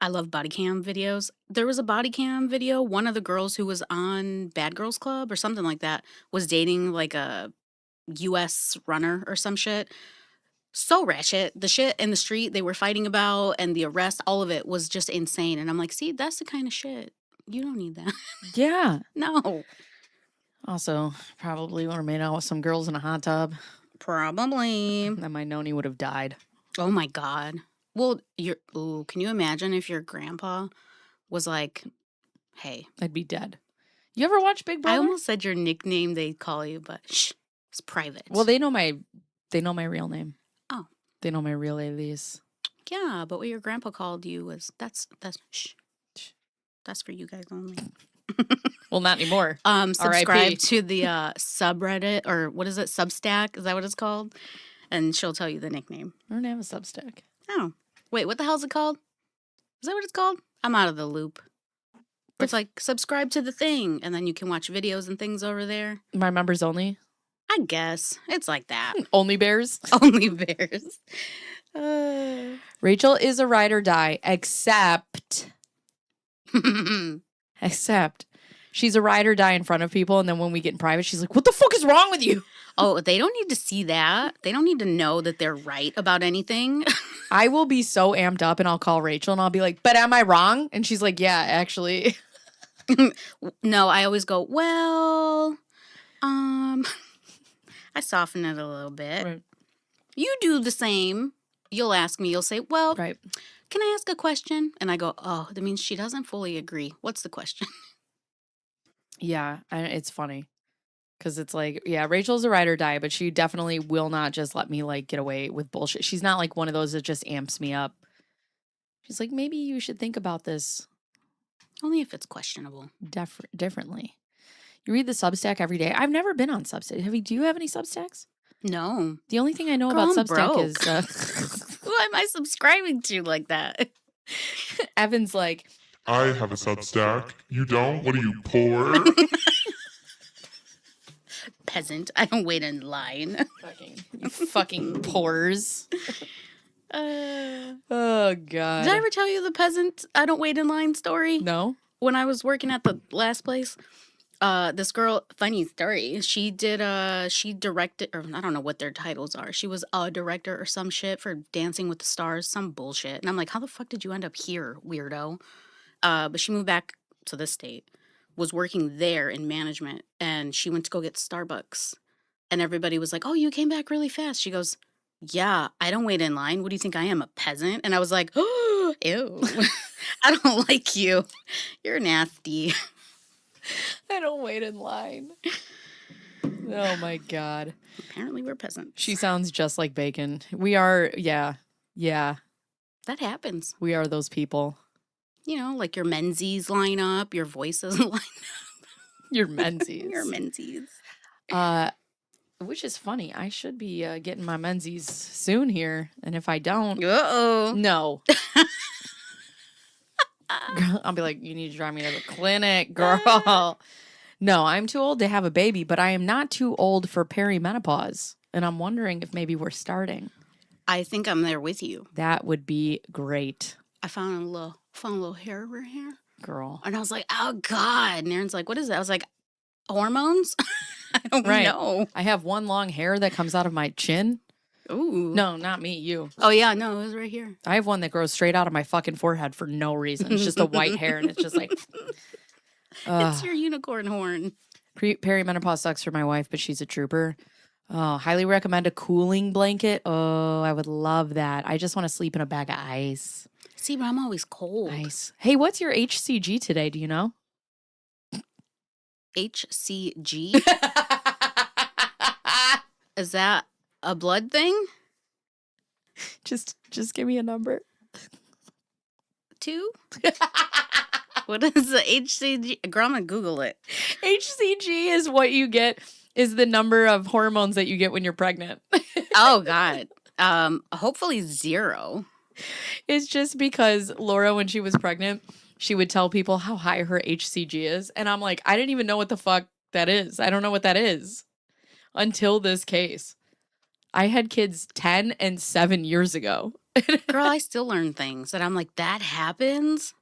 I love body cam videos. There was a body cam video. One of the girls who was on Bad Girls Club or something like that was dating like a U.S. runner or some shit. So ratchet. The shit in the street they were fighting about and the arrest, all of it was just insane. And I'm like, see, that's the kind of shit. You don't need that. Yeah. No. Also, probably would have made out with some girls in a hot tub. Probably. Then my noni would have died. Oh my God. Well, can you imagine if your grandpa was like, hey. I'd be dead. You ever watch Big Brother? I almost said your nickname they call you, but shh, it's private. Well, they know my real name. Oh. They know my real alias. Yeah, but what your grandpa called you was, that's shh. That's for you guys only. Well, not anymore. Subscribe to the subreddit, or what is it, Substack? Is that what it's called? And she'll tell you the nickname. I don't have a Substack. Oh. Wait, what the hell's it called? Is that what it's called? I'm out of the loop. It's like, subscribe to the thing, and then you can watch videos and things over there. My members only? I guess. It's like that. Only bears? Only bears. Rachel is a ride or die, except she's a ride or die in front of people, and then when we get in private, she's like, what the fuck is wrong with you? Oh, they don't need to see that. They don't need to know that they're right about anything. I will be so amped up, and I'll call Rachel, and I'll be like, but am I wrong? And she's like, yeah, actually. No, I always go, well, I soften it a little bit. Right. You do the same. You'll ask me, you'll say, well, Right. Can I ask a question? And I go, oh, that means she doesn't fully agree. What's the question? Yeah, it's funny. Because it's like, yeah, Rachel's a ride or die, but she definitely will not just let me like get away with bullshit. She's not like one of those that just amps me up. She's like, maybe you should think about this Only if it's questionable. differently. You read the Substack every day. I've never been on Substack. Do you have any Substacks? No. The only thing I know Girl, about I'm Substack broke. is Who am I subscribing to like that? Evan's like, I have a Substack. You don't? What are you, poor? Peasant. I don't wait in line. you fucking pores. Oh, God. Did I ever tell you the peasant I don't wait in line story? No? When I was working at the last place, this girl, funny story, she directed, or I don't know what their titles are. She was a director or some shit for Dancing with the Stars, some bullshit. And I'm like, how the fuck did you end up here, weirdo? But she moved back to this state, was working there in management, and she went to go get Starbucks. And everybody was like, oh, you came back really fast. She goes, yeah, I don't wait in line. What do you think I am, a peasant? And I was like, oh, ew. I don't like you. You're nasty. I don't wait in line. Oh, my God. Apparently we're peasants. She sounds just like Bacon. We are, yeah. That happens. We are those people. You know, like your Menzies line up, your voices line up. Your Menzies. Your Menzies. Which is funny. I should be getting my Menzies soon here. And if I don't, Uh-oh. no. I'll be like, you need to drive me to the clinic, girl. No, I'm too old to have a baby, but I am not too old for perimenopause. And I'm wondering if maybe we're starting. I think I'm there with you. That would be great. I found a little hair over here. Girl. And I was like, oh, God. And Aaron's like, what is that? I was like, hormones? I don't know. I have one long hair that comes out of my chin. Ooh. No, not me, you. Oh, yeah, no, it was right here. I have one that grows straight out of my fucking forehead for no reason. It's just a white hair, and it's just like... It's your unicorn horn. Perimenopause sucks for my wife, but she's a trooper. Oh, highly recommend a cooling blanket. Oh, I would love that. I just want to sleep in a bag of ice. See, but I'm always cold. Nice. Hey, what's your HCG today? Do you know? HCG? Is that a blood thing? Just give me a number. 2? What is the HCG? Girl, I'm gonna Google it. HCG is what you get, is the number of hormones that you get when you're pregnant. Oh, God. Hopefully 0. It's just because Laura, when she was pregnant, she would tell people how high her HCG is. And I'm like, I didn't even know what the fuck that is. I don't know what that is until this case. I had kids 10 and 7 years ago. Girl, I still learn things that I'm like, that happens?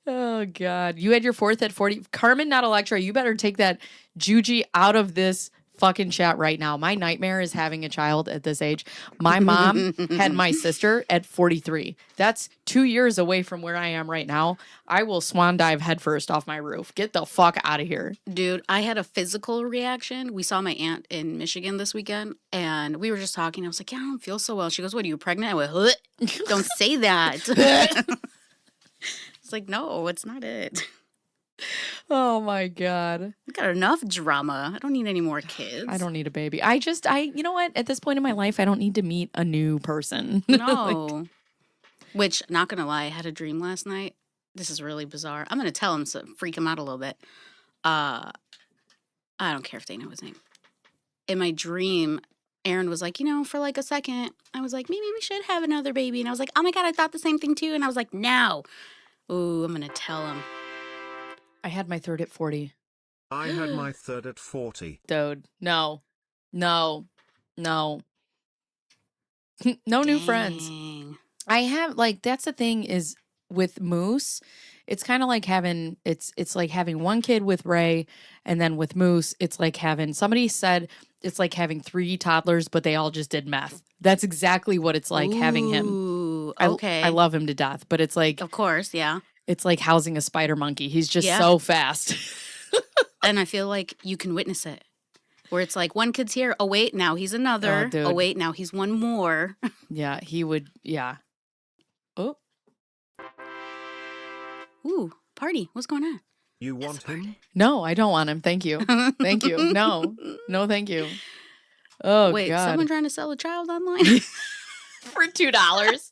Oh, God. You had your 4th at 40. Carmen, not Electra, you better take that Juji out of this fucking chat right now. My nightmare is having a child at this age. My mom had my sister at 43. That's 2 years away from where I am right now. I will swan dive headfirst off my roof. Get the fuck out of here. Dude, I had a physical reaction. We saw my aunt in Michigan this weekend, and we were just talking. I was like, yeah, I don't feel so well. She goes, what, are you pregnant? I went, "Huh? Don't say that. It's like, no, it's not it. Oh, my God. I got enough drama. I don't need any more kids. I don't need a baby. You know what? At this point in my life, I don't need to meet a new person. No. Which, not going to lie, I had a dream last night. This is really bizarre. I'm going to tell him to freak him out a little bit. I don't care if they know his name. In my dream, Aaron was like, for like a second, I was like, maybe we should have another baby. And I was like, oh my God, I thought the same thing too. And I was like, no. Ooh, I'm going to tell him. I had my 3rd at 40. I had my 3rd at 40. Dude, no. No new friends. I have, that's the thing is with Moose, it's kind of like having, it's like having one kid with Ray, and then with Moose, it's like somebody said it's like having 3 toddlers, but they all just did meth. That's exactly what it's like having him. Okay. I love him to death, but it's like. Of course, yeah. It's like housing a spider monkey. He's just so fast. And I feel like you can witness it. Where it's like, one kid's here. Oh, wait, now he's another. Oh, wait, now he's one more. Yeah, he would. Yeah. Oh. Ooh, party. What's going on? You want him? No, I don't want him. Thank you. Thank you. No, thank you. Oh, Wait, God. someone trying to sell a child online? For $2.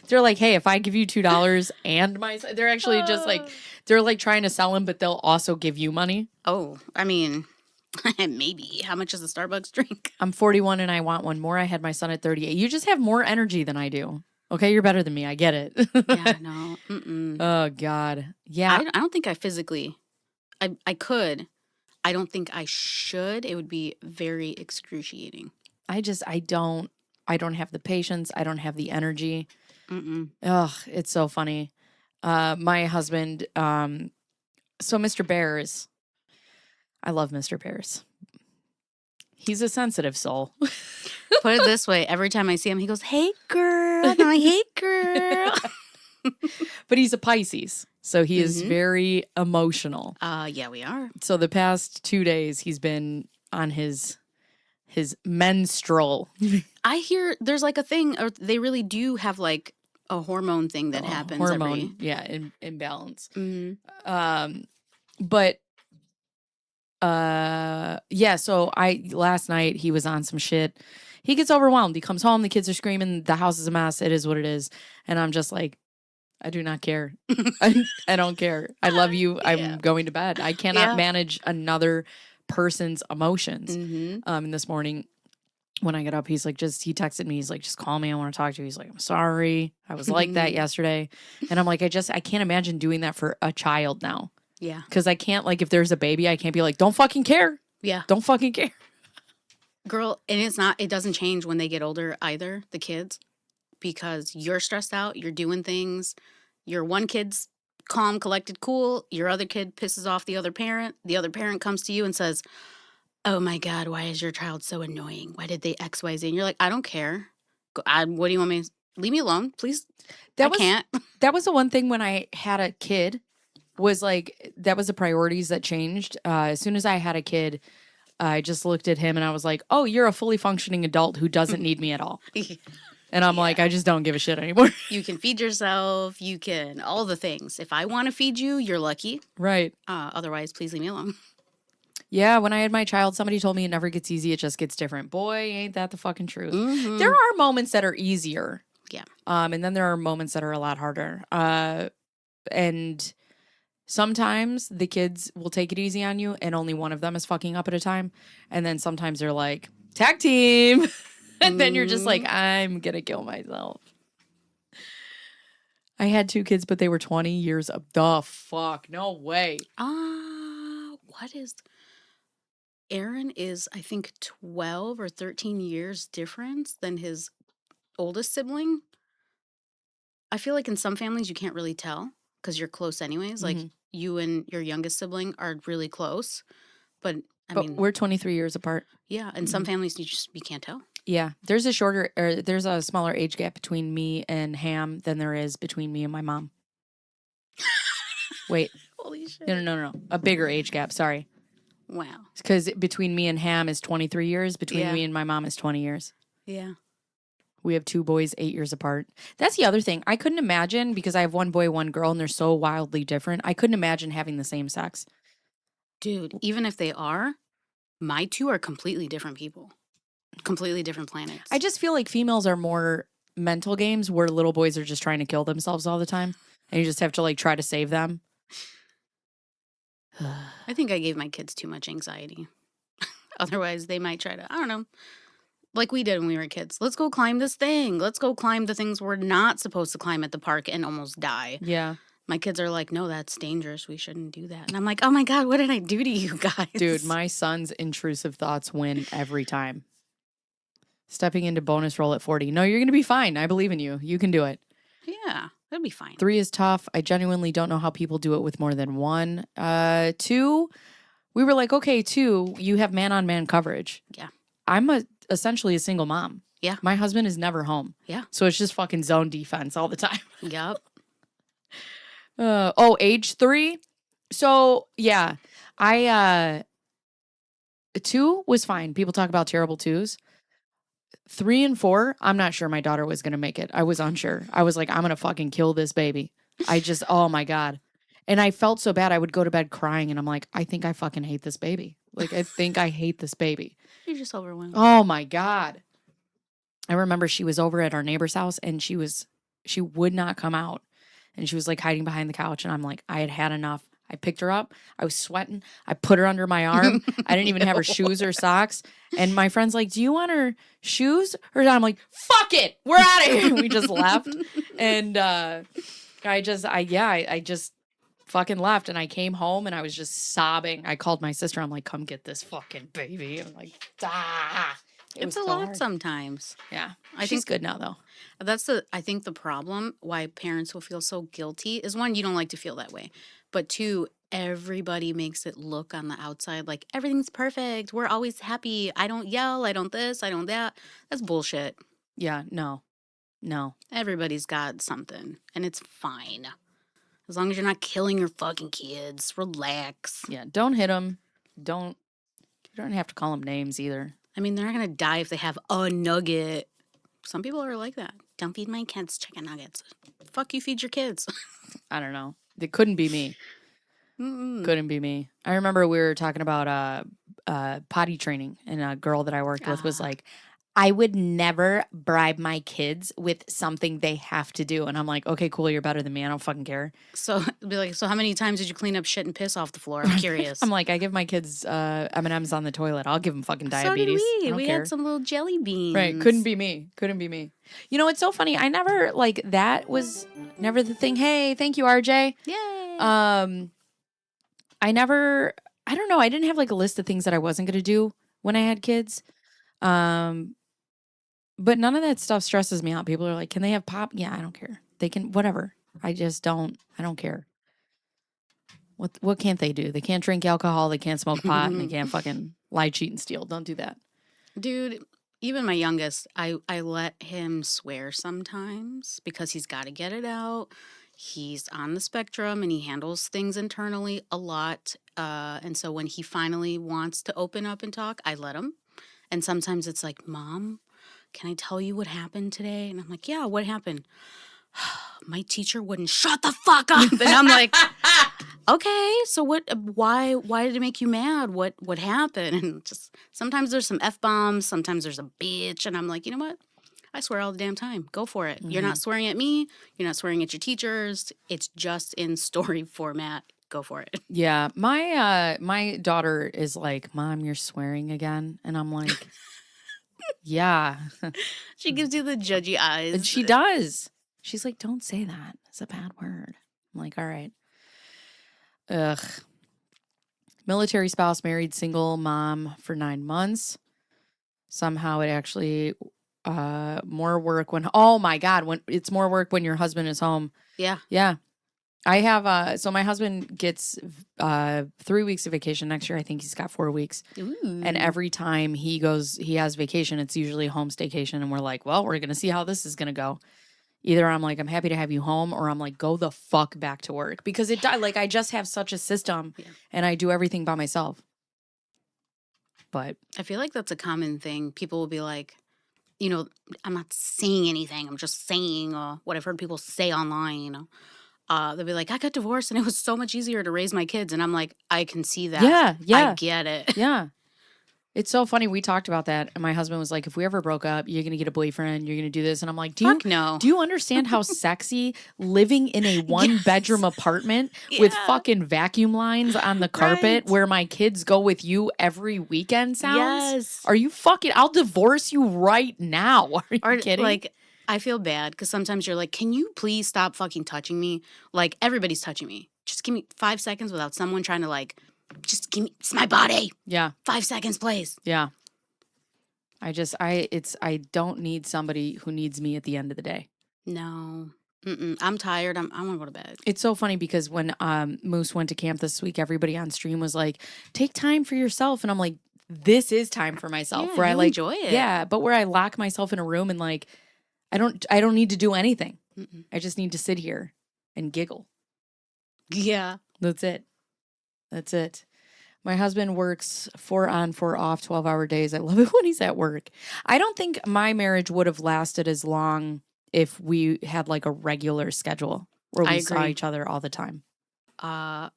They're like, hey, if I give you $2 and they're actually just like, they're like trying to sell him, but they'll also give you money. Oh, I mean, maybe. How much is a Starbucks drink? I'm 41 and I want one more. I had my son at 38. You just have more energy than I do. Okay, you're better than me. I get it. Yeah, no. Mm-mm. Oh, God. Yeah. I don't think I physically, I could. I don't think I should. It would be very excruciating. I don't have the patience. I don't have the energy. Mm-mm. Ugh, it's so funny. My husband, so Mr. Bearzz, I love Mr. Bearzz. He's a sensitive soul. Put it this way. Every time I see him, he goes, hey, girl. And I'm like, hey, girl. But he's a Pisces. So he is very emotional. Yeah, we are. So the past 2 days, he's been on his menstrual. I hear there's like a thing, or they really do have like a hormone thing that happens hormone, imbalance. Mm-hmm. But yeah, so last night he was on some shit. He gets overwhelmed. He comes home, the kids are screaming, the house is a mess. It is what it is. And I'm just like, I do not care. I don't care. I love you. I'm going to bed. I cannot manage another person's emotions. And this morning when I get up, he's like, he texted me. He's like, just call me. I want to talk to you. He's like, I'm sorry. I was like that yesterday. And I'm like, I can't imagine doing that for a child now. Yeah. Because I can't, like, if there's a baby, I can't be like, don't fucking care. Yeah. Don't fucking care. Girl, and it doesn't change when they get older either, the kids, because you're stressed out, you're doing things, your one kid's calm, collected, cool, your other kid pisses off the other parent comes to you and says, oh my God, why is your child so annoying? Why did they XYZ? And you're like, I don't care. What do you want me to, leave me alone, please? I can't. That was the one thing when I had a kid, was like, that was the priorities that changed. As soon as I had a kid, I just looked at him and I was like, oh, you're a fully functioning adult who doesn't need me at all. And I'm like, I just don't give a shit anymore. You can feed yourself. You can, all the things. If I want to feed you, you're lucky. Right. Otherwise, please leave me alone. Yeah, when I had my child, somebody told me it never gets easy. It just gets different. Boy, ain't that the fucking truth. Mm-hmm. There are moments that are easier. Yeah. And then there are moments that are a lot harder. And sometimes the kids will take it easy on you and only one of them is fucking up at a time. And then sometimes they're like, tag team. And then you're just like, I'm going to kill myself. I had 2 kids, but they were 20 years of the fuck. No way. What is... Aaron is, I think, 12 or 13 years difference than his oldest sibling. I feel like in some families you can't really tell because you're close anyways. Like you and your youngest sibling are really close. But I mean, we're 23 years apart. Yeah. In some families you can't tell. Yeah. There's a smaller age gap between me and Ham than there is between me and my mom. Wait. Holy shit. No. A bigger age gap. Sorry. Wow. Because between me and Ham is 23 years. Between me and my mom is 20 years. Yeah. We have 2 boys 8 years apart. That's the other thing. I couldn't imagine, because I have 1 boy, 1 girl, and they're so wildly different. I couldn't imagine having the same sex. Dude, even if they are, my 2 are completely different people. Completely different planets. I just feel like females are more mental games where little boys are just trying to kill themselves all the time. And you just have to like try to save them. I think I gave my kids too much anxiety. Otherwise, they might try to, I don't know, like we did when we were kids. Let's go climb this thing. Let's go climb the things we're not supposed to climb at the park and almost die. Yeah. My kids are like, no, that's dangerous. We shouldn't do that. And I'm like, oh my God, what did I do to you guys? Dude, my son's intrusive thoughts win every time. Stepping into bonus roll at 40. No, you're going to be fine. I believe in you. You can do it. Yeah, that'd be fine. 3 is tough. I genuinely don't know how people do it with more than 1. 2, we were like, okay, 2, you have man-on-man coverage. Yeah. I'm essentially a single mom. Yeah. My husband is never home. Yeah. So it's just fucking zone defense all the time. Yep. Age 3. So, yeah. 2 was fine. People talk about terrible 2s. 3 and 4, I'm not sure my daughter was going to make it. I was unsure. I was like, I'm going to fucking kill this baby. Oh my God. And I felt so bad. I would go to bed crying and I'm like, I think I fucking hate this baby. Like, I think I hate this baby. You're just overwhelmed. Oh my God. I remember she was over at our neighbor's house and she would not come out. And she was like hiding behind the couch. And I'm like, I had had enough. I picked her up. I was sweating. I put her under my arm. I didn't even have her shoes or socks. And my friend's like, do you want her shoes? Or I'm like, fuck it. We're out of here. We just left. And I just fucking left. And I came home and I was just sobbing. I called my sister. I'm like, come get this fucking baby. I'm like, ah. It's a lot sometimes. Yeah. She's She's good now, though. I think the problem why parents will feel so guilty is, one, you don't like to feel that way. But two, everybody makes it look on the outside like everything's perfect. We're always happy. I don't yell. I don't this. I don't that. That's bullshit. Yeah. No. Everybody's got something, and it's fine. As long as you're not killing your fucking kids. Relax. Yeah. Don't hit them. You don't have to call them names either. I mean, they're not going to die if they have a nugget. Some people are like that. Don't feed my kids chicken nuggets. Fuck you, feed your kids. I don't know. It couldn't be me. Mm-mm. Couldn't be me. I remember we were talking about potty training, and a girl that I worked with was like, I would never bribe my kids with something they have to do. And I'm like, okay, cool. You're better than me. I don't fucking care. So be like, so how many times did you clean up shit and piss off the floor? I'm curious. I'm like, I give my kids M&M's on the toilet. I'll give them fucking diabetes. So I did don't we. We care. had some little jelly beans. Right. Couldn't be me. You know, it's so funny. I never, like, that was never the thing. Hey, thank you, RJ. Yay. I don't know. I didn't have like a list of things that I wasn't going to do when I had kids. But none of that stuff stresses me out. People are like, can they have pop? Yeah, I don't care. They can, whatever. I don't care. What can't they do? They can't drink alcohol. They can't smoke pot. And they can't fucking lie, cheat, and steal. Don't do that. Dude, even my youngest, I let him swear sometimes because he's got to get it out. He's on the spectrum and he handles things internally a lot. And so when he finally wants to open up and talk, I let him. And sometimes it's like, Mom, can I tell you what happened today? And I'm like, yeah, what happened? My teacher wouldn't shut the fuck up. And I'm like, okay, so why did it make you mad? What happened? And just sometimes there's some F-bombs, sometimes there's a bitch. And I'm like, you know what? I swear all the damn time. Go for it. Mm-hmm. You're not swearing at me. You're not swearing at your teachers. It's just in story format. Go for it. Yeah. My daughter is like, Mom, you're swearing again. And I'm like, yeah. She gives you the judgy eyes. And she does. She's like, don't say that. It's a bad word. I'm like, all right. Ugh. Military spouse, married, single mom for 9 months. Somehow it actually more work when, oh my God, when it's more work when your husband is home. Yeah. Yeah. I have, so my husband gets 3 weeks of vacation next year. I think he's got 4 weeks. Ooh. And every time he has vacation, it's usually a home staycation. And we're like, well, we're going to see how this is going to go. Either I'm like, I'm happy to have you home, or I'm like, go the fuck back to work. Because I just have such a system and I do everything by myself. But I feel like that's a common thing. People will be like, you know, I'm not saying anything. I'm just saying what I've heard people say online, you know. They'll be like, I got divorced and it was so much easier to raise my kids. And I'm like, I can see that. Yeah. I get it. Yeah. It's so funny. We talked about that. And my husband was like, if we ever broke up, you're going to get a boyfriend. You're going to do this. And I'm like, no. Do you understand how sexy living in a one-bedroom apartment with fucking vacuum lines on the carpet where my kids go with you every weekend sounds? Yes. Are you fucking, I'll divorce you right now. Are you kidding? Like, I feel bad because sometimes you're like, can you please stop fucking touching me? Like, everybody's touching me. Just give me 5 seconds without someone trying to like, just give me, it's my body. Yeah. 5 seconds, please. Yeah. I don't need somebody who needs me at the end of the day. No. I'm tired. I want to go to bed. It's so funny because when Moose went to camp this week, everybody on stream was like, take time for yourself. And I'm like, this is time for myself. Yeah, where I like enjoy it. Yeah, but where I lock myself in a room and like, I don't need to do anything. Mm-mm. I just need to sit here and giggle. Yeah. That's it. My husband works 4 on, 4 off, 12-hour days. I love it when he's at work. I don't think my marriage would have lasted as long if we had like a regular schedule where we saw each other all the time. I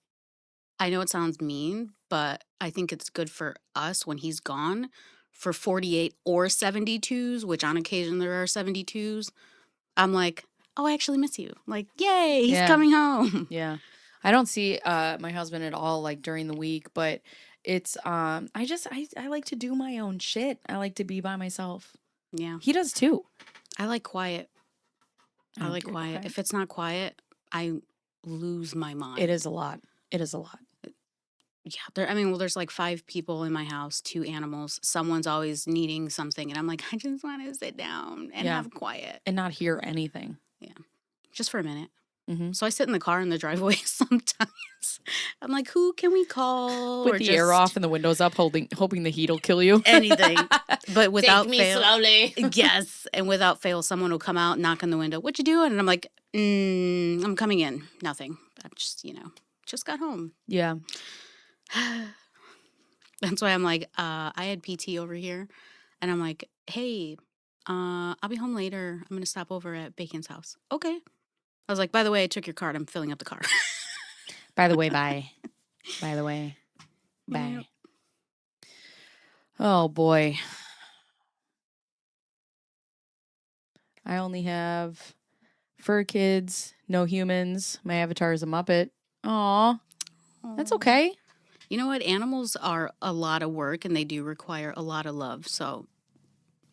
know it sounds mean, but I think it's good for us when he's gone for 48 or 72s, which on occasion there are 72s. I'm like, oh, I actually miss you. Like, yay, he's Yeah. coming home. Yeah. I don't see my husband at all like during the week, but it's I like to do my own shit. I like to be by myself. Yeah. He does too. I like quiet. I don't like care quiet. quiet. If it's not quiet, I lose my mind. It is a lot. It is a lot. Yeah. There's like 5 people in my house, 2 animals. Someone's always needing something. And I'm like, I just want to sit down and Yeah. have quiet. And not hear anything. Just for a minute. Mm-hmm. So I sit in the car in the driveway sometimes. I'm like, who can we call? With the air off and the windows up, hoping the heat will kill you. Anything. But without Take me fail. slowly. Yes. And without fail, someone will come out, knock on the window. What you doing? And I'm like, I'm coming in. Nothing. I'm just, just got home. Yeah. That's why I'm like, I had PT over here. And I'm like, hey, I'll be home later. I'm going to stop over at Bacon's house. Okay. I was like, by the way, I took your card. I'm filling up the car. By the way, bye. By the way, bye. Yep. Oh boy. I only have fur kids, no humans. My avatar is a Muppet. Aw. That's okay. You know what? Animals are a lot of work and they do require a lot of love. So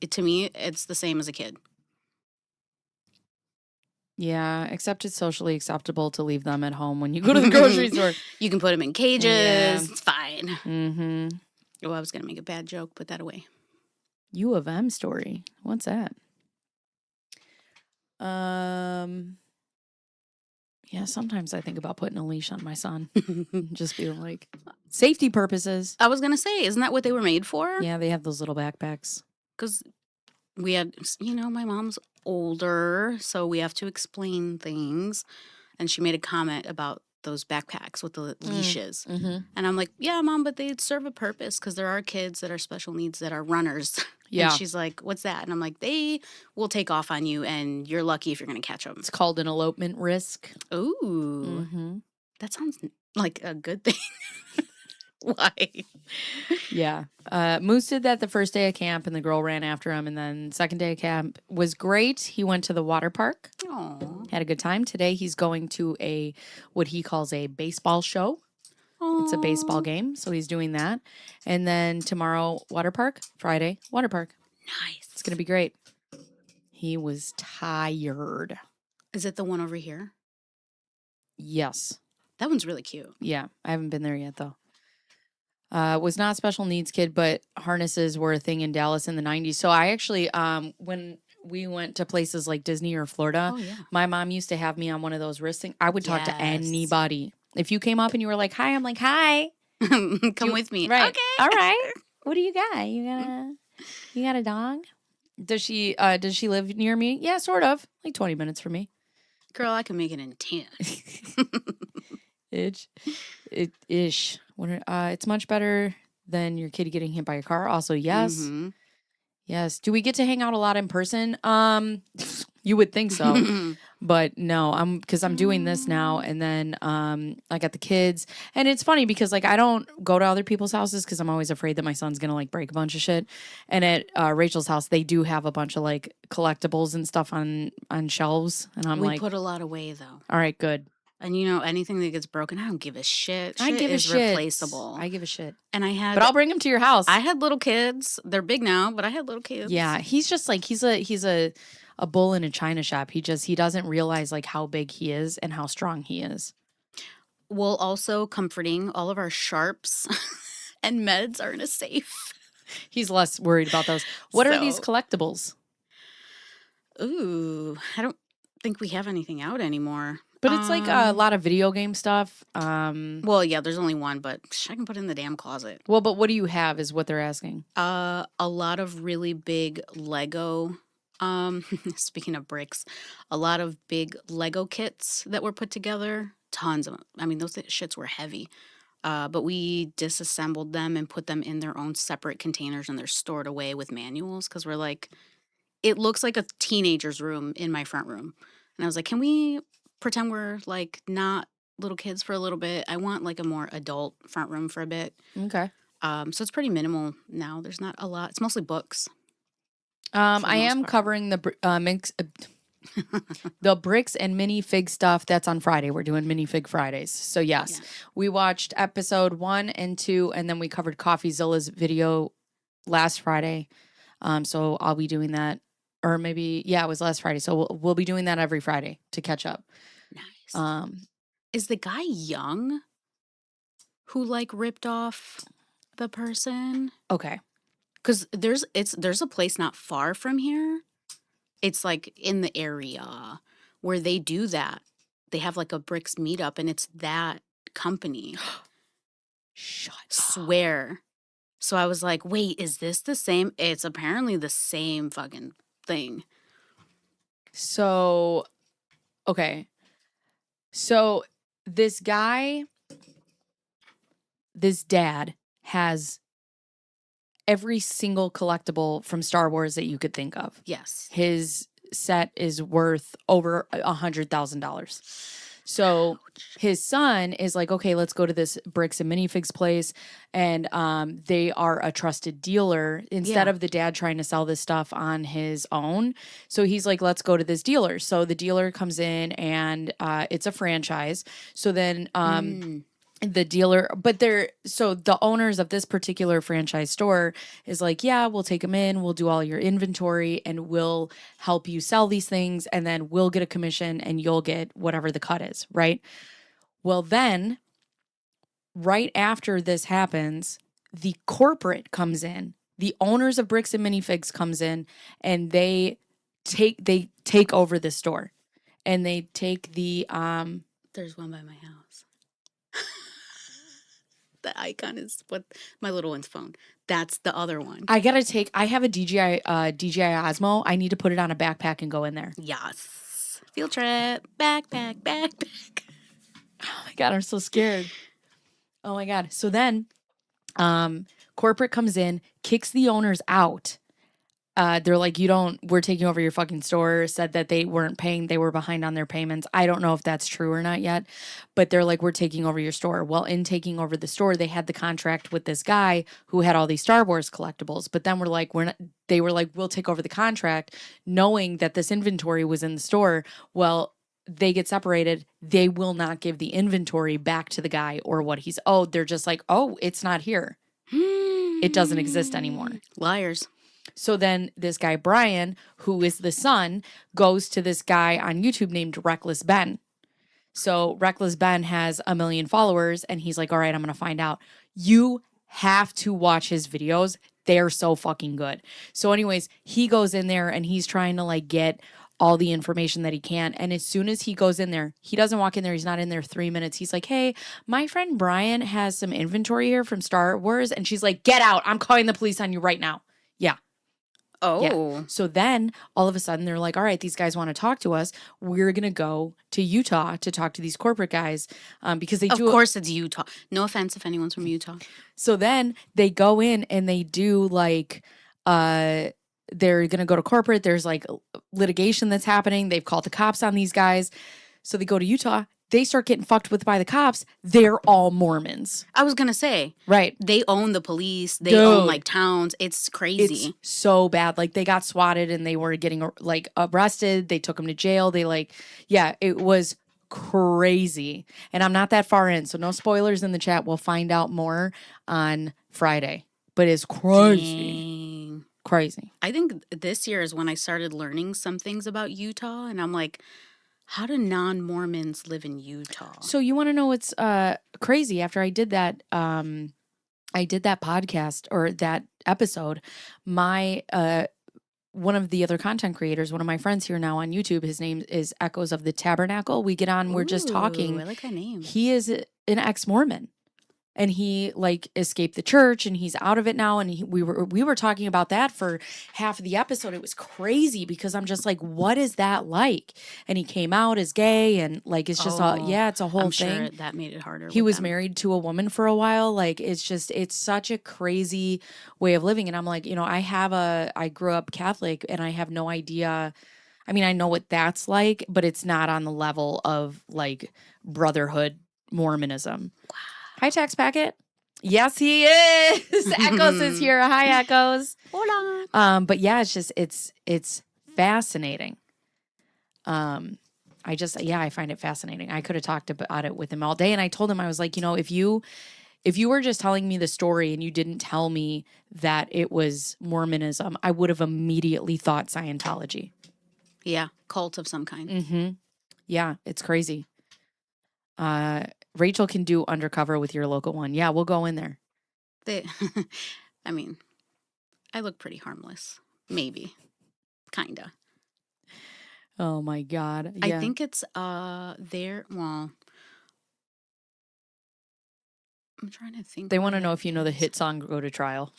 to me, it's the same as a kid. Yeah, except it's socially acceptable to leave them at home when you go to the grocery store. You can put them in cages. Yeah. It's fine. Mm-hmm. Oh, I was going to make a bad joke. Put that away. U of M story. What's that? Yeah, sometimes I think about putting a leash on my son. Just being like, safety purposes. I was going to say, isn't that what they were made for? Yeah, they have those little backpacks. Because we had, my mom's older, so we have to explain things. And she made a comment about those backpacks with the leashes. Mm-hmm. And I'm like, yeah, Mom, but they serve a purpose because there are kids that are special needs that are runners. Yeah. And she's like, what's that? And I'm like, they will take off on you and you're lucky if you're going to catch them. It's called an elopement risk. Ooh, Mm-hmm. that sounds like a good thing. Why? Yeah. Moose did that the first day of camp and the girl ran after him. And then second day of camp was great. He went to the water park. Aww. Had a good time. Today he's going to what he calls a baseball show. It's a baseball game, so he's doing that. And then tomorrow, water park. Friday, water park. Nice. It's going to be great. He was tired. Is it the one over here? Yes. That one's really cute. Yeah. I haven't been there yet, though. Was not a special needs kid, but harnesses were a thing in Dallas in the 90s. So I actually, when we went to places like Disney or Florida, Oh, yeah. my mom used to have me on one of those wrist things. I would talk to Yes. anybody. If you came up and you were like, hi, I'm like, hi. Come with me. Right. Okay. All right. What do you got? You got a dog? Does she live near me? Yeah, sort of. Like 20 minutes from me. Girl, I can make it in 10. Ish. It's much better than your kid getting hit by a car. Also, yes. Mhm. Yes. Do we get to hang out a lot in person? You would think so. But no, because I'm doing this now, and then I got the kids, and it's funny because like I don't go to other people's houses because I'm always afraid that my son's gonna like break a bunch of shit. And at Rachel's house, they do have a bunch of like collectibles and stuff on shelves, and I'm We like, put a lot away, though. all right, good. And anything that gets broken, I don't give a shit. I Shit give a is shit. replaceable. I give a shit. And I had, But I'll bring him to your house. I had little kids. They're big now, but I had little kids. Yeah, he's just like he's a bull in a china shop. He doesn't realize like how big he is and how strong he is. Well, also comforting, all of our sharps and meds are in a safe. He's less worried about those. What are these So- collectibles? Ooh, I don't think we have anything out anymore. But it's like a lot of video game stuff. Well, yeah, there's only one, but I can put it in the damn closet. Well, but what do you have is what they're asking. A lot of really big Lego. Speaking of bricks, a lot of big Lego kits that were put together. Tons of them. I mean, those shits were heavy. But we disassembled them and put them in their own separate containers, and they're stored away with manuals because we're like, it looks like a teenager's room in my front room. And I was like, can we pretend we're like not little kids for a little bit. I want like a more adult front room for a bit. Okay. So it's pretty minimal now. There's not a lot. It's mostly books. I most am part. covering the bricks and minifig stuff. That's on Friday. We're doing minifig Fridays. So yes, we watched episode 1 and 2, and then we covered CoffeeZilla's video last Friday. So I'll be doing that, or maybe it was last Friday. So we'll be doing that every Friday to catch up. Nice. Is the guy young who like ripped off the person? Okay. Because there's a place not far from here. It's like in the area where they do that. They have like a bricks meetup, and it's that company. Shut up. Swear. So I was like, wait, is this the same? It's apparently the same fucking thing. So, okay. So this dad has every single collectible from Star Wars that you could think of. Yes. His set is worth over $100,000. So his son is like, okay, let's go to this bricks and minifigs place. And they are a trusted dealer instead of the dad trying to sell this stuff on his own. So he's like, let's go to this dealer. So the dealer comes in, and it's a franchise. So then the dealer, so the owners of this particular franchise store is like, yeah, we'll take them in, we'll do all your inventory, and we'll help you sell these things, and then we'll get a commission, and you'll get whatever the cut is, right? Well, then right after this happens, the corporate comes in, the owners of Bricks and Minifigs comes in, and they take over the store, and they take the There's one by my house. The icon is what my little one's phone. That's the other one. I have a DJI Osmo. I need to put it on a backpack and go in there. Yes. Field trip. Backpack. Oh my God, I'm so scared. Oh my God. So then corporate comes in, kicks the owners out. They're like, we're taking over your fucking store, said that they weren't paying, they were behind on their payments. I don't know if that's true or not yet, but they're like, we're taking over your store. Well, in taking over the store, they had the contract with this guy who had all these Star Wars collectibles, but then they were like, we'll take over the contract knowing that this inventory was in the store. Well, they get separated. They will not give the inventory back to the guy or what he's owed. They're just like, oh, it's not here. It doesn't exist anymore. Liars. So then this guy, Brian, who is the son, goes to this guy on YouTube named Reckless Ben. So Reckless Ben has 1 million followers, and he's like, all right, I'm going to find out. You have to watch his videos. They're so fucking good. So anyways, he goes in there, and he's trying to like get all the information that he can. And as soon as he goes in there, he doesn't walk in there. He's not in there 3 minutes. He's like, hey, my friend Brian has some inventory here from Star Wars. And she's like, get out. I'm calling the police on you right now. Yeah. Oh. Yeah. So then all of a sudden they're like, all right, these guys want to talk to us. We're going to go to Utah to talk to these corporate guys because they do. Of course it's Utah. No offense if anyone's from Utah. So then they go in and they do like, they're going to go to corporate. There's like litigation that's happening. They've called the cops on these guys. So they go to Utah. They start getting fucked with by the cops. They're all Mormons. I was going to say. Right. They own the police. They own like towns. It's crazy. It's so bad. Like they got swatted and they were getting like arrested. They took them to jail. It was crazy. And I'm not that far in. So no spoilers in the chat. We'll find out more on Friday. But it's crazy. Dang. Crazy. I think this year is when I started learning some things about Utah. And I'm like, how do non-Mormons live in Utah? So you want to know what's crazy? After I did that podcast or that episode, my one of the other content creators, one of my friends here now on YouTube, his name is Echoes of the Tabernacle. We get on, we're just talking. I like that name. He is an ex-Mormon. And he like escaped the church and he's out of it now. And we were talking about that for half of the episode. It was crazy because I'm just like, what is that like? And he came out as gay and like, it's just it's a whole I'm thing. sure that made it harder. He was married to a woman for a while. Like, it's such a crazy way of living. And I'm like, I grew up Catholic and I have no idea. I mean, I know what that's like, but it's not on the level of like brotherhood Mormonism. Hi, Tax Packet. Yes, he is. Echoes is here. Hi, Echoes. Hola. But yeah, it's fascinating. I find it fascinating. I could have talked about it with him all day, and I told him, I was like, if you were just telling me the story and you didn't tell me that it was Mormonism, I would have immediately thought Scientology. Yeah, cult of some kind. Mm-hmm. Yeah, it's crazy. Rachel can do undercover with your local one. Yeah, we'll go in there. I mean, I look pretty harmless. Maybe. Kinda. Oh my God. Yeah. I think it's there. Well, I'm trying to think. They where want to know that if you know the is. hit song "Go to Trial."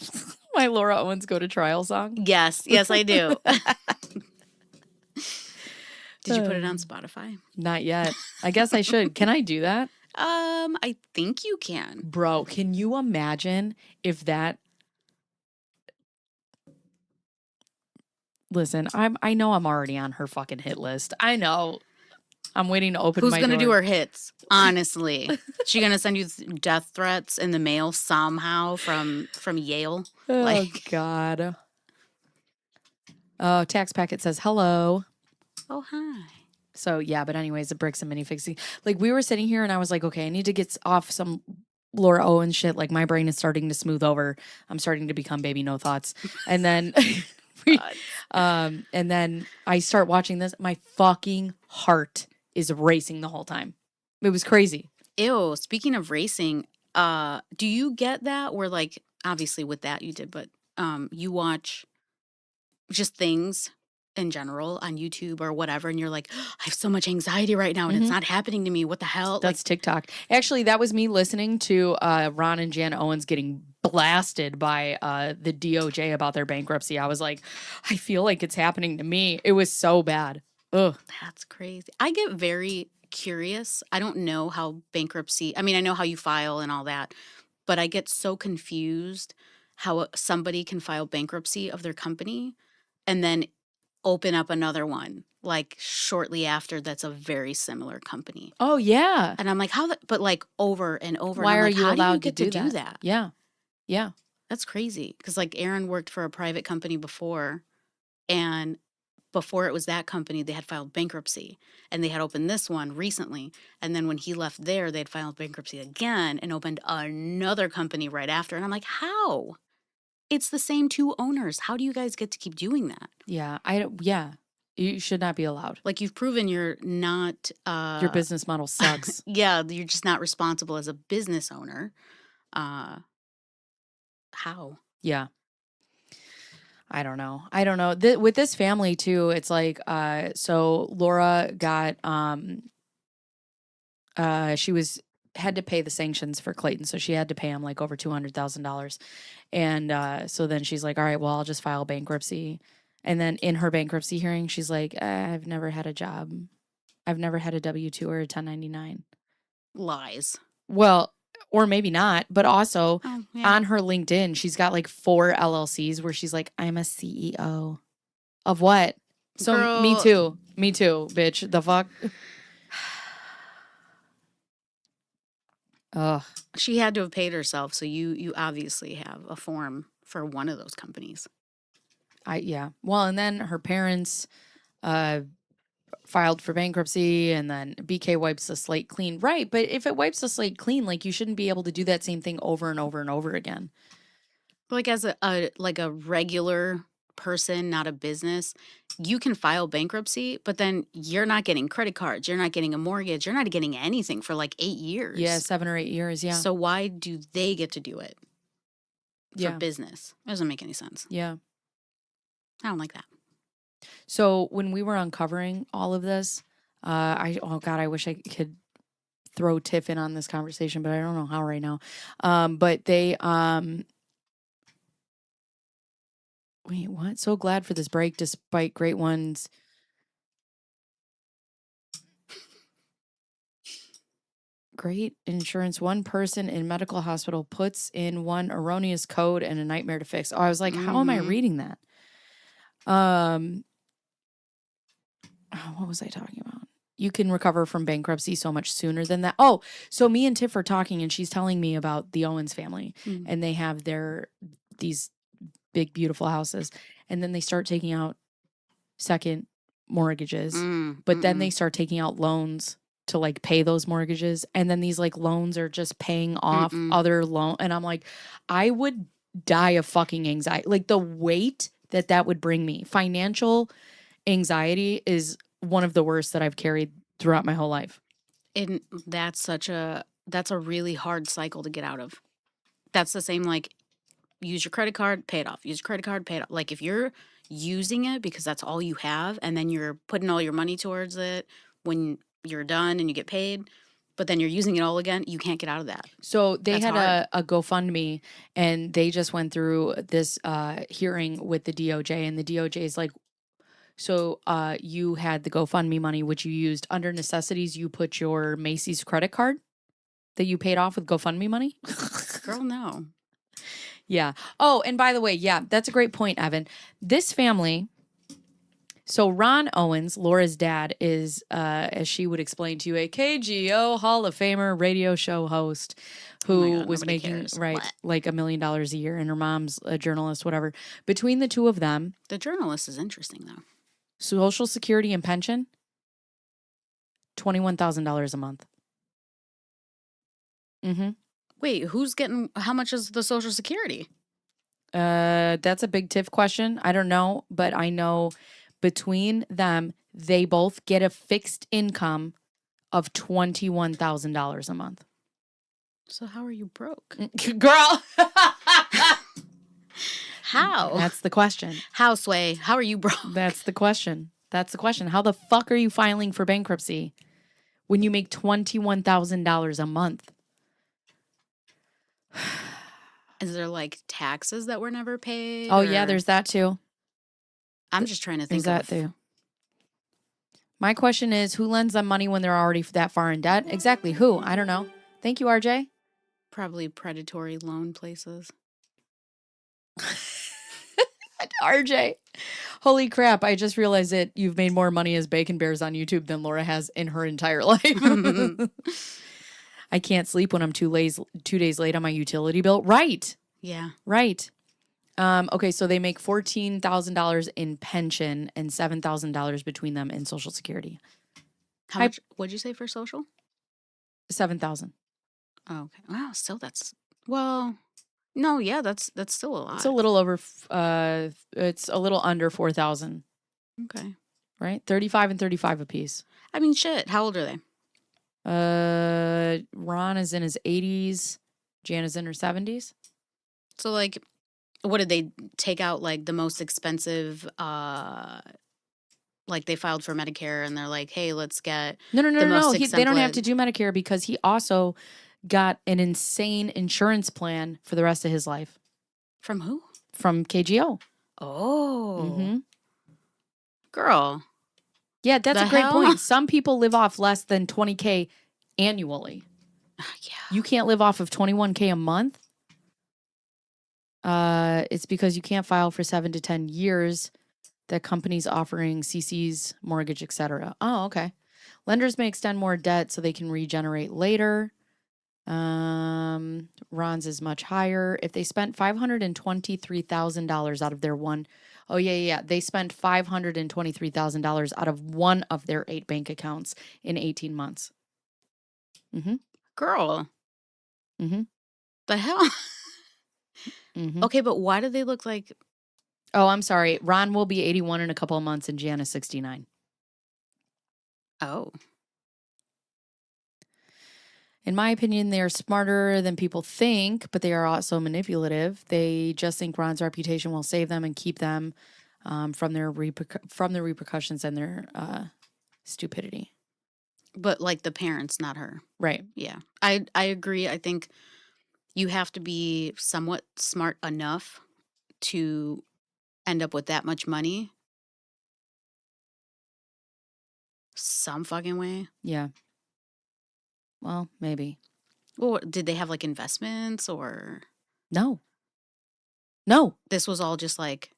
My Laura Owens "Go to Trial" song. Yes, I do. Did you put it on Spotify? Not yet. I guess I should. Can I do that? I think you can. Bro, can you imagine if that? Listen, I know I'm already on her fucking hit list. I know. I'm waiting to open Who's my gonna door. do her hits? Honestly, she gonna send you death threats in the mail somehow from Yale? Oh Like, God. Oh, Tax Packet says hello. oh hi. So yeah, but anyways, the bricks and mini fixing. Like we were sitting here and I was like, okay, I need to get off some Laura Owens shit. Like my brain is starting to smooth over. I'm starting to become baby no thoughts. And then and then I start watching this. My fucking heart is racing the whole time. It was crazy. Ew. Speaking of racing, do you get that? Where like obviously with that you did, but you watch just things in general on YouTube or whatever, and you're like, I have so much anxiety right now, and it's not happening to me. What the hell? That's TikTok. Actually, that was me listening to Ron and Jan Owens getting blasted by the DOJ about their bankruptcy. I was like, I feel like it's happening to me. It was so bad. Ugh. That's crazy. I get very curious. I don't know how bankruptcy, I mean, I know how you file and all that, but I get so confused how somebody can file bankruptcy of their company and then open up another one like shortly after that's a very similar company. Oh yeah. And I'm like, but like over and over. Why and I'm are like, you how allowed do you get to do that? Yeah. Yeah. That's crazy. Because like Aaron worked for a private company before, and before it was that company, they had filed bankruptcy and they had opened this one recently. And then when he left there, they had filed bankruptcy again and opened another company right after. And I'm like, how? It's the same two owners. How do you guys get to keep doing that? Yeah. Yeah. You should not be allowed. Like you've proven you're not Your business model sucks. yeah, you're just not responsible as a business owner. How? Yeah. I don't know. With this family too, it's like so Laura got she had to pay the sanctions for Clayton, so she had to pay him like over $200,000. And so then she's like, all right, well, I'll just file bankruptcy. And then in her bankruptcy hearing, she's like, I've never had a job. I've never had a W-2 or a 1099. Lies. Well, or maybe not, but also yeah. on her LinkedIn, she's got like 4 LLCs where she's like, I'm a CEO. Of what? So Girl. Me too, bitch. The fuck? Ugh. She had to have paid herself, so you obviously have a form for one of those companies. Yeah. Well, and then her parents filed for bankruptcy, and then BK wipes the slate clean. Right, but if it wipes the slate clean, like you shouldn't be able to do that same thing over and over and over again. Like as a regular person, not a business, you can file bankruptcy, but then you're not getting credit cards, you're not getting a mortgage, you're not getting anything for like 8 years. Yeah, 7 or 8 years, yeah. So why do they get to do it for Yeah. business? It doesn't make any sense. Yeah. I don't like that. So when we were uncovering all of this, oh God, I wish I could throw Tiff in on this conversation, but I don't know how right now. But they wait, what? So glad for this break despite great ones. Great insurance. One person in medical hospital puts in one erroneous code and a nightmare to fix. Oh, I was like, how am I reading that? What was I talking about? you can recover from bankruptcy so much sooner than that. Oh, so me and Tiff are talking and she's telling me about the Owens family Mm. and they have these big, beautiful houses. And then they start taking out second mortgages, but then they start taking out loans to like pay those mortgages. And then these like loans are just paying off other loan. And I'm like, I would die of fucking anxiety. Like the weight that would bring me. Financial anxiety is one of the worst that I've carried throughout my whole life. And that's a really hard cycle to get out of. That's the same like use your credit card, pay it off. Use your credit card, pay it off. Like if you're using it because that's all you have and then you're putting all your money towards it when you're done and you get paid, but then you're using it all again, you can't get out of that. So they That's had hard. a GoFundMe and they just went through this hearing with the DOJ and the DOJ is like, so you had the GoFundMe money, which you used under necessities. You put your Macy's credit card that you paid off with GoFundMe money. Girl, no. Yeah. Oh, and by the way, yeah, that's a great point, Evan. This family, so Ron Owens, Laura's dad, is, as she would explain to you, a KGO Hall of Famer radio show host who Oh my God, was nobody making, cares. right, What? like $1 million a year, and her mom's a journalist, whatever. Between the two of them, The journalist is interesting though. Social Security and pension, $21,000 a month. Mm-hmm. Wait, who's getting how much is the Social Security? That's a big TIF question. I don't know, but I know between them, they both get a fixed income of $21,000 a month. So how are you broke? Girl, How? that's the question. How, Sway? How are you broke? That's the question. That's the question. How the fuck are you filing for bankruptcy when you make $21,000 a month? Is there like taxes that were never paid? Oh yeah, or- there's that too. I'm just trying to There's think that of too. My question is, who lends them money when they're already that far in debt? Exactly. Who? I don't know. Thank you, RJ. probably predatory loan places. RJ. Holy crap. I just realized that you've made more money as Bacon Bearzz on YouTube than Laura has in her entire life. I can't sleep when I'm 2 days late on my utility bill. Right. Yeah. Right. Okay, so they make $14,000 in pension and $7,000 between them in Social Security. How I- much? What'd you say for social? 7,000. Oh, okay. Wow. Still, that's well. No, yeah, that's still a lot. It's a little over. It's a little under 4,000. Okay. Right, 35 and 35 apiece. I mean, shit. How old are they? Ron is in his 80s. Jan is in her 70s. So, like, what did they take out? Like the most expensive? Like they filed for Medicare, and they're like, "Hey, let's get No. the most They don't have to exemplary- do Medicare because he also got an insane insurance plan for the rest of his life from who? from KGO. Oh, Mm-hmm. girl. Yeah, that's The a great hell? point. Some people live off less than 20K annually. Yeah. You can't live off of 21K a month. It's because you can't file for 7 to 10 years. That companies offering CCs, mortgage, etc. Oh, okay. Lenders may extend more debt so they can regenerate later. Ron's is much higher. If they spent $523,000 out of their one, oh yeah, they spent $523,000 out of one of their 8 bank accounts in 18 months. Girl. Mhm. The hell? Mhm. Okay, but why do they look like Oh, I'm sorry. Ron will be 81 in a couple of months, and Jan is 69. oh. In my opinion, they are smarter than people think, but they are also manipulative. They just think Ron's reputation will save them and keep them from the repercussions and their stupidity. But like the parents, not her. Right. Yeah. I agree. I think you have to be somewhat smart enough to end up with that much money some fucking way. Yeah. Well, maybe. Well, did they have like investments or No. No. this was all just like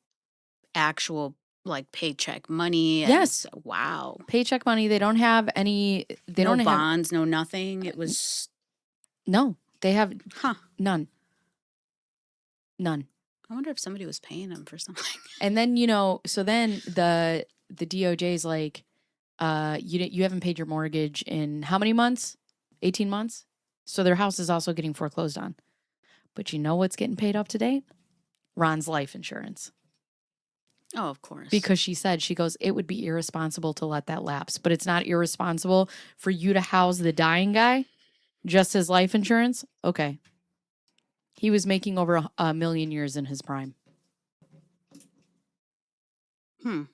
actual like paycheck money. And Yes. Wow. Paycheck money. They don't have any. They no don't have. bonds, no nothing. It was, No, they have huh. none. None. I wonder if somebody was paying them for something. And then, so then the DOJ is like, you haven't paid your mortgage in how many months? 18 months? So their house is also getting foreclosed on. But you know what's getting paid up to date? Ron's life insurance. Oh, of course. Because she goes, it would be irresponsible to let that lapse. But it's not irresponsible for you to house the dying guy, just his life insurance? Okay. He was making over a million years in his prime. I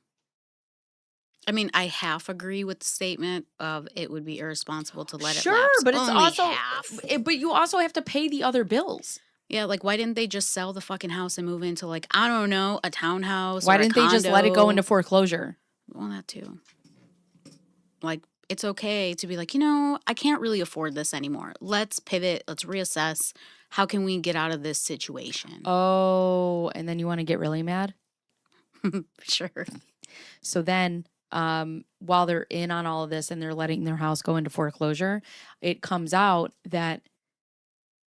mean, I half agree with the statement of it would be irresponsible to let it Sure, lapse. but it's Only also half. But you also have to pay the other bills. Yeah, like why didn't they just sell the fucking house and move into like, I don't know, a townhouse? Why or a didn't they just let it go condo? into foreclosure? Well, that too. Like, it's okay to be like, I can't really afford this anymore. Let's pivot. Let's reassess. How can we get out of this situation? Oh, and then you want to get really mad? Sure. So then, while they're in on all of this and they're letting their house go into foreclosure, it comes out that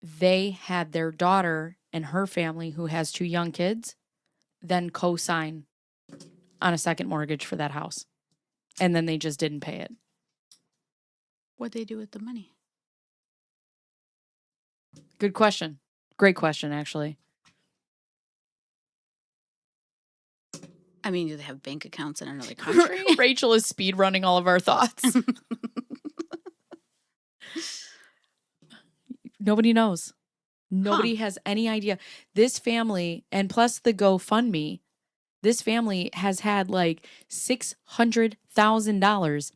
they had their daughter and her family, who has 2 young kids, then co-sign on a second mortgage for that house. And then they just didn't pay it. What'd they do with the money? Good question. Great question, actually. I mean, do they have bank accounts in another country? Rachel is speed running all of our thoughts. Nobody knows. Nobody has any idea. This family, and plus the GoFundMe, this family has had like $600,000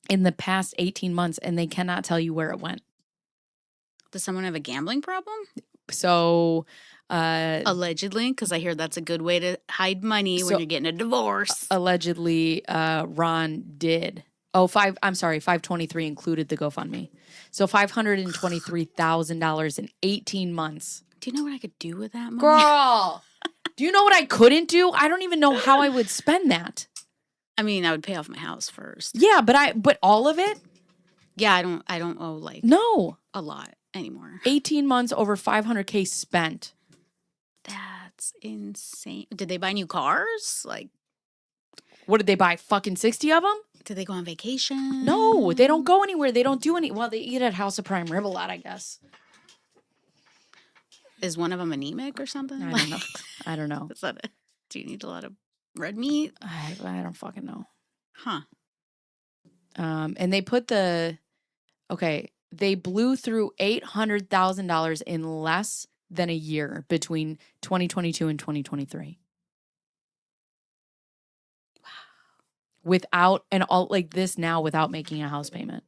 in the past 18 months, and they cannot tell you where it went. Does someone have a gambling problem? So, Allegedly, because I hear that's a good way to hide money when you're getting a divorce. allegedly, Ron did. Oh, 523 included the GoFundMe. So $523,000 in 18 months. Do you know what I could do with that money? Girl, do you know what I couldn't do? I don't even know how I would spend that. I mean, I would pay off my house first. Yeah, but all of it? Yeah, I don't owe like No. a lot anymore. 18 months, over $500K spent. That's insane. Did they buy new cars? Like, What did they buy? Fucking 60 of them? did they go on vacation? No, they don't go anywhere. They don't do any. Well, they eat at House of Prime Rib a lot, I guess. Is one of them anemic or something? I don't know. I don't know. Is that it? Do you need a lot of red meat? I don't fucking know. Huh. And they put they blew through $800,000 in less than a year between 2022 and 2023. Wow. Without, and all like this now without making a house payment.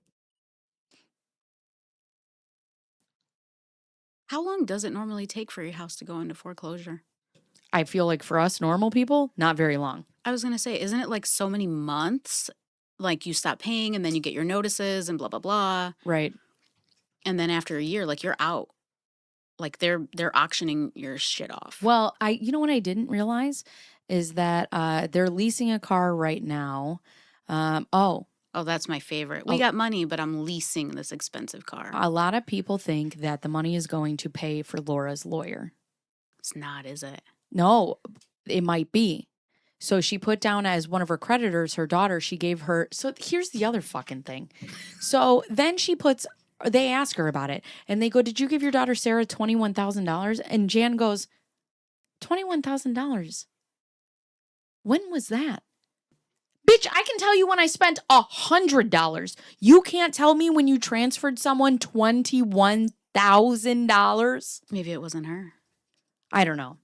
How long does it normally take for your house to go into foreclosure? I feel like for us normal people, not very long. I was going to say, isn't it like so many months? Like you stop paying and then you get your notices and blah, blah, blah. Right. And then after a year, like you're out. Like they're auctioning your shit off. Well, you know what I didn't realize is that they're leasing a car right now. Oh, that's my favorite. We got money, but I'm leasing this expensive car. A lot of people think that the money is going to pay for Laura's lawyer. It's not, is it? No, it might be. So she put down as one of her creditors, her daughter. She gave her. So here's the other fucking thing. So then they ask her about it and they go, did you give your daughter Sarah $21,000? And Jan goes, $21,000. When was that? Bitch, I can tell you when I spent $100. You can't tell me when you transferred someone $21,000. Maybe it wasn't her. I don't know.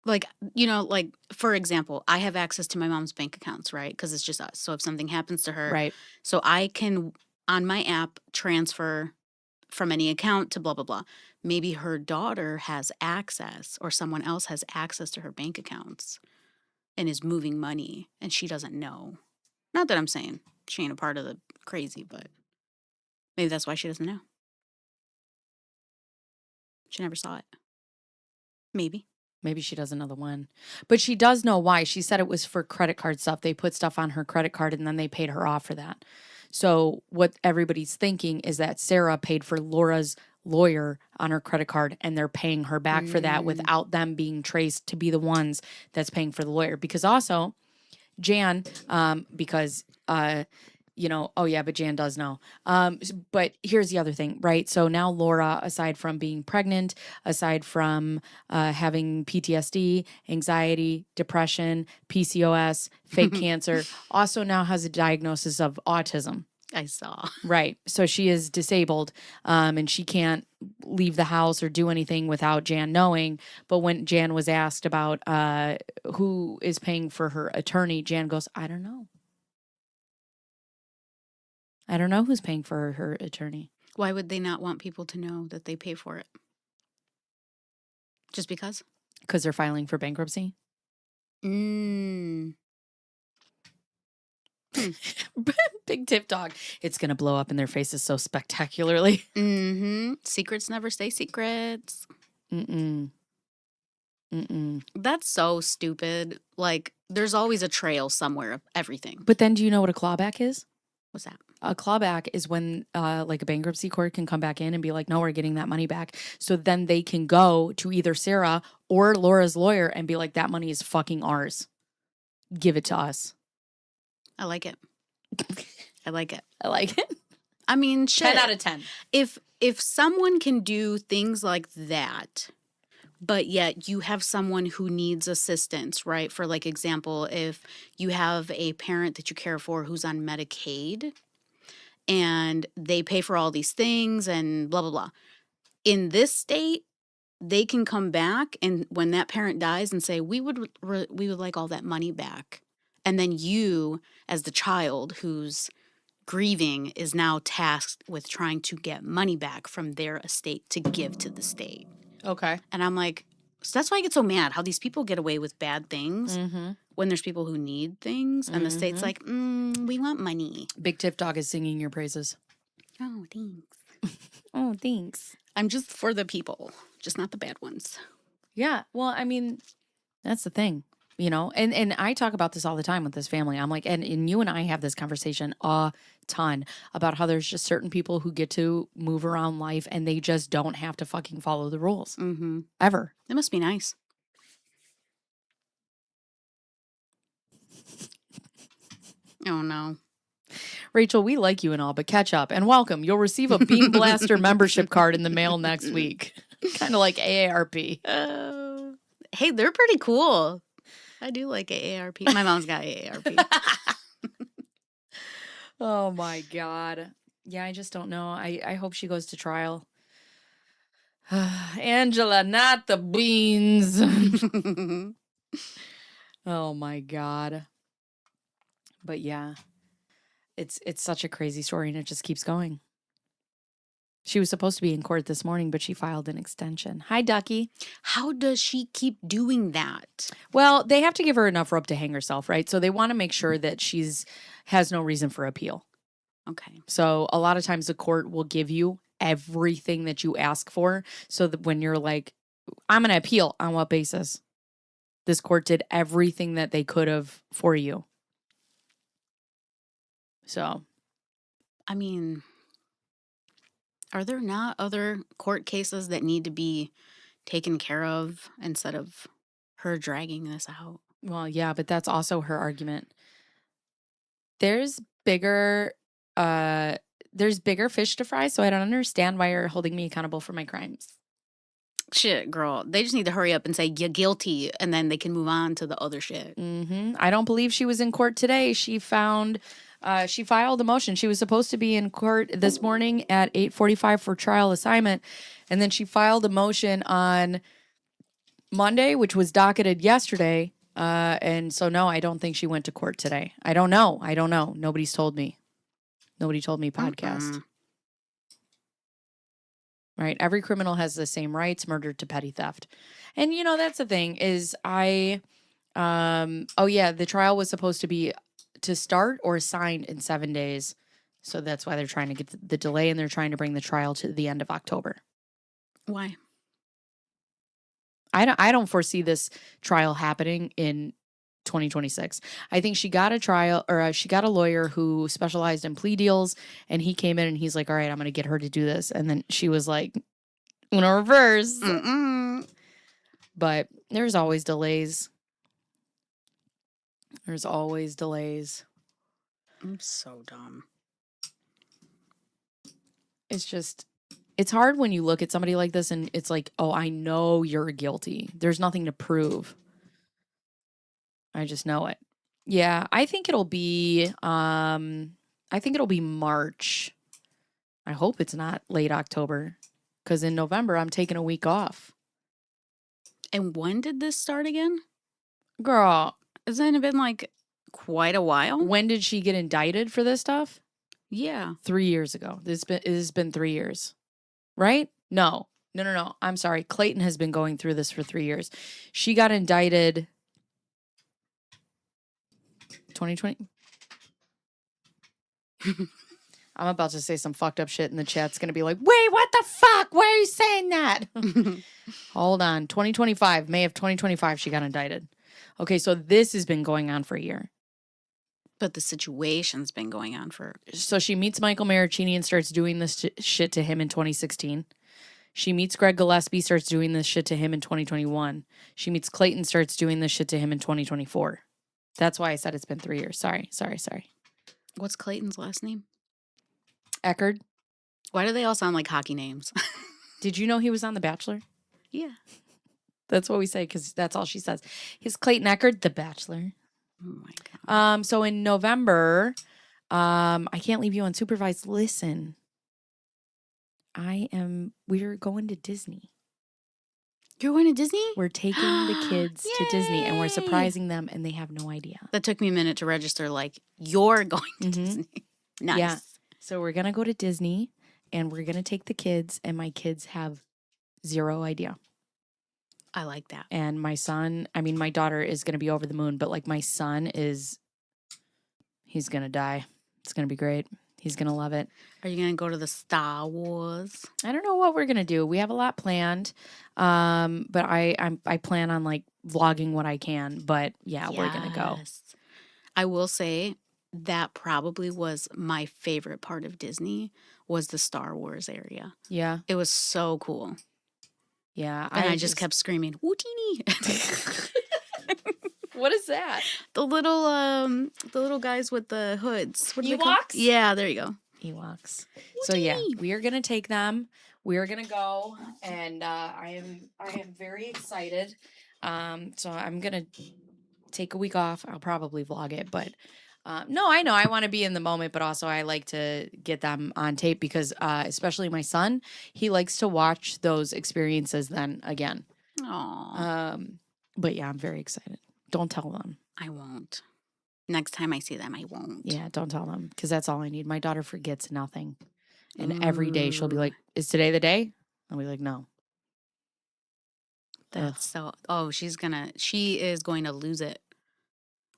Like, like, for example, I have access to my mom's bank accounts, right? Because it's just us. So if something happens to her, Right. So I can, on my app, transfer from any account to blah, blah, blah. Maybe her daughter has access or someone else has access to her bank accounts and is moving money and she doesn't know. Not that I'm saying she ain't a part of the crazy, but maybe that's why she doesn't know. She never saw it. Maybe. Maybe she doesn't know the when. But she does know why. She said it was for credit card stuff. They put stuff on her credit card and then they paid her off for that. So what everybody's thinking is that Sarah paid for Laura's lawyer on her credit card and they're paying her back for that without them being traced to be the ones that's paying for the lawyer. Because also, Jan, because oh yeah, but Jan does know. But here's the other thing, right? So now Laura, aside from being pregnant, aside from having PTSD, anxiety, depression, PCOS, fake cancer, also now has a diagnosis of autism. I saw. Right. So she is disabled, and she can't leave the house or do anything without Jan knowing. But when Jan was asked about who is paying for her attorney, Jan goes, I don't know. I don't know who's paying for her attorney. Why would they not want people to know that they pay for it? Just because? Because they're filing for bankruptcy. Mm. Big tip dog. It's going to blow up in their faces so spectacularly. Mm-hmm. Secrets never stay secrets. Mm-mm. That's so stupid. Like, there's always a trail somewhere of everything. But then do you know what a clawback is? What's that? A clawback is when like a bankruptcy court can come back in and be like, no, we're getting that money back. So then they can go to either Sarah or Laura's lawyer and be like, that money is fucking ours. Give it to us. I like it. I like it. I like it. I mean, shit. 10 out of 10. If someone can do things like that, but yet you have someone who needs assistance, right? For like example, if you have a parent that you care for who's on Medicaid and they pay for all these things and blah, blah, blah. In this state, they can come back and when that parent dies and say, we would like all that money back. And then you, as the child who's grieving, is now tasked with trying to get money back from their estate to give to the state. Okay. And I'm like, so that's why I get so mad how these people get away with bad things when there's people who need things. And the state's like, we want money. Big Tip Dog is singing your praises. Oh, thanks. Oh, thanks. I'm just for the people, just not the bad ones. Yeah. Well, I mean, that's the thing. And I talk about this all the time with this family. I'm like, and you and I have this conversation a ton about how there's just certain people who get to move around life and they just don't have to fucking follow the rules. Mm-hmm. Ever. It must be nice. Oh, no. Rachel, we like you and all, but catch up and welcome. You'll receive a Bean Blaster membership card in the mail next week. Kind of like AARP. Hey, they're pretty cool. I do like AARP. My mom's got AARP. Oh my God. Yeah, I just don't know. I hope she goes to trial. Angela, not the beans. Oh my God. But yeah, it's such a crazy story and it just keeps going. She was supposed to be in court this morning, but she filed an extension. Hi, Ducky. How does she keep doing that? Well, they have to give her enough rope to hang herself, right? So they want to make sure that has no reason for appeal. Okay. So a lot of times the court will give you everything that you ask for so that when you're like, I'm going to appeal, on what basis? This court did everything that they could have for you. So. I mean, are there not other court cases that need to be taken care of instead of her dragging this out? Well, yeah, but that's also her argument. There's bigger fish to fry, so I don't understand why you're holding me accountable for my crimes. Shit, girl. They just need to hurry up and say, you're guilty, and then they can move on to the other shit. I don't believe she was in court today. She filed a motion. She was supposed to be in court this morning at 8:45 for trial assignment, and then she filed a motion on Monday, which was docketed yesterday. And so, no, I don't think she went to court today. I don't know. Nobody's told me. Nobody told me podcast. Right. Every criminal has the same rights, murder to petty theft. And, that's the thing is the trial was supposed to be to start or signed in 7 days. So that's why they're trying to get the delay and they're trying to bring the trial to the end of October. Why? I don't foresee this trial happening in 2026. I think she got she got a lawyer who specialized in plea deals, and he came in and he's like, all right, I'm going to get her to do this. And then she was like, Uno reverse. Mm-mm. But there's always delays. There's always delays. I'm so dumb. It's just, it's hard when you look at somebody like this and it's like, oh, I know you're guilty. There's nothing to prove. I just know it. Yeah, I think it'll be March. I hope it's not late October, because in November I'm taking a week off. And when did this start again? Girl, Hasn't it been like quite a while? when did she get indicted for this stuff? Yeah. 3 years ago. It has been 3 years. Right? No. I'm sorry. Clayton has been going through this for 3 years. She got indicted 2020. I'm about to say some fucked up shit and the chat's going to be like, wait, what the fuck? Why are you saying that? Hold on. 2025, May of 2025, she got indicted. Okay, so this has been going on for a year. But the situation's been going on for... So she meets Michael Maricini and starts doing this shit to him in 2016. She meets Greg Gillespie, starts doing this shit to him in 2021. She meets Clayton, starts doing this shit to him in 2024. That's why I said it's been 3 years. Sorry. What's Clayton's last name? Eckerd. Why do they all sound like hockey names? Did you know he was on The Bachelor? Yeah. That's what we say because that's all she says. He's Clayton Eckerd, The Bachelor. Oh my God. So in November, I can't leave you unsupervised. Listen, we're going to Disney. You're going to Disney? We're taking the kids to Disney and we're Yay! surprising them and they have no idea. That took me a minute to register, like, you're going to Disney. Nice. Yeah. So we're going to go to Disney and we're going to take the kids and my kids have zero idea. I like that. And my daughter is going to be over the moon, but like my son he's going to die. It's going to be great. He's going to love it. Are you going to go to the Star Wars? I don't know what we're going to do. We have a lot planned. But I plan on like vlogging what I can, but yeah, we're going to go. Yes. I will say that probably was my favorite part of Disney was the Star Wars area. Yeah. It was so cool. Yeah. And I just kept screaming, Wootini. What is that? The little guys with the hoods. What are they called? Ewoks? Yeah, there you go. Ewoks. So yeah, we are gonna take them. We are gonna go, and I am very excited. So I'm gonna take a week off. I'll probably vlog it, but no, I know I want to be in the moment, but also I like to get them on tape because especially my son, he likes to watch those experiences then again. Aww. But yeah, I'm very excited. Don't tell them. I won't. Next time I see them, I won't. Yeah, don't tell them because that's all I need. My daughter forgets nothing. And every day she'll be like, is today the day? I'll be like, no. That's so... Oh, she is going to lose it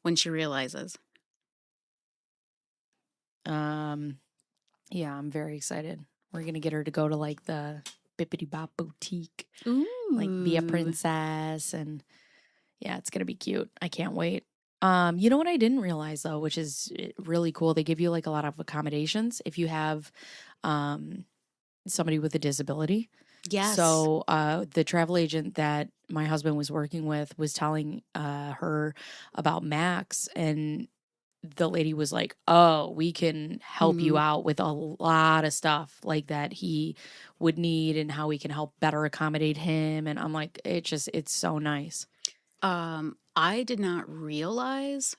when she realizes. Yeah, I'm very excited. We're going to get her to go to like the Bippity Bop Boutique. Ooh. Like be a princess. And yeah, it's going to be cute. I can't wait. You know what I didn't realize though, which is really cool. They give you like a lot of accommodations if you have somebody with a disability. Yes. So the travel agent that my husband was working with was telling her about Max, and the lady was like, oh, we can help you out with a lot of stuff like that he would need and how we can help better accommodate him. And I'm like, it's so nice. I did not realize.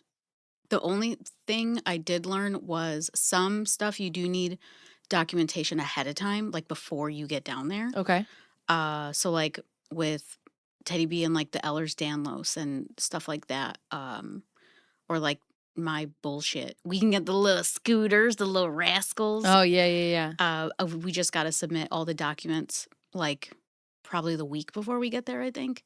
The only thing I did learn was some stuff you do need documentation ahead of time, like before you get down there. Okay. So like with Teddy B and like the Ehlers-Danlos and stuff like that, or like my bullshit. We can get the little scooters, the little rascals. Oh, yeah. We just got to submit all the documents like probably the week before we get there, I think.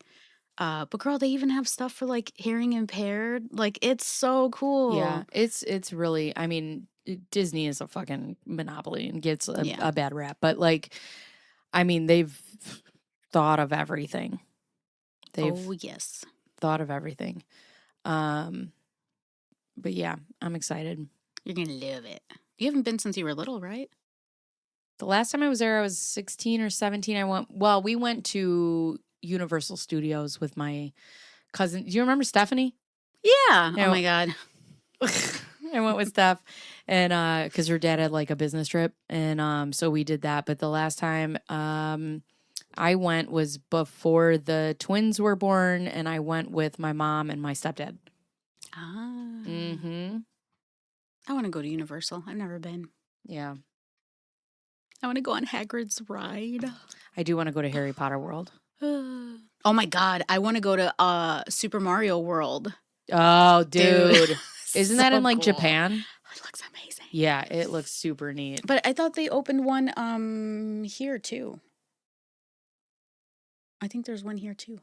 But girl, they even have stuff for like hearing impaired. Like it's so cool. Yeah, it's really, I mean, Disney is a fucking monopoly and gets a bad rap. But like, I mean, they've thought of everything. They've Oh, yes. thought of everything. But yeah, I'm excited. You're going to love it. You haven't been since you were little, right? The last time I was there, I was 16 or 17. We went to Universal Studios with my cousin. Do you remember Stephanie? Yeah. Yeah. Oh, my God. I went with Steph, and because her dad had like a business trip, and so we did that. But the last time I went was before the twins were born, and I went with my mom and my stepdad. Ah. Mm-hmm. I want to go to Universal. I've never been. Yeah, I want to go on Hagrid's ride. I do want to go to Harry Potter World. Oh, my God. I want to go to Super Mario World. Oh, dude. Isn't that So in like cool. Japan? It looks amazing. Yeah, it looks super neat. But I thought they opened one here too. I think there's one here too.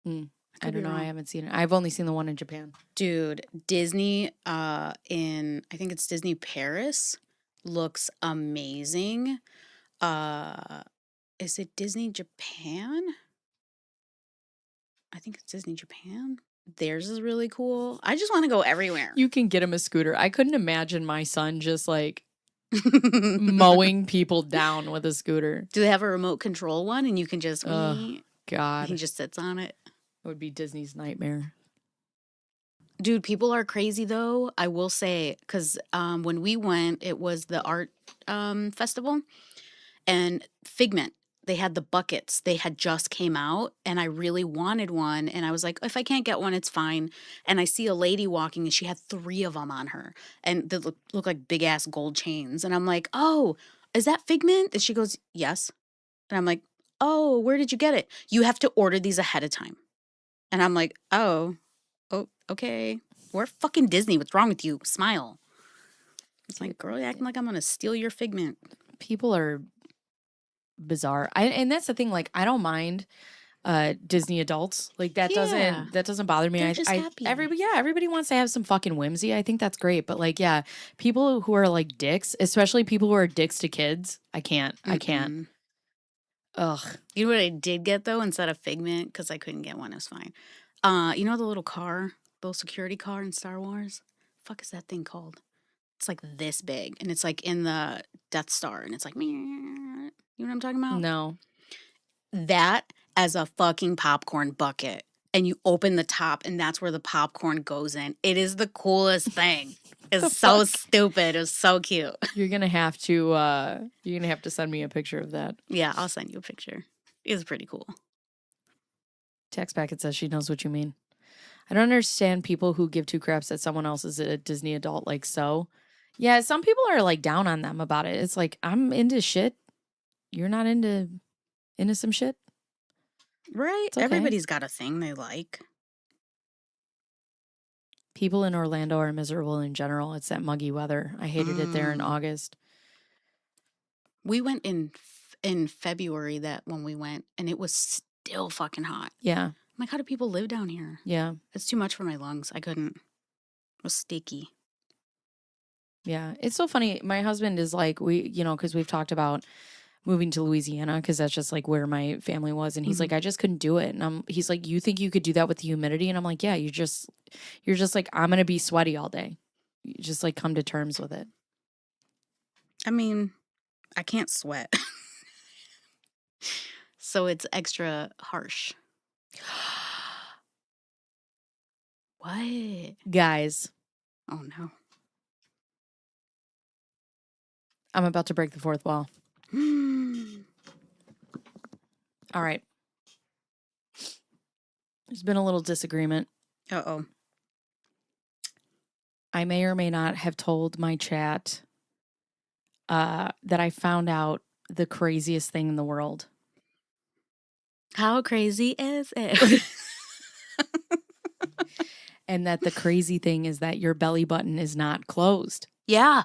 I don't know. I haven't seen it. I've only seen the one in Japan. Dude, Disney I think it's Disney Paris looks amazing. Is it Disney Japan? I think it's Disney Japan. Theirs is really cool. I just want to go everywhere. You can get him a scooter. I couldn't imagine my son just like mowing people down with a scooter. Do they have a remote control one and you can just God. he just sits on it? It would be Disney's nightmare. Dude, people are crazy though. I will say, because when we went, it was the art festival, and Figment. They had the buckets. They had just came out, and I really wanted one. And I was like, if I can't get one, it's fine. And I see a lady walking, and she had 3 of them on her, and they look like big ass gold chains. And I'm like, oh, is that Figment? And she goes, yes. And I'm like, oh, where did you get it? You have to order these ahead of time. And I'm like, oh, okay. We're fucking Disney. What's wrong with you? Smile. It's like, girl, you're acting like I'm gonna steal your Figment. People are bizarre. And that's the thing. Like, I don't mind Disney adults. Like that doesn't bother me. They're just happy. Everybody wants to have some fucking whimsy. I think that's great. But like, yeah, people who are like dicks, especially people who are dicks to kids, I can't. Ugh. You know what I did get though instead of Figment, because I couldn't get one. It was fine. You know the little security car in Star Wars? Fuck is that thing called? It's like this big, and it's like in the Death Star, and it's like, you know what I'm talking about? No. That as a fucking popcorn bucket, and you open the top, and that's where the popcorn goes in. It is the coolest thing. It's so stupid. It was so cute. You're gonna have to send me a picture of that. Yeah, I'll send you a picture. It's pretty cool. Text back, it says she knows what you mean. I don't understand people who give 2 craps that someone else is a Disney adult. Like, so yeah, some people are like down on them about it. It's like, I'm into shit. You're not into some shit. Right? Okay. Everybody's got a thing they like. People in Orlando are miserable in general. It's that muggy weather. I hated it there in August. We went in February when we went, and it was still fucking hot. Yeah. I'm like, how do people live down here? Yeah. It's too much for my lungs. I couldn't. It was sticky. Yeah. It's so funny. My husband is like, because we've talked about moving to Louisiana, because that's just like where my family was. And he's like, I just couldn't do it. And he's like, you think you could do that with the humidity? And I'm like, yeah, you're just like, I'm going to be sweaty all day. You just like come to terms with it. I mean, I can't sweat. So it's extra harsh. What? Guys. Oh, no. I'm about to break the 4th wall. All right. There's been a little disagreement. Uh-oh. I may or may not have told my chat that I found out the craziest thing in the world. How crazy is it? And that the crazy thing is that your belly button is not closed. Yeah.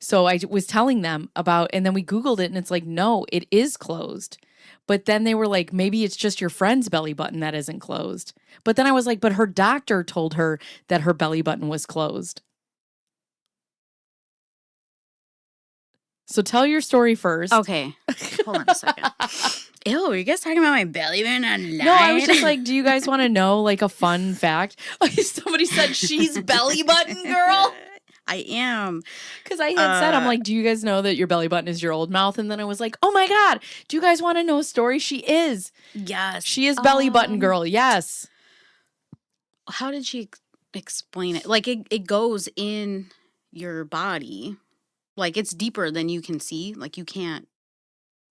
So I was telling them about, and then we Googled it, and it's like, no, it is closed. But then they were like, maybe it's just your friend's belly button that isn't closed. But then I was like, but her doctor told her that her belly button was closed. So tell your story first. Okay. Hold on a second. Ew, are you guys talking about my belly button online? No, I was just like, do you guys want to know like a fun fact? Somebody said she's belly button girl. I am. Because I had said, I'm like, do you guys know that your belly button is your old mouth? And then I was like, oh my God, do you guys want to know a story? She is. Yes. She is belly button girl. Yes. How did she explain it? Like it goes in your body. Like it's deeper than you can see. Like you can't,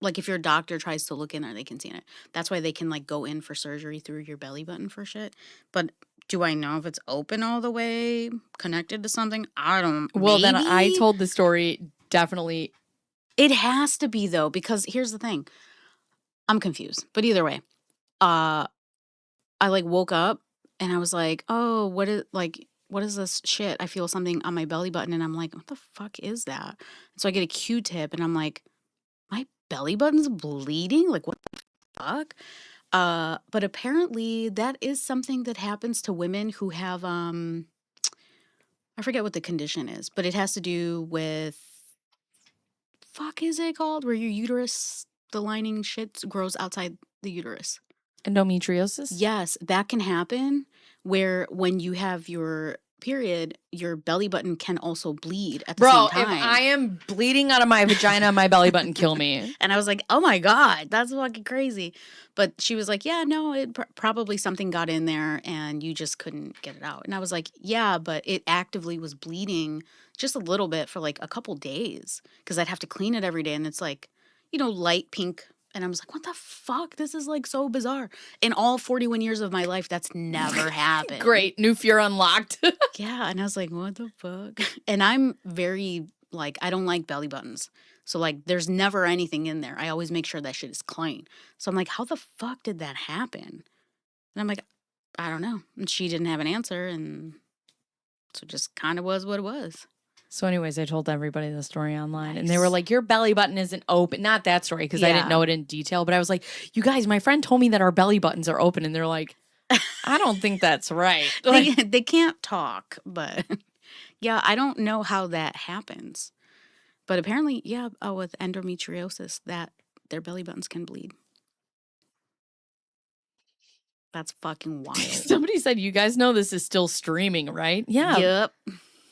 like if your doctor tries to look in there, they can see it. That's why they can like go in for surgery through your belly button for shit. But do I know if it's open all the way, connected to something? I don't. Well, then I maybe? told the story. Definitely. It has to be though, because here's the thing. I'm confused. But either way, I like woke up and I was like, oh, what is this shit? I feel something on my belly button and I'm like, what the fuck is that? So I get a Q-tip and I'm like, my belly button's bleeding? Like what the fuck? But apparently that is something that happens to women who have I forget what the condition is, but it has to do with fuck is it called? Where your uterus, the lining shit grows outside the uterus. Endometriosis? Yes, that can happen where when you have your period, your belly button can also bleed at the Bro, same time. if I am bleeding out of my vagina, my belly button, kill me. And I was like, oh my God, that's fucking crazy. But she was like, yeah, no, it probably something got in there and you just couldn't get it out. And I was like, yeah, but it actively was bleeding just a little bit for like a couple days because I'd have to clean it every day. And it's like, light pink. And I was like, what the fuck? This is like so bizarre. In all 41 years of my life, that's never happened. Great. New fear unlocked. Yeah. And I was like, what the fuck? And I'm very like, I don't like belly buttons. So like, there's never anything in there. I always make sure that shit is clean. So I'm like, how the fuck did that happen? And I'm like, I don't know. And she didn't have an answer. And so it just kind of was what it was. So anyways, I told everybody the story online and they Nice. were like, your belly button isn't open. Not that story because I didn't Yeah. know it in detail. But I was like, you guys, my friend told me that our belly buttons are open. And they're like, I don't think that's right. Like, They can't talk, but yeah, I don't know how that happens. But apparently, yeah, with endometriosis, that their belly buttons can bleed. That's fucking wild. somebody said, you guys know this is still streaming, right? Yeah. Yep.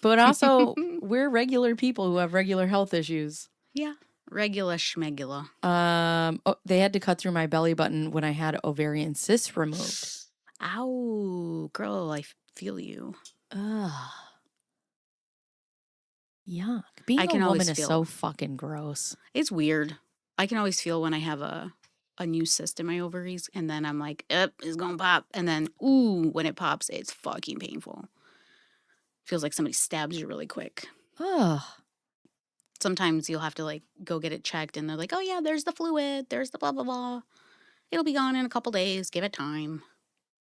But also, we're regular people who have regular health issues. Yeah. Regular schmegula. They had to cut through my belly button when I had ovarian cysts removed. Ow. Girl, I feel you. Ugh. Yuck. Being I can a always woman is feel- so fucking gross. It's weird. I can always feel when I have a new cyst in my ovaries, and then I'm like, it's gonna pop. And then, ooh, when it pops, it's fucking painful. Feels like somebody stabs you really quick. Ugh. Sometimes you'll have to like go get it checked and they're like, oh yeah, there's the fluid, there's the blah, blah, blah. It'll be gone in a couple days. Give it time.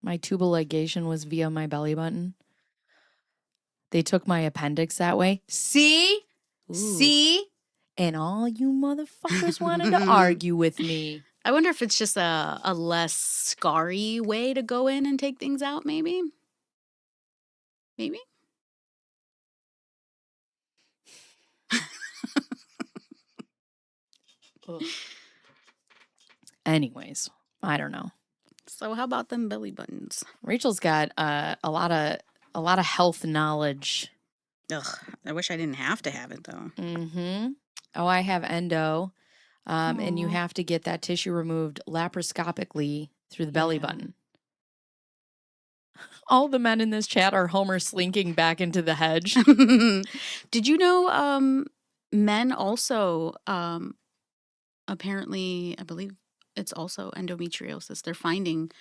My tubal ligation was via my belly button. They took my appendix that way. See? Ooh. See? And all you motherfuckers wanted to argue with me. I wonder if it's just a less scarry way to go in and take things out, maybe? Maybe? Anyways, I don't know. So how about them belly buttons? Rachel's got a lot of health knowledge. Ugh, I wish I didn't have to have it though. Mm-hmm. Oh, I have endo. And you Aw. have to get that tissue removed laparoscopically through the belly Yeah. button. All the men in this chat are Homer slinking back into the hedge. Did you know men also apparently, I believe it's also endometriosis. They're finding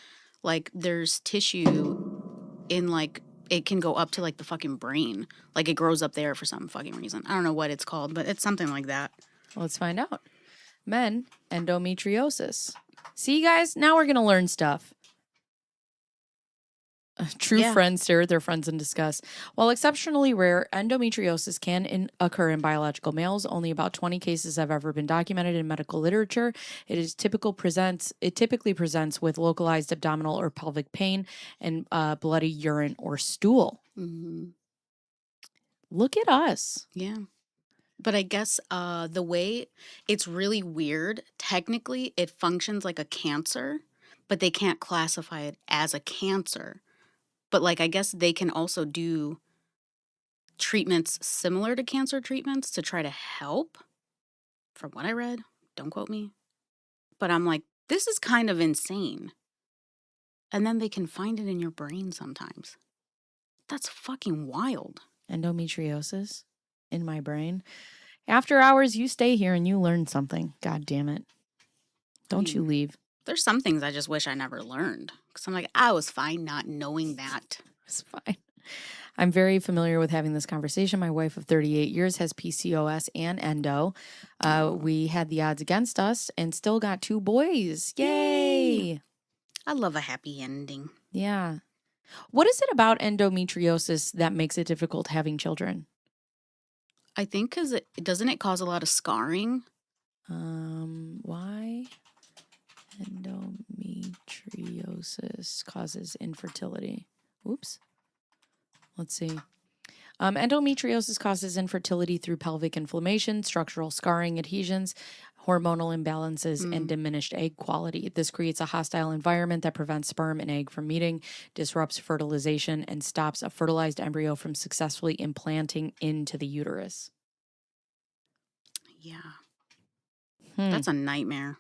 like there's tissue in like it can go up to like the fucking brain. Like it grows up there for some fucking reason. I don't know what it's called, but it's something like that. Let's find out. Men, endometriosis. See, guys, now we're going to learn stuff. True Yeah. friends stare at their friends in disgust. While exceptionally rare, endometriosis can occur in biological males. Only about 20 cases have ever been documented in medical literature. It typically presents with localized abdominal or pelvic pain and bloody urine or stool. Hmm. Look at us. Yeah. But I guess the way it's really weird. Technically, it functions like a cancer, but they can't classify it as a cancer. But like, I guess they can also do treatments similar to cancer treatments to try to help. From what I read, don't quote me. But I'm like, this is kind of insane. And then they can find it in your brain sometimes. That's fucking wild. Endometriosis in my brain. After hours, you stay here and you learn something. God damn it. Don't you leave. There's some things I just wish I never learned. Because I'm like, I was fine not knowing that. It's fine. I'm very familiar with having this conversation. My wife of 38 years has PCOS and endo. We had the odds against us and still got 2 boys. Yay! I love a happy ending. Yeah. What is it about endometriosis that makes it difficult having children? I think because doesn't it cause a lot of scarring? Why endometriosis causes infertility? Oops. Let's see. Endometriosis causes infertility through pelvic inflammation, structural scarring, adhesions, hormonal imbalances, and diminished egg quality. This creates a hostile environment that prevents sperm and egg from meeting, disrupts fertilization, and stops a fertilized embryo from successfully implanting into the uterus. Yeah. That's a nightmare.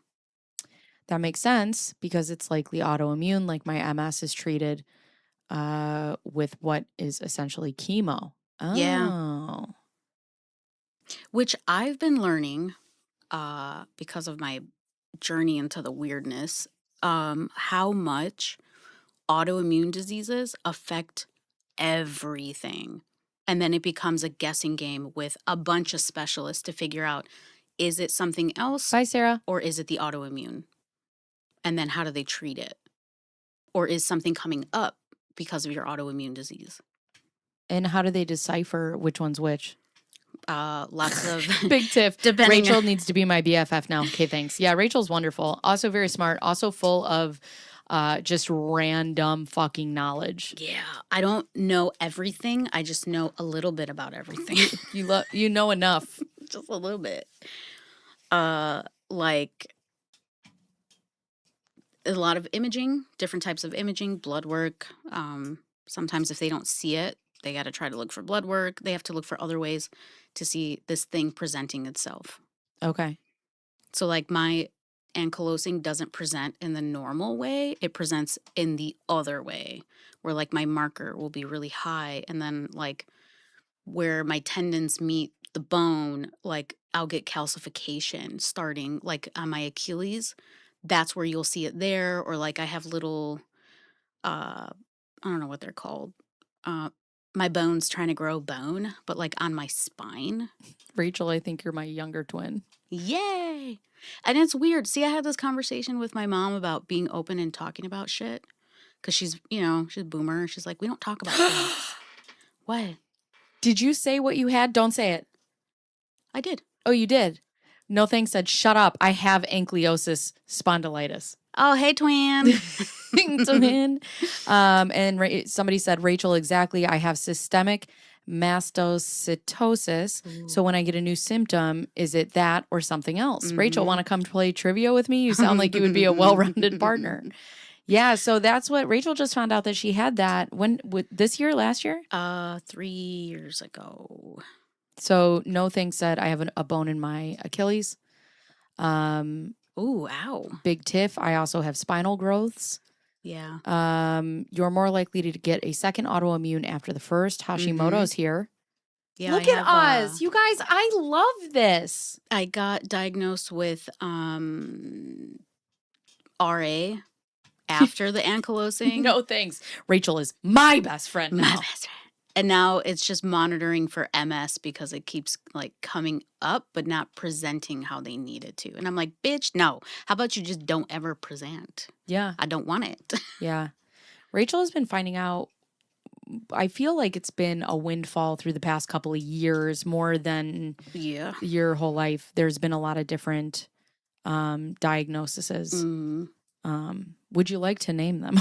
That makes sense because it's likely autoimmune, like my MS is treated with what is essentially chemo. Oh. Yeah. Which I've been learning because of my journey into the weirdness, how much autoimmune diseases affect everything. And then it becomes a guessing game with a bunch of specialists to figure out, is it something else? Bye, Sarah. Or is it the autoimmune? And then how do they treat it? Or is something coming up because of your autoimmune disease? And how do they decipher which one's which? Lots of big tip. Depending Rachel needs to be my BFF now. Okay, thanks. Yeah, Rachel's wonderful. Also very smart. Also full of just random fucking knowledge. Yeah, I don't know everything. I just know a little bit about everything. You know enough. Just a little bit. Like a lot of imaging, different types of imaging, blood work. Sometimes if they don't see it, they got to try to look for blood work. They have to look for other ways to see this thing presenting itself. Okay. So like my ankylosing doesn't present in the normal way. It presents in the other way where like my marker will be really high. And then like where my tendons meet the bone, like I'll get calcification starting like on my Achilles. That's where you'll see it there. Or like I have little, I don't know what they're called. My bone's trying to grow bone, but like on my spine. Rachel, I think you're my younger twin. Yay. And it's weird. See, I had this conversation with my mom about being open and talking about shit. Because she's, she's a boomer. She's like, we don't talk about things. What? Did you say what you had? Don't say it. I did. Oh, you did? No thanks said, shut up. I have ankylosing spondylitis. Oh, hey, twin. Twin. And somebody said, Rachel, exactly. I have systemic mastocytosis. Ooh. So when I get a new symptom, is it that or something else? Rachel, want to come play trivia with me? You sound like you would be a well-rounded partner. Yeah, so that's what Rachel just found out that she had that this year, last year? 3 years ago. So no thanks said, I have a bone in my Achilles. Ooh, ow. Big tiff. I also have spinal growths. Yeah. You're more likely to get a second autoimmune after the first. Hashimoto's here. Yeah. Look at us. You guys, I love this. I got diagnosed with RA after the ankylosing. No thanks. Rachel is my best friend now. My best friend. And now it's just monitoring for MS because it keeps like coming up, but not presenting how they need it to. And I'm like, bitch, no. How about you just don't ever present? Yeah. I don't want it. Yeah. Rachel has been finding out, I feel like it's been a windfall through the past couple of years more than your whole life. There's been a lot of different diagnoses. Would you like to name them?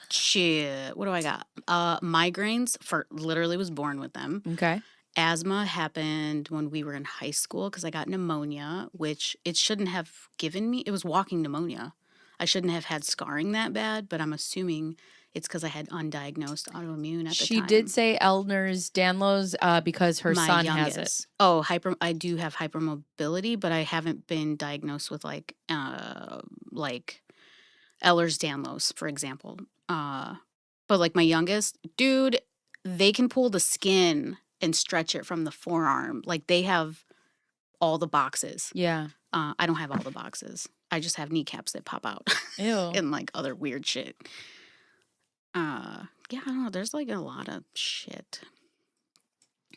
Shit. What do I got? Migraines. Literally was born with them. Okay. asthma happened when we were in high school because I got pneumonia, which it shouldn't have given me. It was walking pneumonia. I shouldn't have had scarring that bad, but I'm assuming it's because I had undiagnosed autoimmune at the She time. did say Ehlers-Danlos because her My son youngest. has it. Oh, I do have hypermobility, but I haven't been diagnosed with like Ehlers-Danlos, for example. But like my youngest, dude, they can pull the skin and stretch it from the forearm. Like they have all the boxes. Yeah. I don't have all the boxes. I just have kneecaps that pop out Ew. and like other weird shit. Yeah, I don't know. There's like a lot of shit.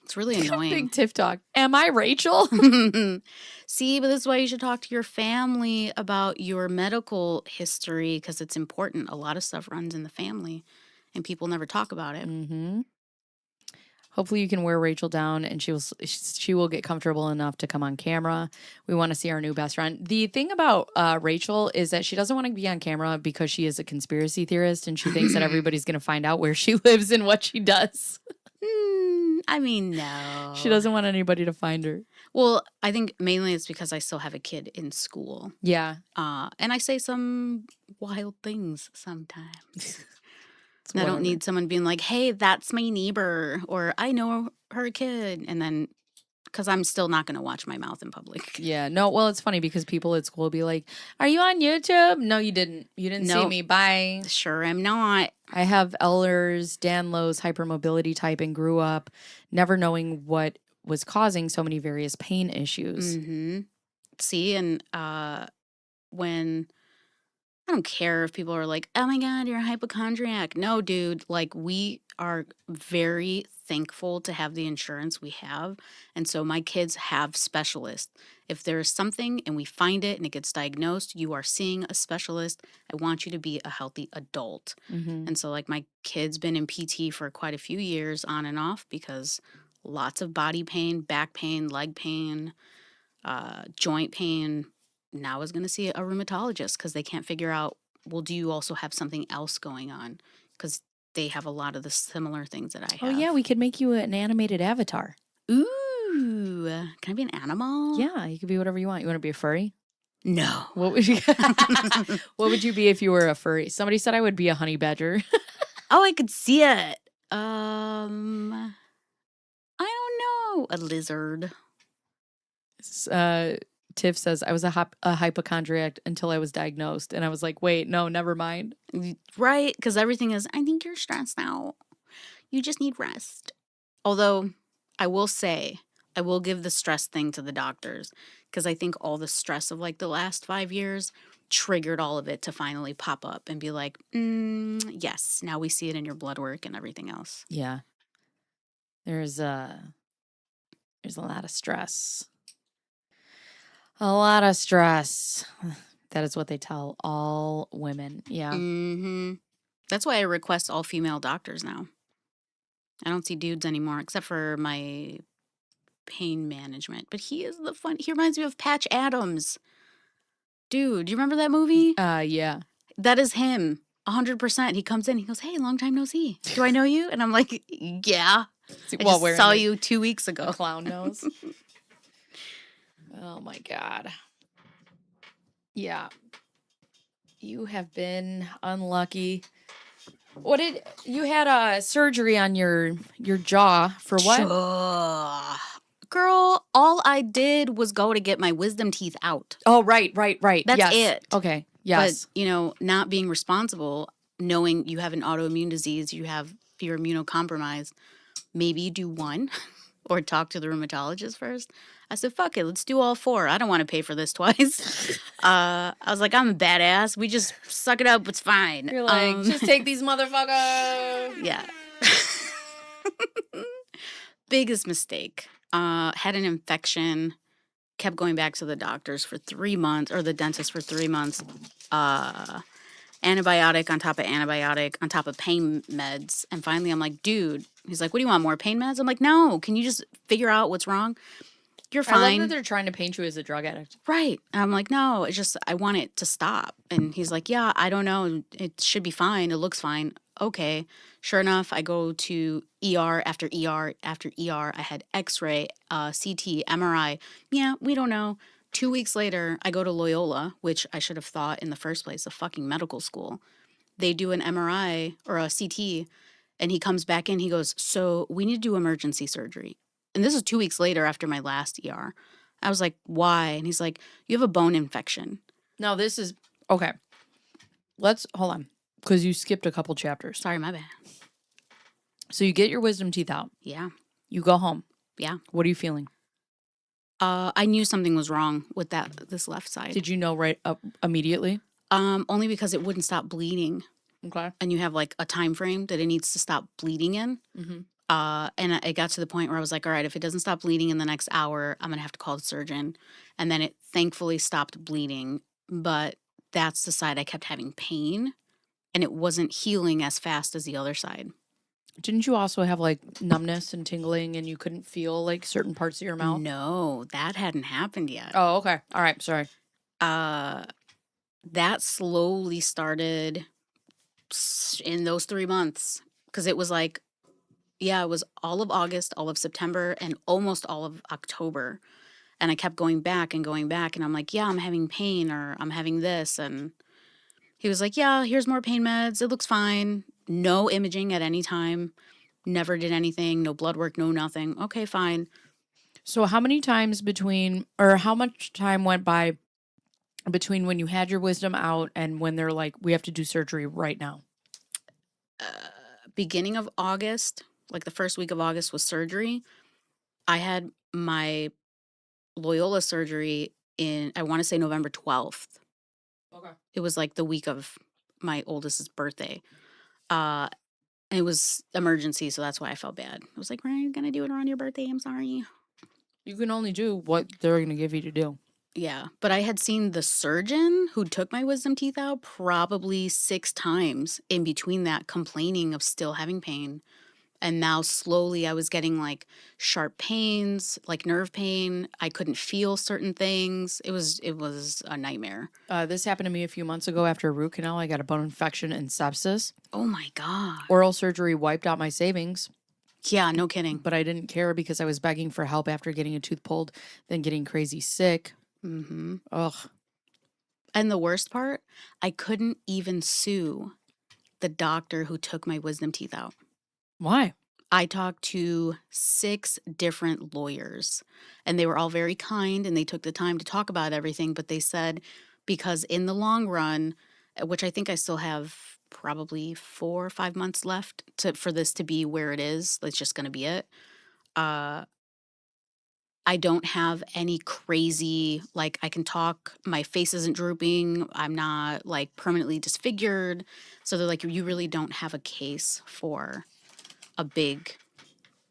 It's really annoying. Big Tiff talk. Am I Rachel? See, but this is why you should talk to your family about your medical history because it's important. A lot of stuff runs in the family and people never talk about it. Mm-hmm. Hopefully you can wear Rachel down and she will get comfortable enough to come on camera. We want to see our new best friend. The thing about Rachel is that she doesn't want to be on camera because she is a conspiracy theorist and she thinks that everybody's going to find out where she lives and what she does. I mean, no. She doesn't want anybody to find her. Well, I think mainly it's because I still have a kid in school. Yeah. And I say some wild things sometimes. I whatever. don't need someone being like, hey, that's my neighbor, or I know her kid. And then, because I'm still not going to watch my mouth in public. Yeah. No, well, it's funny because people at school will be like, are you on YouTube? No, you didn't. You didn't see Nope. me. Bye. Sure, I'm not. I have Ehlers-Danlos hypermobility type and grew up never knowing what was causing so many various pain issues. Mm-hmm. See, and when I don't care if people are like, oh my God, you're a hypochondriac. No, dude, like we are very thankful to have the insurance we have. And so my kids have specialists. If there's something and we find it and it gets diagnosed, you are seeing a specialist. I want you to be a healthy adult. Mm-hmm. And so like my kid's been in PT for quite a few years on and off because lots of body pain, back pain, leg pain, joint pain. Now is going to see a rheumatologist because they can't figure out, well, do you also have something else going on? Because they have a lot of the similar things that I have. Oh, yeah. We could make you an animated avatar. Ooh, can I be an animal? Yeah. You could be whatever you want. You want to be a furry? No. What would you What would you be if you were a furry? Somebody said I would be a honey badger. Oh, I could see it. I don't know. A lizard. Tiff says, I was a hypochondriac until I was diagnosed. And I was like, wait, no, never mind. Right? Because everything is, I think you're stressed out. You just need rest. Although, I will say, I will give the stress thing to the doctors. Because I think all the stress of like the last 5 years triggered all of it to finally pop up and be like, yes, now we see it in your blood work and everything else. Yeah. There's a lot of stress. A lot of stress. That is what they tell all women. Yeah. Mm-hmm. That's why I request all female doctors now. I don't see dudes anymore, except for my pain management. But he is the fun. He reminds me of Patch Adams. Dude, do you remember that movie? Yeah. That is him. 100%. He comes in. He goes, hey, long time no see. Do I know you? And I'm like, yeah. I just saw you 2 weeks ago. Clown nose. Oh my God. Yeah. You have been unlucky. You had surgery on your jaw for what? Sure. Girl, all I did was go to get my wisdom teeth out. Oh, right. That's yes. it. Okay. Yes. But, not being responsible, knowing you have an autoimmune disease, you're immunocompromised, maybe you do one or talk to the rheumatologist first. I said, fuck it, let's do all 4. I don't want to pay for this twice. I was like, I'm a badass. We just suck it up. It's fine. You're like, just take these motherfuckers. Yeah. Biggest mistake. Had an infection. Kept going back to the doctors for 3 months, or the dentist for 3 months. Antibiotic on top of antibiotic on top of pain meds. And finally, I'm like, dude. He's like, what do you want, more pain meds? I'm like, no. Can you just figure out what's wrong? You're fine. I love that they're trying to paint you as a drug addict. Right. And I'm like, no, it's just, I want it to stop. And he's like, yeah, I don't know. It should be fine. It looks fine. okay. Sure enough, I go to ER after ER after ER. I had X-ray, CT, MRI. Yeah, we don't know. 2 weeks later, I go to Loyola, which I should have thought in the first place, a fucking medical school. They do an MRI or a CT, and he comes back in. He goes, so we need to do emergency surgery. And this is 2 weeks later after my last ER. I was like, why? And he's like, you have a bone infection. Now this is okay. Let's hold on because you skipped a couple chapters. Sorry, my bad. So you get your wisdom teeth out. Yeah. You go home. Yeah. What are you feeling? I knew something was wrong with this left side. Did you know right up immediately? Only because it wouldn't stop bleeding. Okay. And you have like a time frame that it needs to stop bleeding in. Mm-hmm. And it got to the point where I was like, all right, if it doesn't stop bleeding in the next hour, I'm going to have to call the surgeon. And then it thankfully stopped bleeding. But that's the side I kept having pain. And it wasn't healing as fast as the other side. Didn't you also have like numbness and tingling and you couldn't feel like certain parts of your mouth? No, that hadn't happened yet. Oh, okay. All right. Sorry. That slowly started in those 3 months. Because it was like, yeah, it was all of August, all of September, and almost all of October. And I kept going back. And I'm like, yeah, I'm having pain or I'm having this. And he was like, yeah, here's more pain meds. It looks fine. No imaging at any time. Never did anything. No blood work, no nothing. Okay, fine. So how many times how much time went by between when you had your wisdom out and when they're like, we have to do surgery right now? Beginning of August, like the first week of August was surgery. I had my Loyola surgery in, I want to say November 12th. Okay. It was like the week of my oldest's birthday. It was emergency, so that's why I felt bad. I was like, we're going to do it around your birthday. I'm sorry. You can only do what they're going to give you to do. Yeah, but I had seen the surgeon who took my wisdom teeth out probably 6 times in between that, complaining of still having pain. And now slowly I was getting like sharp pains, like nerve pain. I couldn't feel certain things. It was a nightmare. This happened to me a few months ago after a root canal. I got a bone infection and sepsis. Oh my God. Oral surgery wiped out my savings. Yeah, no kidding. But I didn't care because I was begging for help after getting a tooth pulled, then getting crazy sick. Mm-hmm. Ugh. And the worst part, I couldn't even sue the doctor who took my wisdom teeth out. Why? I talked to 6 different lawyers, and they were all very kind, and they took the time to talk about everything. But they said, because in the long run, which I think I still have probably 4 or 5 months left for this to be where it is, that's just going to be it. I don't have any crazy, like I can talk, my face isn't drooping, I'm not like permanently disfigured. So they're like, you really don't have a case for a big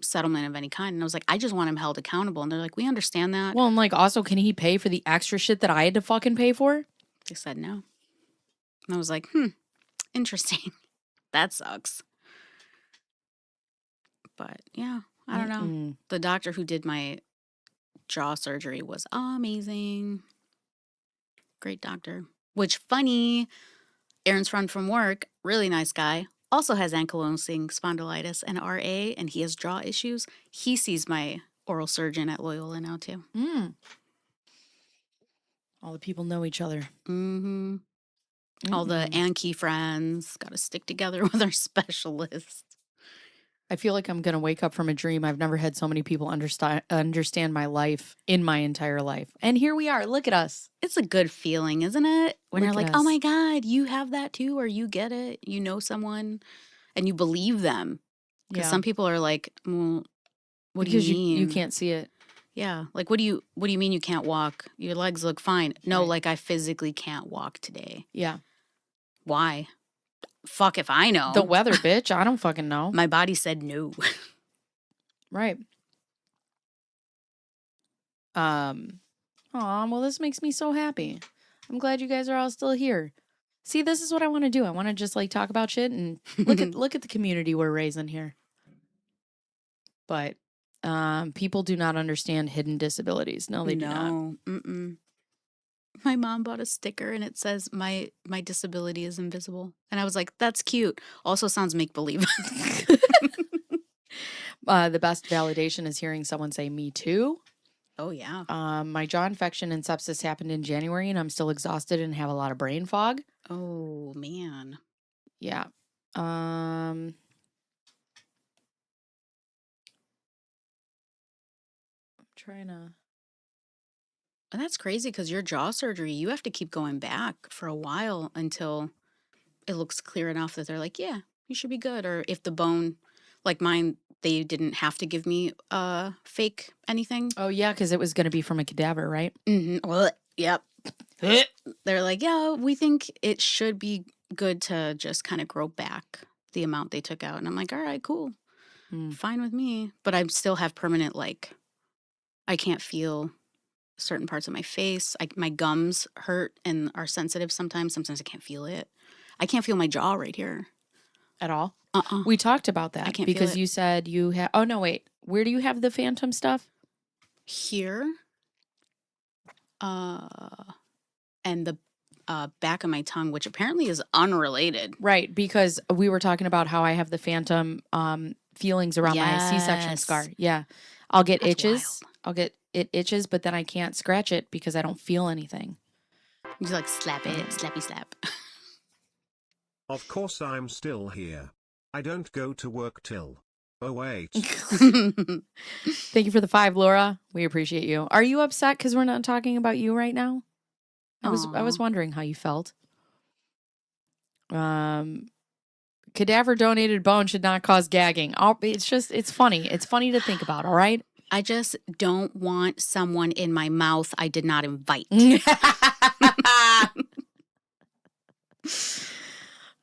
settlement of any kind. And I was like, I just want him held accountable. And they're like, we understand that. Well, and like also, can he pay for the extra shit that I had to fucking pay for? They said no. And I was like, interesting. That sucks. But yeah, I don't know. The doctor who did my jaw surgery was amazing. Great doctor. Which, funny, Aaron's friend from work, really nice guy, also has ankylosing spondylitis and RA, and he has jaw issues. He sees my oral surgeon at Loyola now, too. All the people know each other. Mm-hmm. All the Anki friends got to stick together with our specialists. I feel like I'm going to wake up from a dream. I've never had so many people understand my life in my entire life. And here we are. Look at us. It's a good feeling, isn't it? When Look you're at like, oh us. my God, you have that too, or you get it. You know someone and you believe them. Because some people are like, well, what do you mean? You can't see it. Yeah. Like, what do you mean you can't walk? Your legs look fine. No, Right. like I physically can't walk today. Yeah. Why? Fuck if I know. The weather, bitch. I don't fucking know. My body said no. Right. Well, this makes me so happy. I'm glad you guys are all still here. See, this is what I want to do. I want to just like talk about shit and look at the community we're raising here. But people do not understand hidden disabilities. No, they do not. Mm-mm. My mom bought a sticker and it says my disability is invisible. And I was like, that's cute. Also sounds make believe. The best validation is hearing someone say me too. Oh yeah. My jaw infection and sepsis happened in January and I'm still exhausted and have a lot of brain fog. Oh man. Yeah. Trying to. And that's crazy because your jaw surgery, you have to keep going back for a while until it looks clear enough that they're like, yeah, you should be good. Or if the bone, like mine, they didn't have to give me fake anything. Oh yeah, because it was going to be from a cadaver, right? Well, yep. They're like, yeah, we think it should be good to just kind of grow back the amount they took out. And I'm like, all right, cool. Fine with me. But I still have permanent, like, I can't feel certain parts of my face. My gums hurt and are sensitive sometimes. Sometimes I can't feel it. I can't feel my jaw right here. At all? Uh-uh. We talked about that I can't because feel it. you said you have. Oh no, wait. Where do you have the phantom stuff? Here. And the back of my tongue, which apparently is unrelated. Right, because we were talking about how I have the phantom feelings around my C-section Yes. scar. Yeah. I'll get That's itches. It itches, but then I can't scratch it because I don't feel anything. You just like slap it, slappy slap. Of course I'm still here. I don't go to work till. Oh wait. Thank you for the 5, Laura. We appreciate you. Are you upset because we're not talking about you right now? I was Aw. wondering how you felt. Cadaver donated bone should not cause gagging. It's funny. It's funny to think about, all right? I just don't want someone in my mouth I did not invite.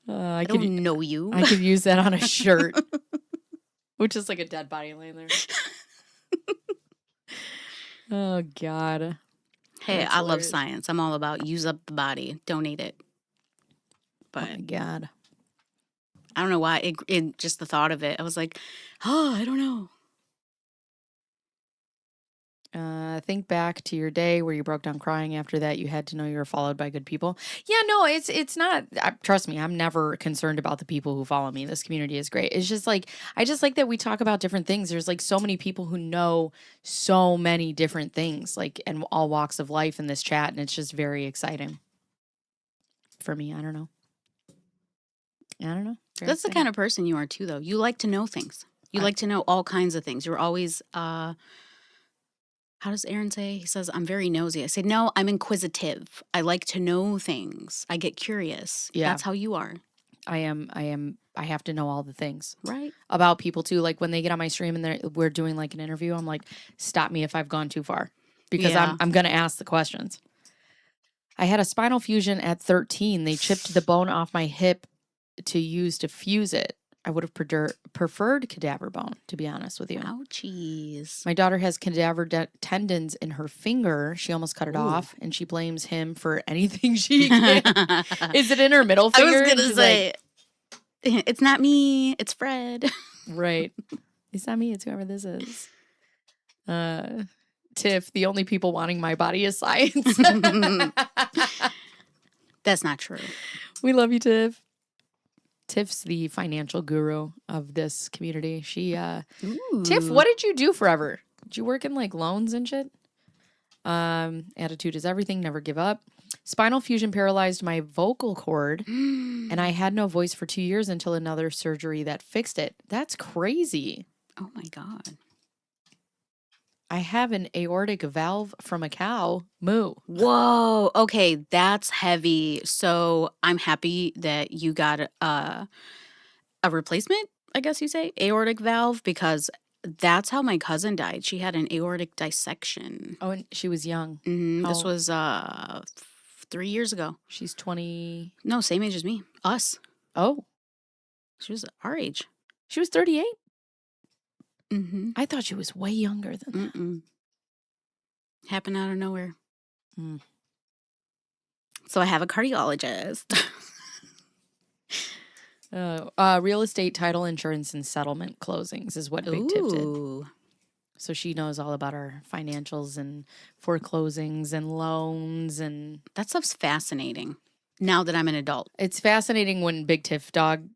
I don't know you. I could use that on a shirt, which is like a dead body laying there. Oh, God. Hey, That's I love hilarious. science. I'm all about use up the body, donate it. Oh, my But God. I don't know why. It just the thought of it, I was like, oh, I don't know. Think back to your day where you broke down crying. After that, you had to know you were followed by good people. Yeah, no, it's not. Trust me, I'm never concerned about the people who follow me. This community is great. It's just like I just like that we talk about different things. There's like so many people who know so many different things, like in all walks of life in this chat, and it's just very exciting for me. I don't know. Very That's the exciting. kind of person you are too, though. You like to know things. You like to know all kinds of things. You're always, how does Aaron say? He says, I'm very nosy. I say, no, I'm inquisitive. I like to know things. I get curious. Yeah. That's how you are. I am. I have to know all the things Right. about people too. Like when they get on my stream and we're doing like an interview, I'm like, stop me if I've gone too far because Yeah. I'm gonna ask the questions. I had a spinal fusion at 13. They chipped the bone off my hip to use to fuse it. I would have preferred cadaver bone, to be honest with you. Ouchies. My daughter has cadaver tendons in her finger. She almost cut it Ooh. off, and she blames him for anything she can. Is it in her middle I finger? was And going to she's say, it's not me. It's Fred. right. It's not me. It's whoever this is. Tiff, the only people wanting my body is science. That's not true. We love you, Tiff. Tiff's the financial guru of this community. Tiff, what did you do forever? Did you work in like loans and shit? Attitude is everything. Never give up. Spinal fusion paralyzed my vocal cord, and I had no voice for 2 years until another surgery that fixed it. That's crazy. Oh my God. I have an aortic valve from a cow. Moo. Whoa. Okay, that's heavy. So I'm happy that you got a replacement, I guess you say, aortic valve, because that's how my cousin died. She had an aortic dissection. Oh, and she was young. This How- was 3 years ago. She's 20. No, same age as me. Us. Oh, She was our age. she was 38. Mm-hmm. I thought she was way younger than that. Mm-mm. Happened out of nowhere. Mm. So I have a cardiologist. Real estate, title, insurance, and settlement closings is what Big Tip did. Ooh. So she knows all about our financials and foreclosings and loans. And That stuff's fascinating now that I'm an adult. it's fascinating when Big Tiff Dog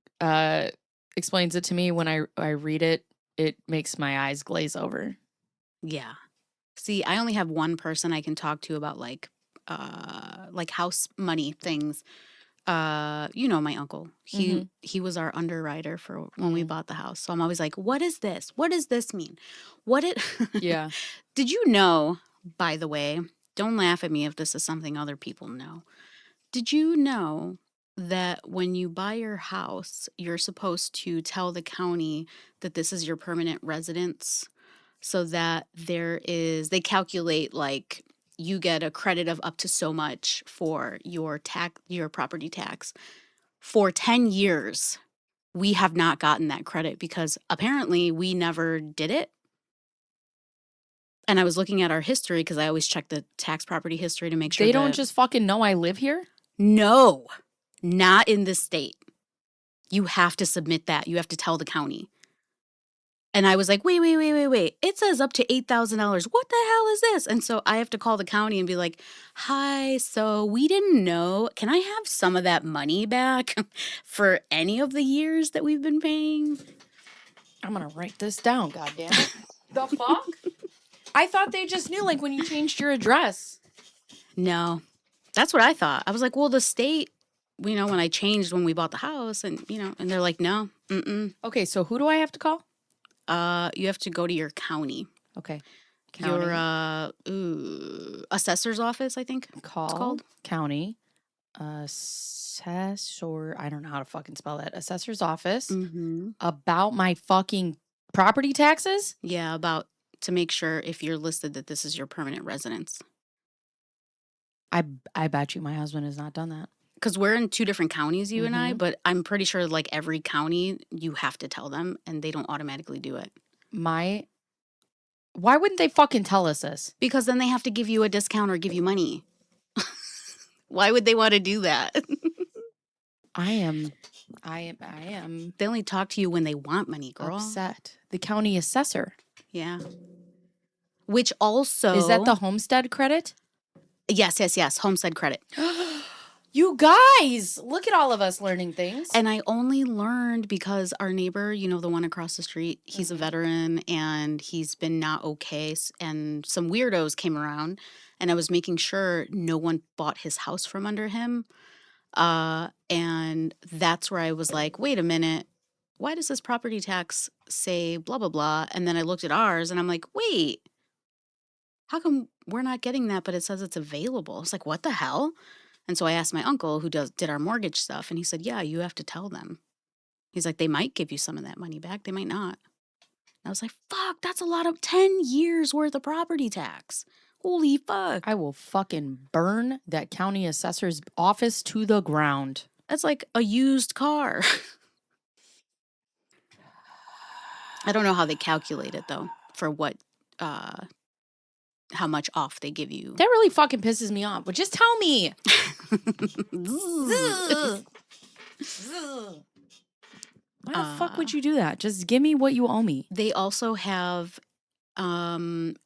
explains it to me. When I read it, it makes my eyes glaze over. Yeah. See, I only have one person I can talk to about like house money things. My uncle. He was our underwriter for when we bought the house. So I'm always like, what is this? What does this mean? What it Yeah. Did you know, by the way, don't laugh at me if this is something other people know. Did you know that when you buy your house, you're supposed to tell the county that this is your permanent residence so that they calculate like you get a credit of up to so much for your property tax. For 10 years, we have not gotten that credit because apparently we never did it. And I was looking at our history because I always check the tax property history to make sure They don't just fucking know I live here? No, not in this state. You have to submit that. You have to tell the county. And I was like, wait. It says up to $8,000. What the hell is this? And so I have to call the county and be like, hi, so we didn't know. Can I have some of that money back for any of the years that we've been paying? I'm going to write this down, goddammit. The fuck? I thought they just knew, like, when you changed your address. No, that's what I thought. I was like, well, the state, when I changed when we bought the house and, and they're like, no, Okay, so who do I have to call? You have to go to your county. Okay. Your assessor's office, I think Call it's called. County assessor. I don't know how to fucking spell that. Assessor's office about my fucking property taxes? Yeah, to make sure if you're listed that this is your permanent residence. I bet you my husband has not done that. Because we're in 2 different counties, you and I, but I'm pretty sure like every county you have to tell them and they don't automatically do it. Why wouldn't they fucking tell us this? Because then they have to give you a discount or give you money. Why would they want to do that? I am. They only talk to you when they want money, girl. Upset. The county assessor. Yeah. Which also Is that the homestead credit? Yes. Homestead credit. You guys, look at all of us learning things. And I only learned because our neighbor, the one across the street, he's a veteran and he's been not okay. And some weirdos came around and I was making sure no one bought his house from under him. And that's where I was like, wait a minute, why does this property tax say blah, blah, blah? And then I looked at ours and I'm like, wait, how come we're not getting that, but it says it's available? I was like, what the hell? And so I asked my uncle who did our mortgage stuff, and he said, yeah, you have to tell them. He's like, they might give you some of that money back. They might not. And I was like, fuck, that's a lot of 10 years worth of property tax. Holy fuck. I will fucking burn that county assessor's office to the ground. That's like a used car. I don't know how they calculate it, though, for what, how much off they give you. That really fucking pisses me off. But just tell me. Why the fuck would you do that? Just give me what you owe me. They also have like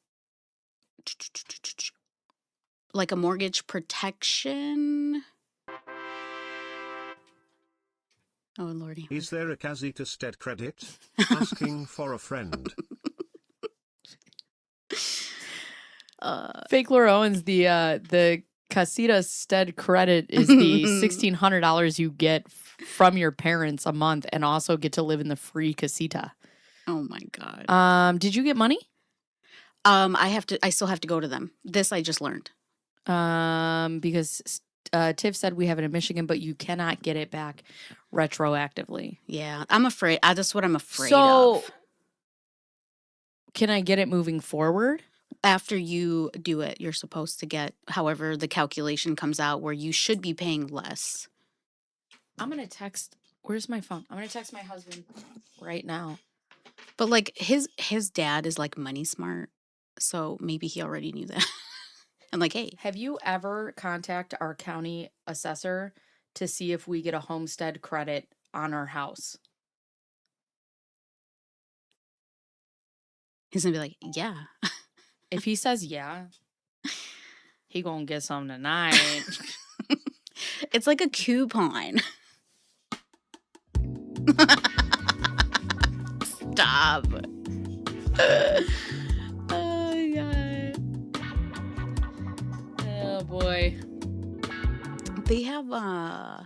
a mortgage protection. Oh, Lordy. Is there a casita stead credit? Asking for a friend. Fake Laura Owens, the Casita Stead credit is the $1,600 you get from your parents a month and also get to live in the free casita. Oh my God. Did you get money? I still have to go to them. This I just learned. Because Tiff said we have it in Michigan, but you cannot get it back retroactively. Yeah, I'm afraid. That's what I'm afraid So, of. Can I get it moving forward? After you do it, you're supposed to get however the calculation comes out where you should be paying less. I'm going to text. Where's my phone? I'm going to text my husband right now. But like his dad is like money smart. So maybe he already knew that. I'm like, hey. Have you ever contacted our county assessor to see if we get a homestead credit on our house? He's gonna be like, yeah. If he says yeah, he gonna get something tonight. It's like a coupon. Stop. Oh, God. Oh boy. They have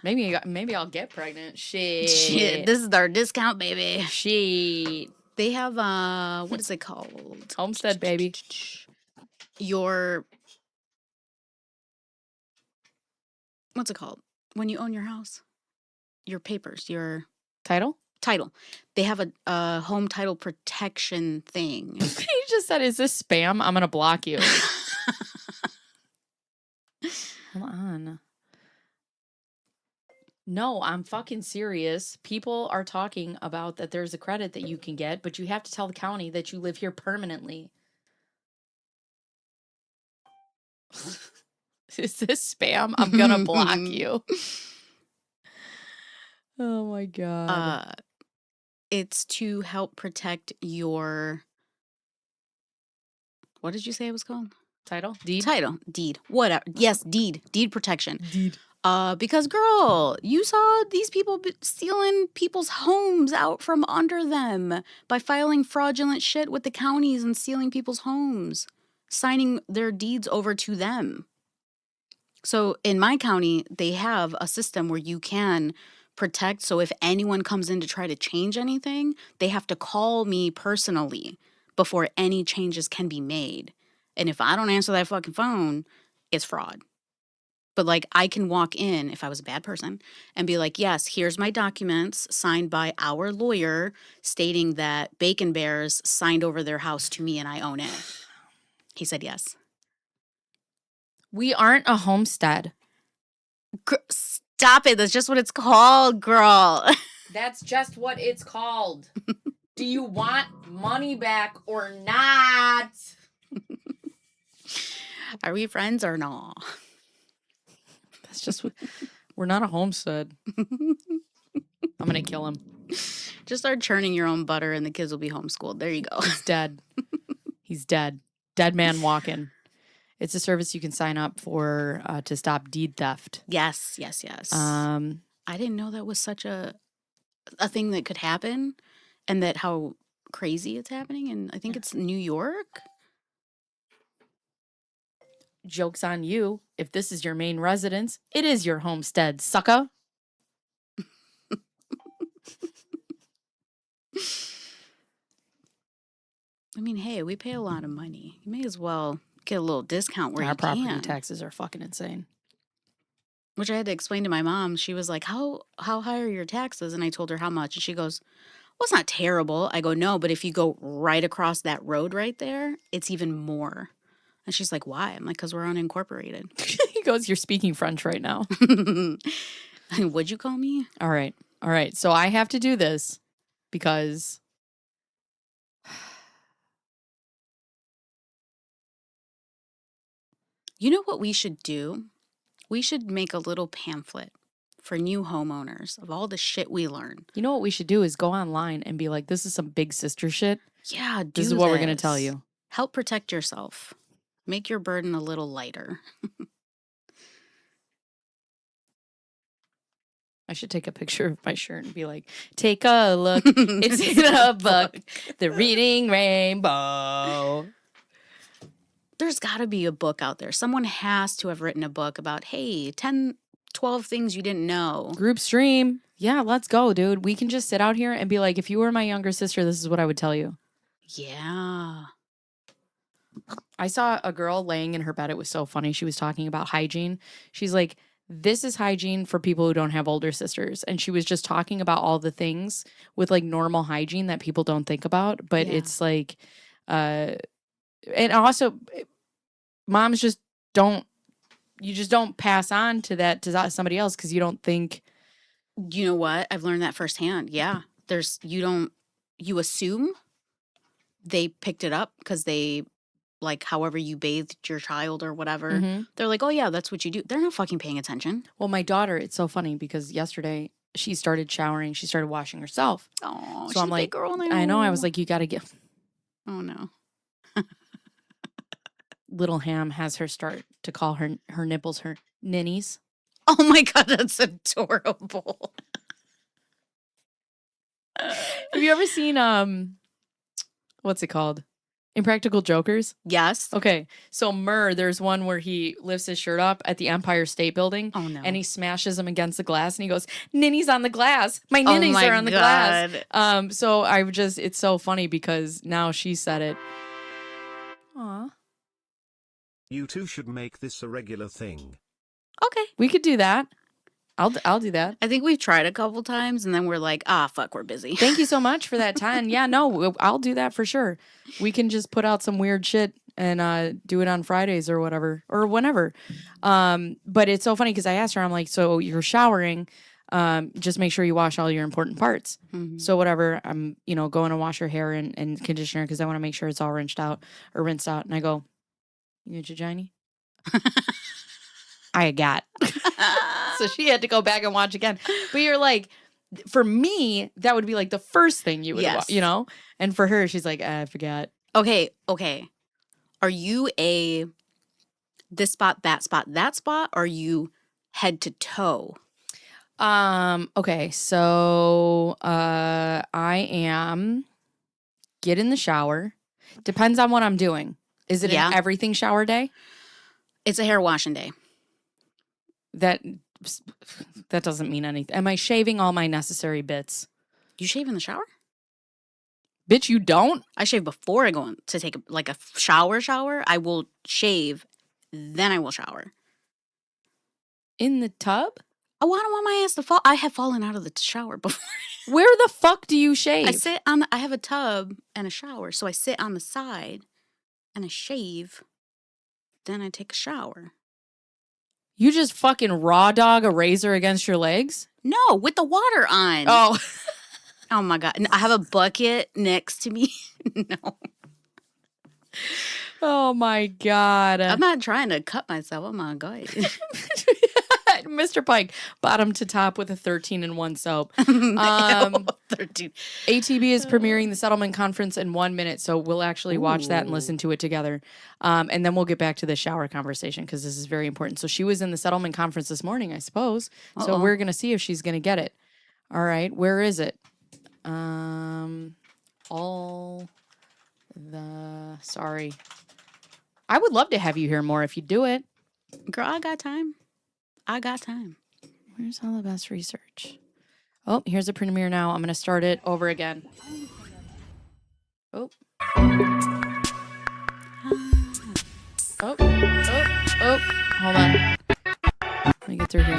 Maybe I'll get pregnant. shit. This is our discount, baby. Shit. They have what is it called? Homestead, baby. Your what's it called? When you own your house? Your papers, your Title? title. They have a home title protection thing. He just said, "Is this spam? I'm gonna block you." Hold on. No, I'm fucking serious. People are talking about that there's a credit that you can get, but you have to tell the county that you live here permanently. Is this spam? I'm gonna block you. Oh my God. It's to help protect your what did you say it was called? Title? Deed? Title, deed, whatever. Yes, deed protection. Deed. Because girl, you saw these people stealing people's homes out from under them by filing fraudulent shit with the counties and stealing people's homes, signing their deeds over to them. So in my county, they have a system where you can protect. So if anyone comes in to try to change anything, they have to call me personally before any changes can be made. And if I don't answer that fucking phone, it's fraud. But like I can walk in if I was a bad person and be like, yes, here's my documents signed by our lawyer stating that Bacon Bearzz signed over their house to me and I own it. He said yes. We aren't a homestead. Stop it. That's just what it's called, girl. That's just what it's called. Do you want money back or not? Are we friends or not? That's just what... We're not a homestead. I'm going to kill him. Just start churning your own butter and the kids will be homeschooled. There you go. He's dead. He's dead. Dead man walking. It's a service you can sign up for to stop deed theft. Yes. I didn't know that was such a thing that could happen and that how crazy it's happening. And I think it's New York. Joke's on you. If this is your main residence, it is your homestead, sucker. I mean, hey, we pay a lot of money. You may as well get a little discount where Our you property can. taxes are fucking insane. Which I had to explain to my mom. She was like, how high are your taxes? And I told her how much. And she goes, well, it's not terrible. I go, no, but if you go right across that road right there, it's even more. And she's like, why? I'm like, because we're unincorporated. He goes, you're speaking French right now. What'd you call me? All right. So I have to do this because... You know what we should do? We should make a little pamphlet for new homeowners of all the shit we learn. You know what we should do is go online and be like, this is some big sister shit. Yeah, This is what we're going to tell you. Help protect yourself. Make your burden a little lighter. I should take a picture of my shirt and be like, take a look. It's in a book. The Reading Rainbow. There's got to be a book out there. Someone has to have written a book about, hey, 10, 12 things you didn't know. Group stream. Yeah, let's go, dude. We can just sit out here and be like, if you were my younger sister, this is what I would tell you. Yeah. I saw a girl laying in her bed. It was so funny. She was talking about hygiene. She's like, this is hygiene for people who don't have older sisters. And she was just talking about all the things with like normal hygiene that people don't think about. But it's like, and also moms just don't, you just don't pass on to that to somebody else because you don't think. You know what? I've learned that firsthand. Yeah. You assume they picked it up because they, like, however you bathed your child or whatever. Mm-hmm. They're like, oh, yeah, that's what you do. They're not fucking paying attention. Well, my daughter, it's so funny because yesterday she started showering. She started washing herself. Oh, so she's I'm a like, big girl now. I know. I was like, you got to get. Oh, no. little Ham has her start to call her nipples her ninnies. Oh my God, that's adorable. Have you ever seen what's it called? Impractical Jokers? Yes. Okay. So there's one where he lifts his shirt up at the Empire State Building. Oh no. And he smashes him against the glass and he goes, "Ninnies on the glass. My Oh ninnies my are on the God. glass." So it's so funny because now she said it. Aw. You two should make this a regular thing. Okay. We could do that. I'll do that. I think we've tried a couple times and then we're like, fuck, we're busy. Thank you so much for that, Ty. And yeah, no, I'll do that for sure. We can just put out some weird shit and do it on Fridays or whatever, or whenever. But it's so funny because I asked her, I'm like, so you're showering, just make sure you wash all your important parts. Mm-hmm. So whatever, I'm, going to wash her hair and conditioner because I want to make sure it's all rinsed out. And I go, "You get your Johnny?" I got. So she had to go back and watch again. But you're like, for me, that would be like the first thing you would Yes. watch, And for her, she's like, I forgot. Okay. Are you this spot, that spot, or are you head to toe? Okay, so I am get in the shower. Depends on what I'm doing. Is it an everything shower day? It's a hair washing day. That doesn't mean anything. Am I shaving all my necessary bits? You shave in the shower? Bitch, you don't? I shave before I go to take a shower. I will shave, then I will shower. In the tub? Oh, I don't want my ass to fall. I have fallen out of the shower before. Where the fuck do you shave? I sit I have a tub and a shower, so I sit on the side and I shave, then I take a shower. You just fucking raw dog a razor against your legs? No, with the water on. Oh. Oh my God. I have a bucket next to me. No. Oh my God. I'm not trying to cut myself. Oh my God. Mr. Pike, bottom to top with a 13-in-1 soap. 13. ATB is premiering the settlement conference in 1 minute, so we'll actually watch that and listen to it together. And then we'll get back to the shower conversation because this is very important. So she was in the settlement conference this morning, I suppose. Uh-oh. So we're going to see if she's going to get it. All right, where is it? Sorry. I would love to have you here more if you do it. Girl, I got time. Where's all the best research? Oh, here's a premiere now. I'm going to start it over again. Oh. Oh. Hold on. Let me get through here.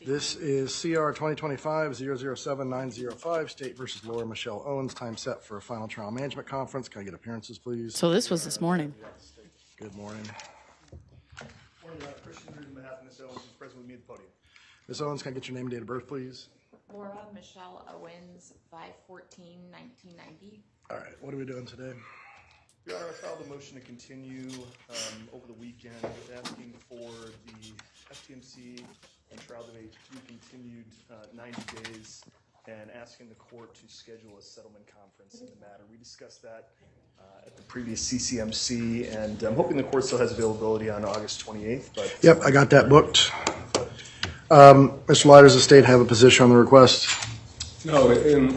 This is CR 2025-007905, State versus Laura Michelle Owens. Time set for a final trial management conference. Can I get appearances, please? So this was this morning. Good morning. Morning, Christian Reed on behalf of Ms. Owens, who's present with me at the podium. Ms. Owens, can I get your name and date of birth, please? Laura Michelle Owens, 5/14/1990. All right, what are we doing today? Your Honor, I filed a motion to continue over the weekend, asking for the FTMC and trial debate to be continued 90 days and asking the court to schedule a settlement conference in the matter. We discussed that at the previous CCMC, and I'm hoping the court still has availability on August 28th. But Yep, I got that booked. Mr. Leiter's estate have a position on the request? No, in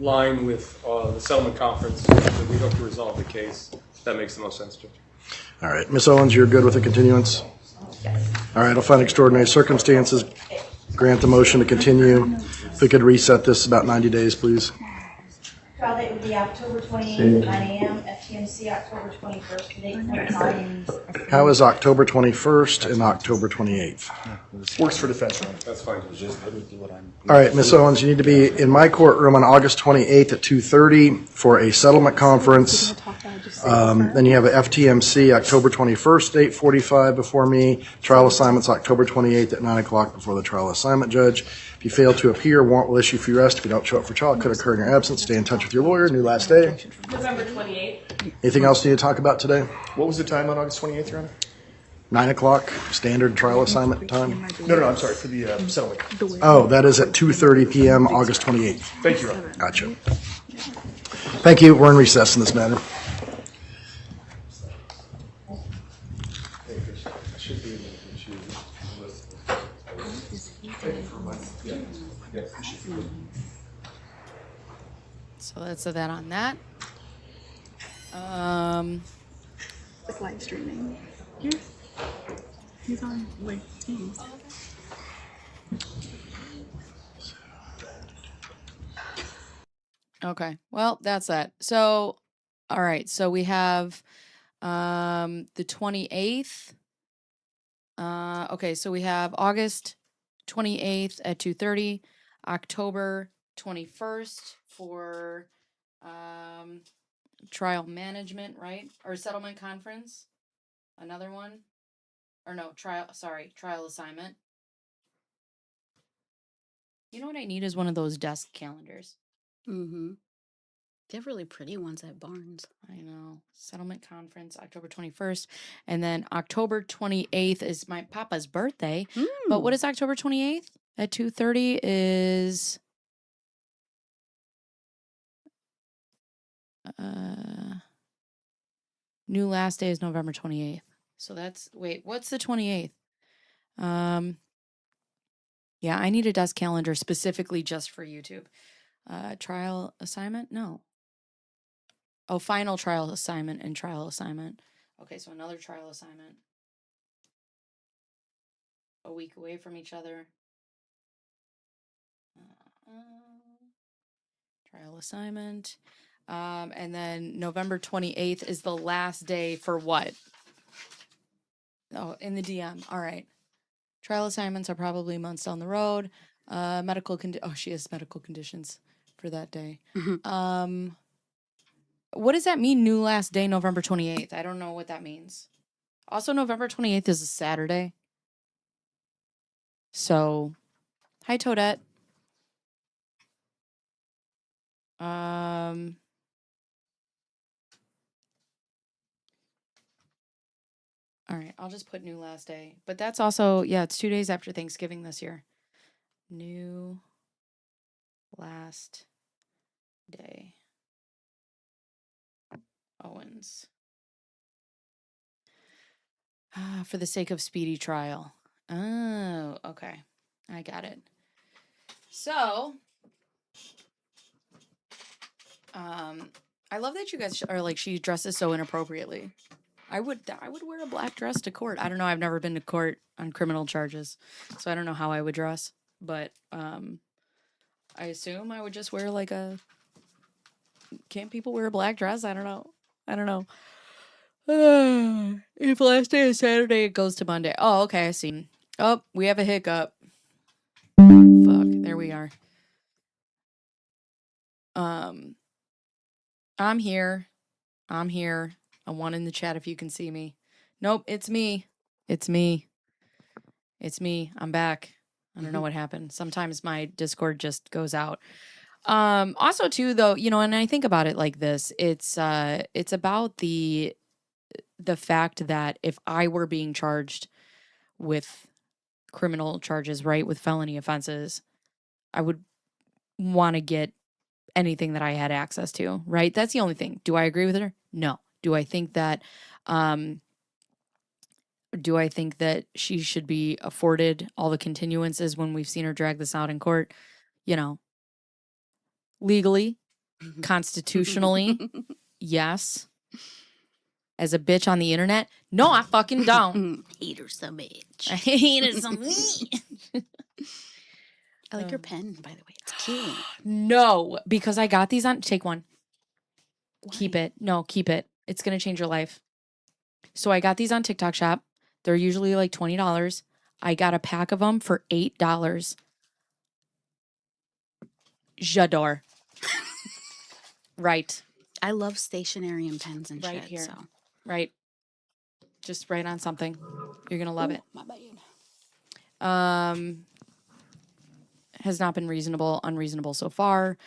line with the settlement conference, we hope to resolve the case. That makes the most sense, Judge. All right, Ms. Owens, you're good with the continuance? All right, I'll find extraordinary circumstances, grant the motion to continue. If we could reset this about 90 days, please. Trial date would be October 28th, 9 a.m., FTMC October 21st, date 9. How is October 21st and October 28th? works for defense, Your Honor. That's fine. All right, Ms. Owens, you need to be in my courtroom on August 28th at 2:30 for a settlement conference. Then you have a FTMC October 21st, 8:45 before me. Trial assignments October 28th at 9 o'clock before the trial assignment judge. If If you fail to appear, a warrant will issue for your arrest. If you don't show up for trial, it could occur in your absence. Stay in touch with your lawyer. New last day. November 28th. Anything else you need to talk about today? What was the time on August 28th, Your Honor? 9 o'clock, standard trial assignment time. No, I'm sorry, for the settlement. Oh, that is at 2:30 p.m., August 28th. Thank you, Your Honor. Gotcha. Thank you. We're in recess in this matter. So that's that on that. It's live streaming. Here. He's on like Teams. Okay. Well, that's that. So, all right. So we have the 28th. Okay, so we have August 28th at 2:30, October 21st for trial management, right? Or settlement conference. Another one. Or no, trial assignment. You know what I need is one of those desk calendars. Mm-hmm. They have really pretty ones at Barnes. I know. Settlement conference, October 21st. And then October 28th is my papa's birthday. But what is October 28th at 2:30 is new last day is November 28th. So that's what's the 28th? Yeah, I need a desk calendar specifically just for YouTube. Trial assignment? No. Oh, final trial assignment and trial assignment. Okay, so another trial assignment. A week away from each other. Trial assignment. And then November 28th is the last day for what? Oh, in the DM. All right. Trial assignments are probably months down the road. She has medical conditions for that day. What does that mean, new last day, November 28th? I don't know what that means. Also, November 28th is a Saturday. So, hi, Toadette. All right, I'll just put new last day. But that's also, it's 2 days after Thanksgiving this year. New last day. Owens. For the sake of speedy trial. Oh, okay. I got it. So, I love that you guys are like, she dresses so inappropriately. I would wear a black dress to court. I don't know. I've never been to court on criminal charges, so I don't know how I would dress. But I assume I would just wear like a. Can't people wear a black dress? I don't know. If last day is Saturday, it goes to Monday. Oh, okay. I see. Oh, we have a hiccup. Fuck. There we are. I'm here. I want in the chat if you can see me. Nope, it's me. I'm back. I don't know what happened. Sometimes my Discord just goes out. Also too, though, and I think about it like this. It's about the fact that if I were being charged with criminal charges, right, with felony offenses, I would want to get anything that I had access to, right? That's the only thing. Do I agree with her? No. Do I think that she should be afforded all the continuances when we've seen her drag this out in court? Legally, constitutionally, yes. As a bitch on the internet, no, I fucking don't. Hate her so much. I hate her so much. I like your pen, by the way. It's cute. No, because I got these on. Take one. Why? Keep it. No, keep it. It's going to change your life. So I got these on TikTok Shop. They're usually like $20. I got a pack of them for $8. J'adore. Right. I love stationery and pens and Right shit. here. So. Right. Just write on something. You're going to love it. My bad. has not been unreasonable so far.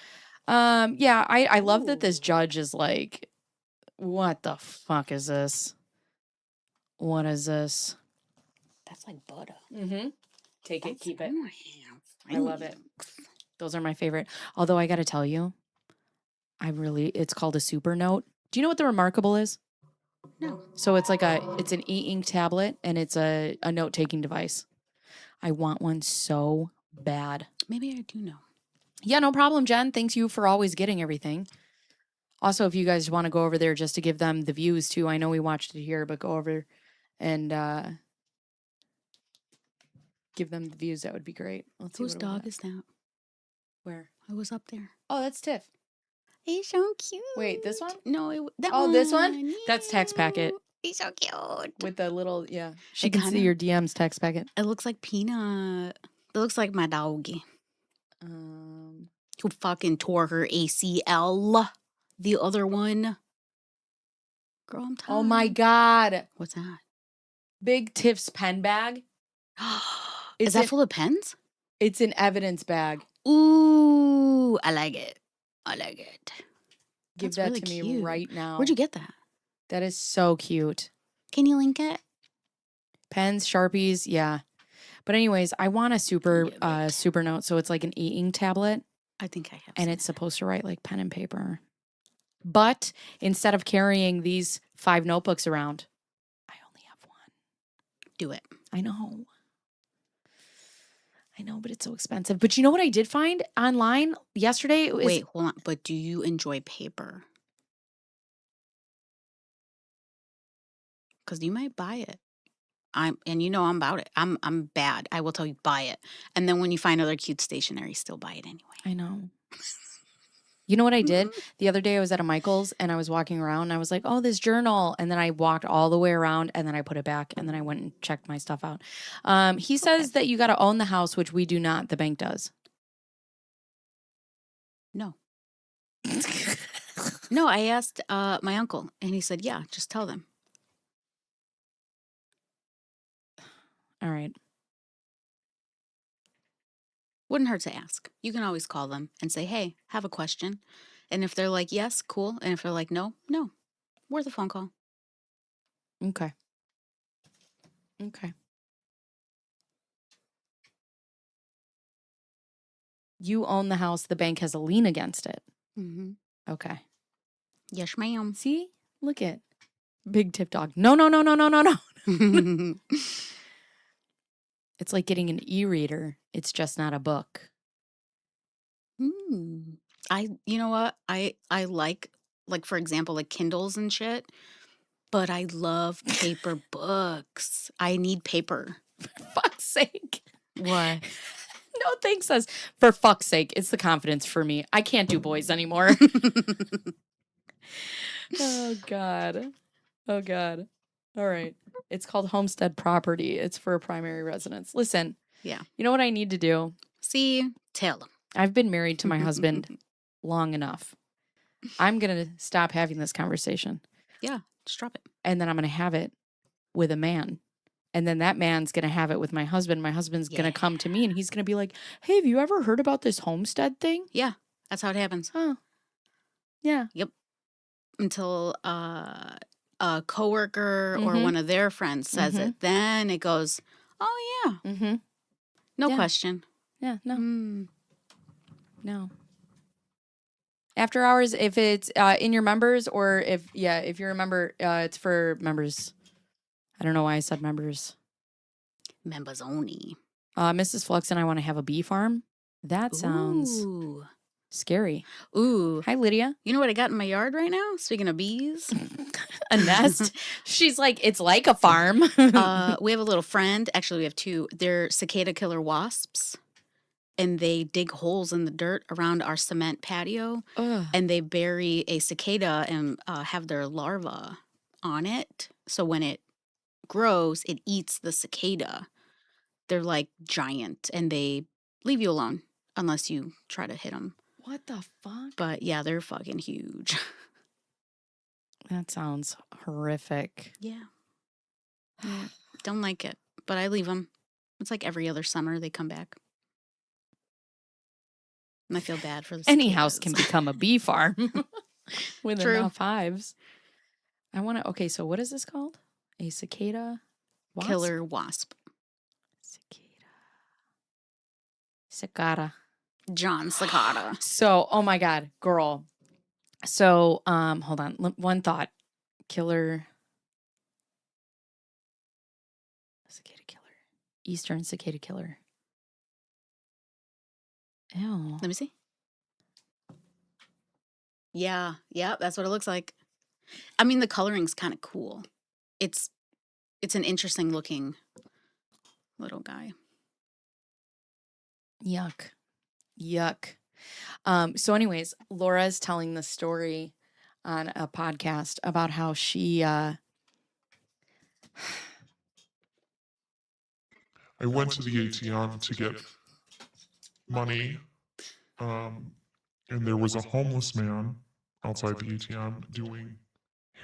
Yeah, I love that this judge is like, what the fuck is this? What is this? That's like butter. Mm-hmm. Take it, keep it. I I love it. Those are my favorite. Although I got to tell you, it's called a super note. Do you know what the Remarkable is? No. So it's an e-ink tablet and it's a note-taking device. I want one so bad. Maybe I do know. Yeah, no problem, Jen. Thanks you for always getting everything. Also, if you guys want to go over there just to give them the views too, I know we watched it here, but go over and give them the views. That would be great. Let's see Whose what do we dog got. is that? Where? I was up there. Oh, that's Tiff. He's so cute. Wait, this one? No, that Oh, one. this one? That's text packet. He's so cute. With the little, yeah. She It can see kinda- your DMs text packet. It looks like Peanut. It looks like my doggy. Who fucking tore her ACL. The other one. Girl, I'm tired. Oh my God. What's that? Big Tiff's pen bag. Is that full of pens? It's an evidence bag. Ooh, I like it. Give That's that really to me cute. right now. Where'd you get that? That is so cute. Can you link it? Pens, Sharpies, yeah. But anyways, I want a super note. So it's like an e-ink tablet. I think I have. And it's supposed to write like pen and paper. But instead of carrying these 5 notebooks around, I only have one. Do it. I know, but it's so expensive. But you know what I did find online yesterday? Wait, hold on. But do you enjoy paper? Because you might buy it. And you know I'm about it. I'm bad. I will tell you, buy it. And then when you find other cute stationery, still buy it anyway. I know. You know what I did? The other day I was at a Michael's and I was walking around and I was like, oh, this journal. And then I walked all the way around and then I put it back and then I went and checked my stuff out. He says that you got to own the house, which we do not. The bank does. No. No, I asked my uncle and he said, yeah, just tell them. All right. Wouldn't hurt to ask. You can always call them and say, hey, have a question. And if they're like, yes, cool. And if they're like, no, worth a phone call. Okay. You own the house. The bank has a lien against it. Mm-hmm. Okay. Yes, ma'am. See? Look at Big Tip Dog. No. It's like getting an e-reader. It's just not a book. You know what? I like for example, like Kindles and shit, but I love paper books. I need paper. For fuck's sake. What? No, thanks, says, for fuck's sake. It's the confidence for me. I can't do boys anymore. Oh, God. All right. It's called homestead property. It's for a primary residence. Listen. Yeah. You know what I need to do? See? Tell them. I've been married to my husband long enough. I'm going to stop having this conversation. Yeah. Just drop it. And then I'm going to have it with a man. And then that man's going to have it with my husband. My husband's going to come to me and he's going to be like, hey, have you ever heard about this homestead thing? Yeah. That's how it happens. Oh. Yeah. Yep. Until a coworker or one of their friends says it. Then it goes, oh, yeah. Mm-hmm. No question. Yeah, no. No. After hours, if it's in your members or if you're a member, it's for members. I don't know why I said members. Members only. Mrs. Flux and I want to have a bee farm. That sounds scary. Ooh. Hi, Lydia. You know what I got in my yard right now? Speaking of bees. A nest. She's like, it's like a farm. We have a little friend. Actually, we have 2. They're cicada killer wasps. And they dig holes in the dirt around our cement patio. Ugh. And they bury a cicada and have their larva on it. So when it grows, it eats the cicada. They're like giant and they leave you alone unless you try to hit them. What the fuck? But yeah, they're fucking huge. That sounds horrific. Yeah. Don't like it, but I leave them. It's like every other summer they come back. And I feel bad for the Any cicadas. house can become a bee farm with True. enough hives. I want to. Okay, so what is this called? A cicada wasp? Killer wasp. Cicada. John Cicada. So, oh my God, girl. So, hold on. One thought. Killer. Cicada killer. Eastern cicada killer. Ew. Let me see. Yeah, that's what it looks like. I mean, the coloring's kind of cool. It's an interesting looking little guy. Yuck. So anyways, Laura's telling the story on a podcast about how she I went to the ATM to get money, and there was a homeless man outside the ATM doing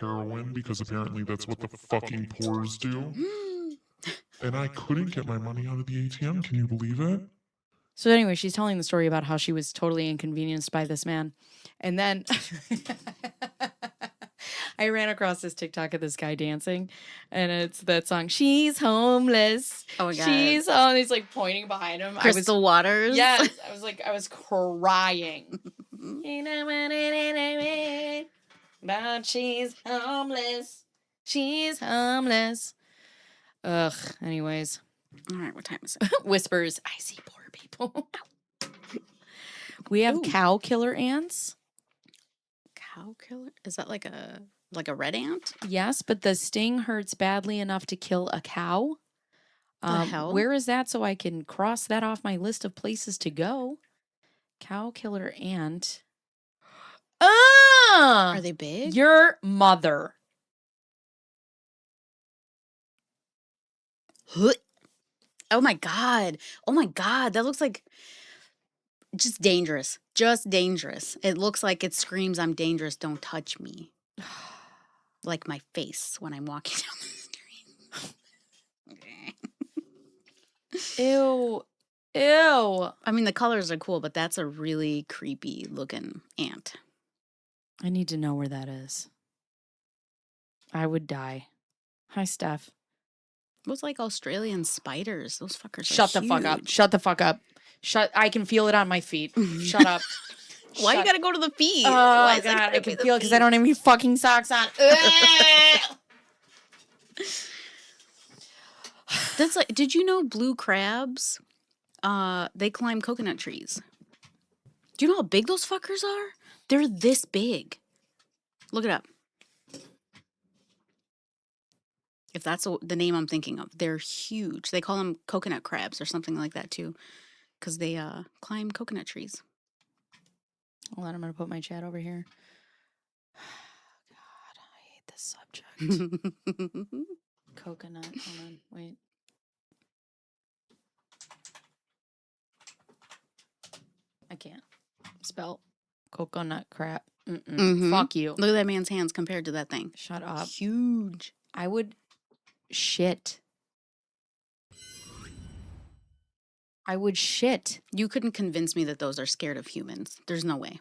heroin because apparently that's what the fucking poors do. And I couldn't get my money out of the ATM. Can you believe it? So anyway, she's telling the story about how she was totally inconvenienced by this man. And then I ran across this TikTok of this guy dancing, and it's that song, She's Homeless. Oh my God. She's home. He's like pointing behind him. Crystal Waters. Yes. I was crying. But she's homeless. She's homeless. Ugh. Anyways. All right, what time is it? Whispers, I see poor people. We have cow killer ants. Cow killer? Is that like a red ant? Yes, but the sting hurts badly enough to kill a cow. The hell? Where is that so I can cross that off my list of places to go? Cow killer ant. Are they big? Your mother. Oh my God. That looks like just dangerous. Just dangerous. It looks like it screams, I'm dangerous. Don't touch me. Like my face when I'm walking down the street. Ew. I mean, the colors are cool, but that's a really creepy looking ant. I need to know where that is. I would die. Hi, Steph. Those like Australian spiders. Those fuckers Shut the fuck up. Shut the fuck up. I can feel it on my feet. Shut up. Why you gotta go to the feet? Oh, Why God, I can the feel it because I don't have any fucking socks on. That's like, did you know blue crabs, they climb coconut trees? Do you know how big those fuckers are? They're this big. Look it up. If that's the name I'm thinking of. They're huge. They call them coconut crabs or something like that too, because they climb coconut trees. Hold on, I'm going to put my chat over here. God, I hate this subject. Coconut. Hold on, wait. I can't spell coconut crap. Fuck you. Look at that man's hands compared to that thing. Shut up. Huge. I would shit. You couldn't convince me that those are scared of humans. There's no way.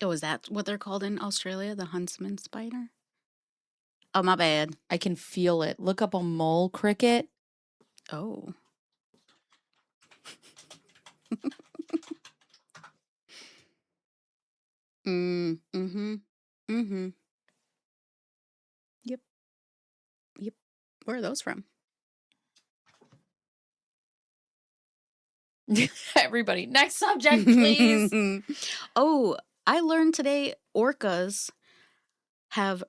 Oh, is that what they're called in Australia? The huntsman spider? Oh, my bad. I can feel it. Look up a mole cricket. Oh. Yep. Where are those from? Everybody, next subject, please. Oh, I learned today orcas have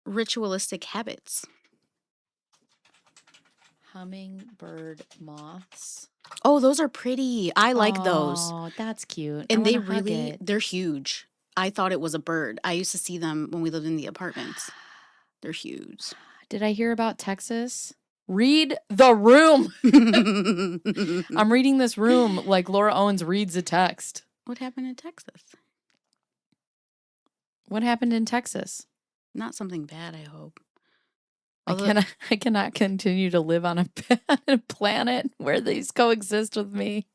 ritualistic habits. Hummingbird moths. Oh, those are pretty. I like those. Oh, that's cute. And they're huge. I thought it was a bird. I used to see them when we lived in the apartments. They're huge. Did I hear about Texas? Read the room. I'm reading this room like Laura Owens reads a text. What happened in Texas? What happened in Texas? Not something bad, I hope. I cannot continue to live on a planet where these coexist with me.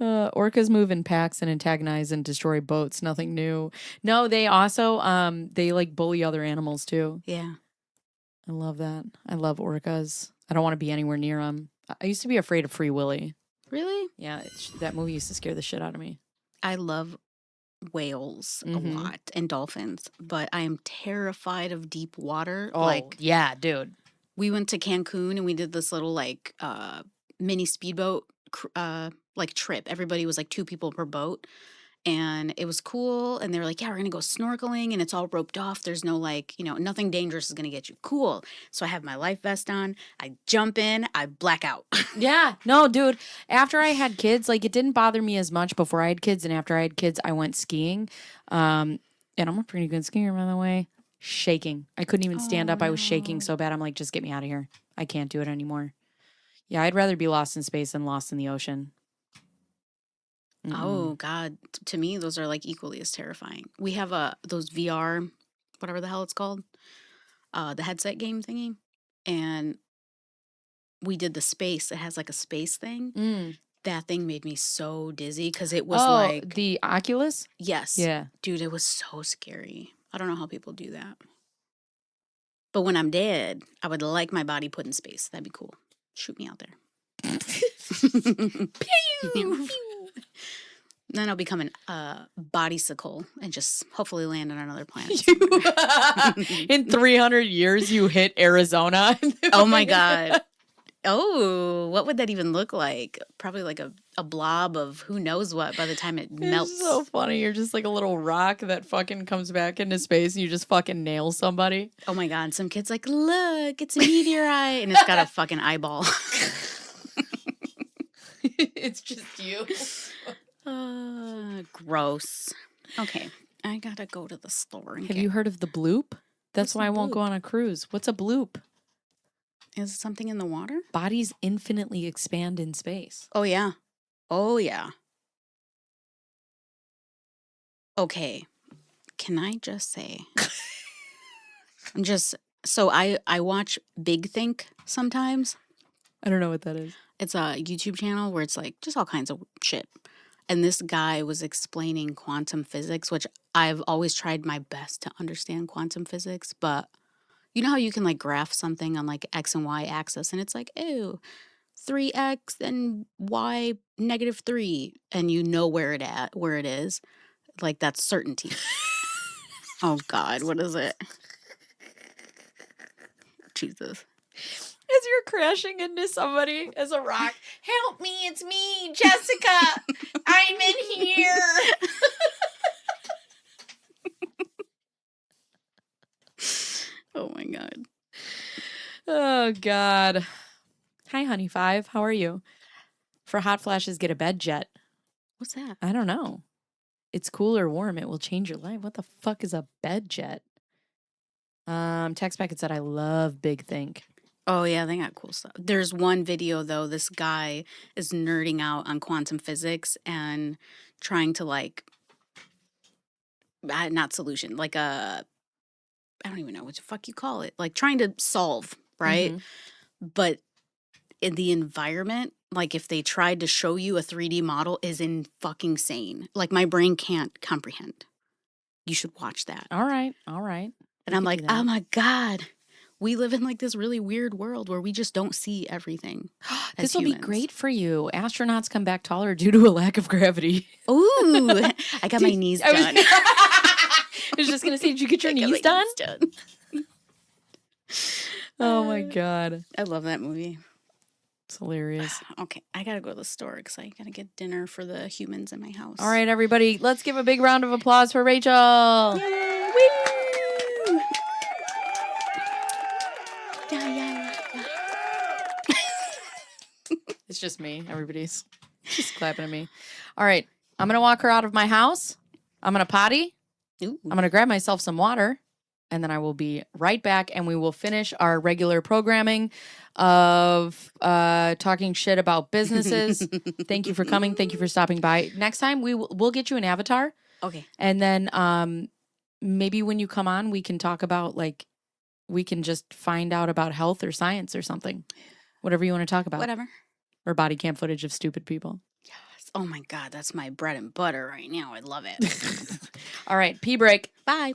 Orcas move in packs and antagonize and destroy boats. Nothing new. No, they also they like bully other animals too. Yeah. I love that. I love orcas. I don't want to be anywhere near them. I used to be afraid of Free Willy. Really? Yeah, that movie used to scare the shit out of me. I love whales a lot and dolphins, but I am terrified of deep water. Oh, yeah, dude. We went to Cancun and we did this little like mini speedboat like trip. Everybody was like 2 people per boat. And it was cool. And they were like, yeah, we're going to go snorkeling and it's all roped off. There's no like, nothing dangerous is going to get you. Cool. So I have my life vest on. I jump in. I black out. Yeah. No, dude. After I had kids, like it didn't bother me as much before I had kids. And after I had kids, I went skiing. And I'm a pretty good skier, by the way. Shaking. I couldn't even stand up. I was shaking so bad. I'm like, just get me out of here. I can't do it anymore. Yeah, I'd rather be lost in space than lost in the ocean. Oh, God. To me, those are like equally as terrifying. We have those VR, whatever the hell it's called, the headset game thingy. And we did the space. It has like a space thing. That thing made me so dizzy because it was like. The Oculus? Yes. Yeah. Dude, it was so scary. I don't know how people do that. But when I'm dead, I would like my body put in space. That'd be cool. Shoot me out there. Pew! Then I'll become an bodysicle and just hopefully land on another planet. In 300 years, you hit Arizona. Oh my God. Oh, what would that even look like? Probably like a blob of who knows what by the time it melts. It's so funny. You're just like a little rock that fucking comes back into space and you just fucking nail somebody. Oh my God. Some kid's like, look, it's a meteorite. And it's got a fucking eyeball. It's just you. Gross. Okay. I gotta go to the store. And Have you heard of the bloop? That's why I won't go on a cruise. What's a bloop? Is it something in the water? Bodies infinitely expand in space. Oh, yeah. Oh, yeah. Okay. Can I just say? So I watch Big Think sometimes. I don't know what that is. It's a YouTube channel where it's like just all kinds of shit. And this guy was explaining quantum physics, which I've always tried my best to understand quantum physics. But you know how you can like graph something on like X and Y axis and it's like, ew, 3X and Y -3. And you know where it is. Like that's certainty. Oh God, what is it? Jesus. As you're crashing into somebody as a rock. Help me, it's me, Jessica. I'm in here. Oh my God. Oh God. Hi, Honey Five. How are you? For hot flashes, get a bed jet. What's that? I don't know. It's cool or warm. It will change your life. What the fuck is a bed jet? Text back and said, I love Big Think. Oh, yeah, they got cool stuff. There's one video, though. This guy is nerding out on quantum physics and trying to, like, not solution, like I don't even know what the fuck you call it. Like, trying to solve, right? But in the environment, like, if they tried to show you a 3D model is in fucking sane. Like, my brain can't comprehend. You should watch that. All right. And I'm like, oh, my God. We live in like this really weird world where we just don't see everything. This will be great for you. Astronauts come back taller due to a lack of gravity. Ooh, I got my knees done. I was just going to say, did you get your knees done? Oh my God. I love that movie. It's hilarious. Okay, I got to go to the store because I got to get dinner for the humans in my house. All right, everybody, let's give a big round of applause for Rachel. Yay! Woo! It's just me. Everybody's just clapping at me. All right. I'm going to walk her out of my house. I'm going to potty. Ooh. I'm going to grab myself some water. And then I will be right back. And we will finish our regular programming of talking shit about businesses. Thank you for coming. Thank you for stopping by. Next time, we'll get you an avatar. Okay. And then maybe when you come on, we can talk about like, we can just find out about health or science or something. Whatever you want to talk about. Whatever. Or body cam footage of stupid people. Yes. Oh my God, that's my bread and butter right now. I love it. All right, pee break. Bye.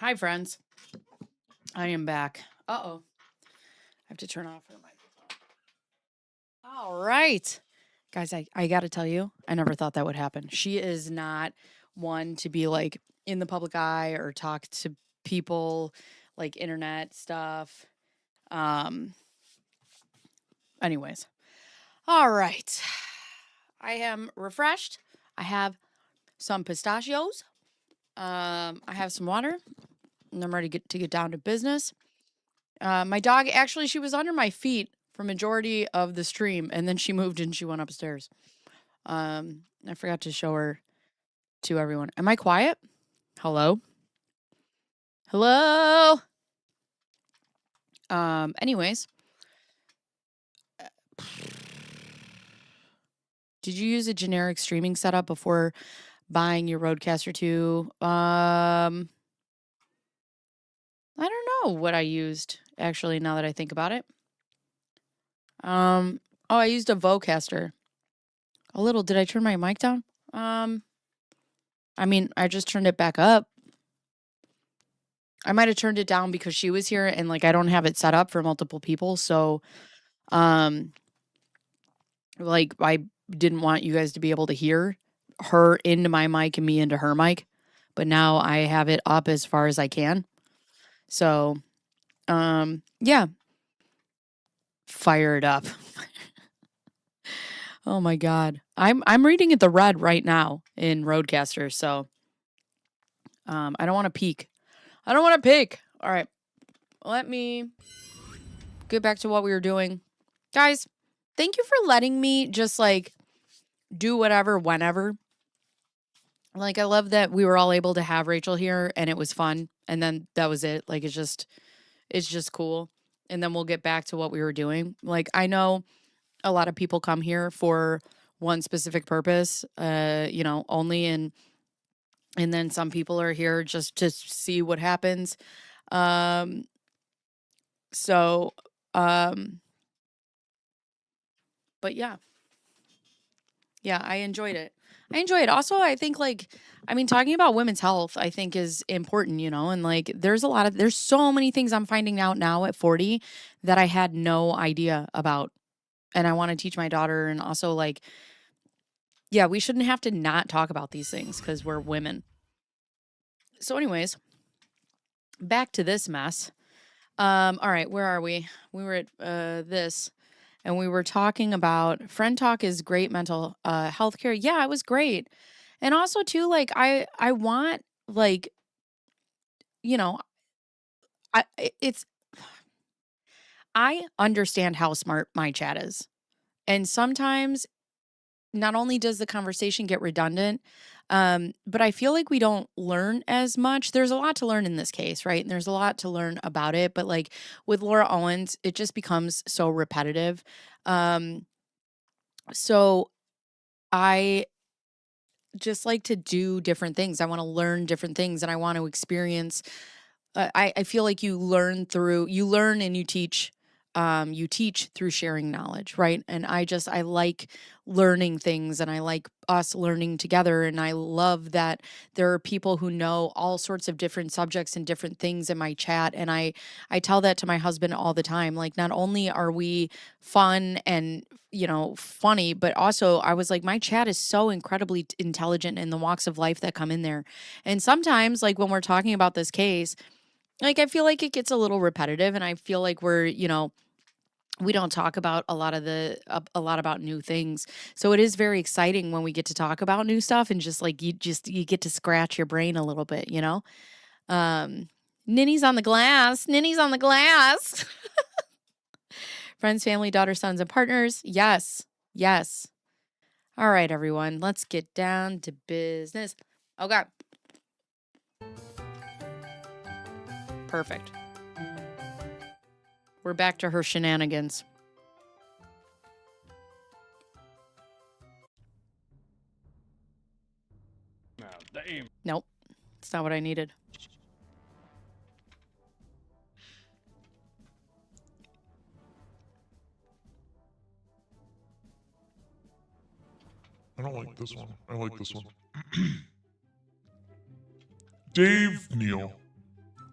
Hi, friends. I am back. Uh-oh. I have to turn off her microphone. All right. Guys, I got to tell you, I never thought that would happen. She is not one to be like in the public eye or talk to people like internet stuff. Anyways. All right. I am refreshed. I have some pistachios. I have some water. And I'm ready to get down to business. My dog, actually, she was under my feet for majority of the stream, and then she moved and she went upstairs. I forgot to show her to everyone. Am I quiet? Hello? Hello? Anyways. Did you use a generic streaming setup before buying your Rodecaster 2? I don't know what I used, actually, now that I think about it. Oh, I used a Vocaster. A little. Did I turn my mic down? I mean, I just turned it back up. I might have turned it down because she was here and like I don't have it set up for multiple people. So like I didn't want you guys to be able to hear her into my mic and me into her mic. But now I have it up as far as I can. So yeah. Fire it up. Oh my God. I'm reading at the red right now in Rodecaster, so I don't want to peek. I don't want to peek. All right. Let me get back to what we were doing. Guys, thank you for letting me just like do whatever whenever. Like I love that we were all able to have Rachel here and it was fun and then that was it. Like it's just cool. And then we'll get back to what we were doing. Like I know a lot of people come here for one specific purpose, only and then some people are here just to see what happens. But yeah. Yeah, I enjoyed it. Also, I think talking about women's health, I think is important, and like there's so many things I'm finding out now at 40 that I had no idea about. And I want to teach my daughter and also like, yeah, we shouldn't have to not talk about these things because we're women. So anyways, back to this mess. All right, where are we? We were at this. And we were talking about Friend Talk is great mental health care. Yeah, it was great. And also too, like I want like, I understand how smart my chat is. And sometimes not only does the conversation get redundant, but I feel like we don't learn as much. There's a lot to learn in this case, right? And there's a lot to learn about it. But like with Laura Owens, it just becomes so repetitive. So I just like to do different things. I want to learn different things and I want to experience. I feel like you learn and you teach. You teach through sharing knowledge, right? And I like learning things and I like us learning together. And I love that there are people who know all sorts of different subjects and different things in my chat. And I tell that to my husband all the time. Like, not only are we fun and, funny, but also I was like, my chat is so incredibly intelligent in the walks of life that come in there. And sometimes, like, when we're talking about this case, like, I feel like it gets a little repetitive and I feel like we're, we don't talk about a lot about new things. So it is very exciting when we get to talk about new stuff and just like, you get to scratch your brain a little bit, Ninny's on the glass. Ninny's on the glass. Friends, family, daughter, sons, and partners. Yes. Yes. All right, everyone. Let's get down to business. Okay. Perfect. We're back to her shenanigans. Nope. It's not what I needed. I don't like this one. I like this one. Dave Neal.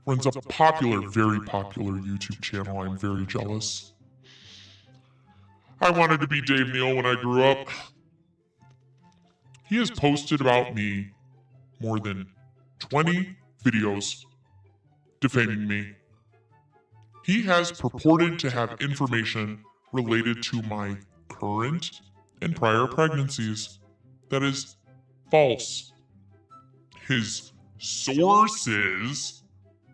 runs a popular, very popular YouTube channel. I'm very jealous. I wanted to be Dave Neal when I grew up. He has posted about me more than 20 videos defaming me. He has purported to have information related to my current and prior pregnancies that is false. His sources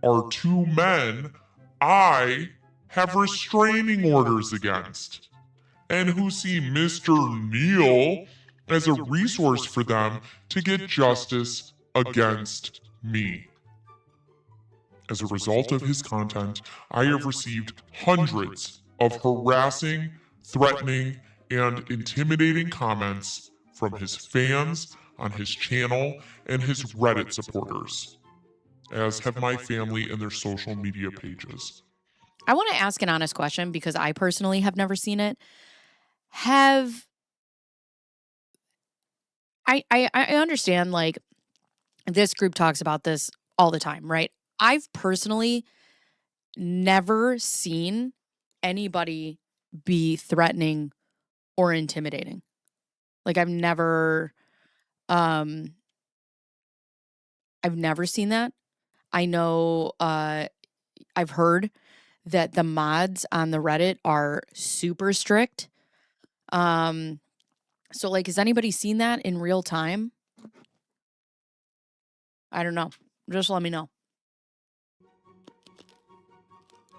are two men I have restraining orders against, and who see Mr. Neal as a resource for them to get justice against me. As a result of his content, I have received hundreds of harassing, threatening, and intimidating comments from his fans on his channel and his Reddit supporters, as have my family and their social media pages. I want to ask an honest question because I personally have never seen it. I understand, like, this group talks about this all the time, right? I've personally never seen anybody be threatening or intimidating. Like, I've never seen that. I know I've heard that the mods on the Reddit are super strict. So, like, has anybody seen that in real time? I don't know. Just let me know.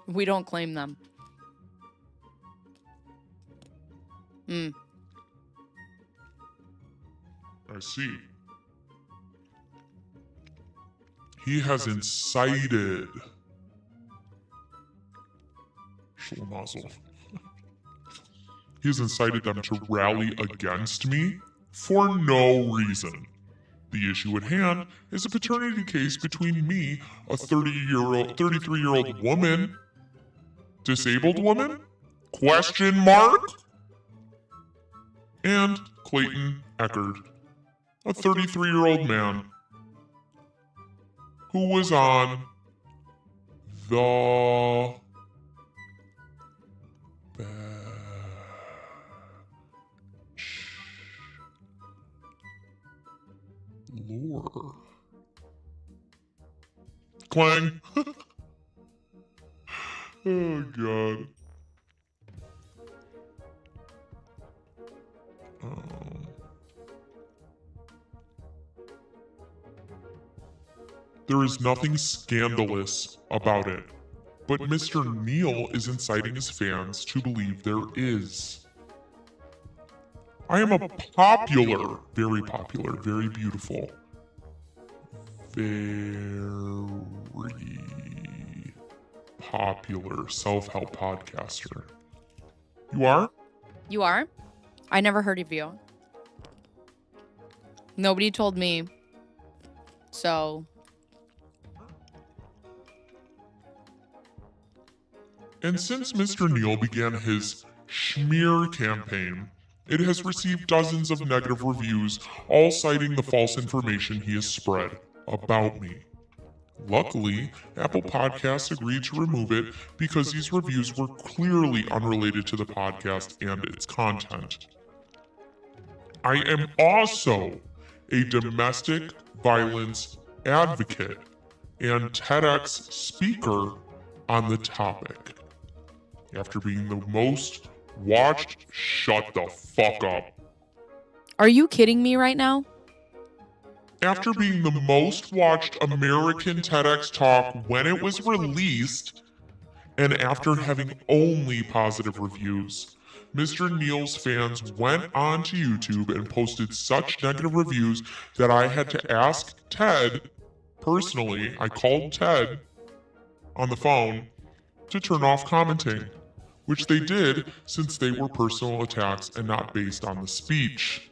We don't claim them. I see. He has incited Schlemazel. He has incited them to rally against me for no reason. The issue at hand is a paternity case between me, a 33-year-old woman, disabled woman? Question mark? And Clayton Eckerd, a 33-year-old man who was on the Bachelor. Clang. Oh, God. There is nothing scandalous about it, but Mr. Neal is inciting his fans to believe there is. I am a popular, very beautiful, very popular self-help podcaster. You are? You are? I never heard of you. Nobody told me. So. And since Mr. Neal began his smear campaign, it has received dozens of negative reviews, all citing the false information he has spread about me. Luckily, Apple Podcasts agreed to remove it because these reviews were clearly unrelated to the podcast and its content. I am also a domestic violence advocate and TEDx speaker on the topic. After being the most watched, shut the fuck up. Are you kidding me right now? After being the most watched American TEDx talk when it was released, and after having only positive reviews, Mr. Neal's fans went onto YouTube and posted such negative reviews that I had to ask Ted, personally, I called Ted on the phone to turn off commenting, which they did since they were personal attacks and not based on the speech.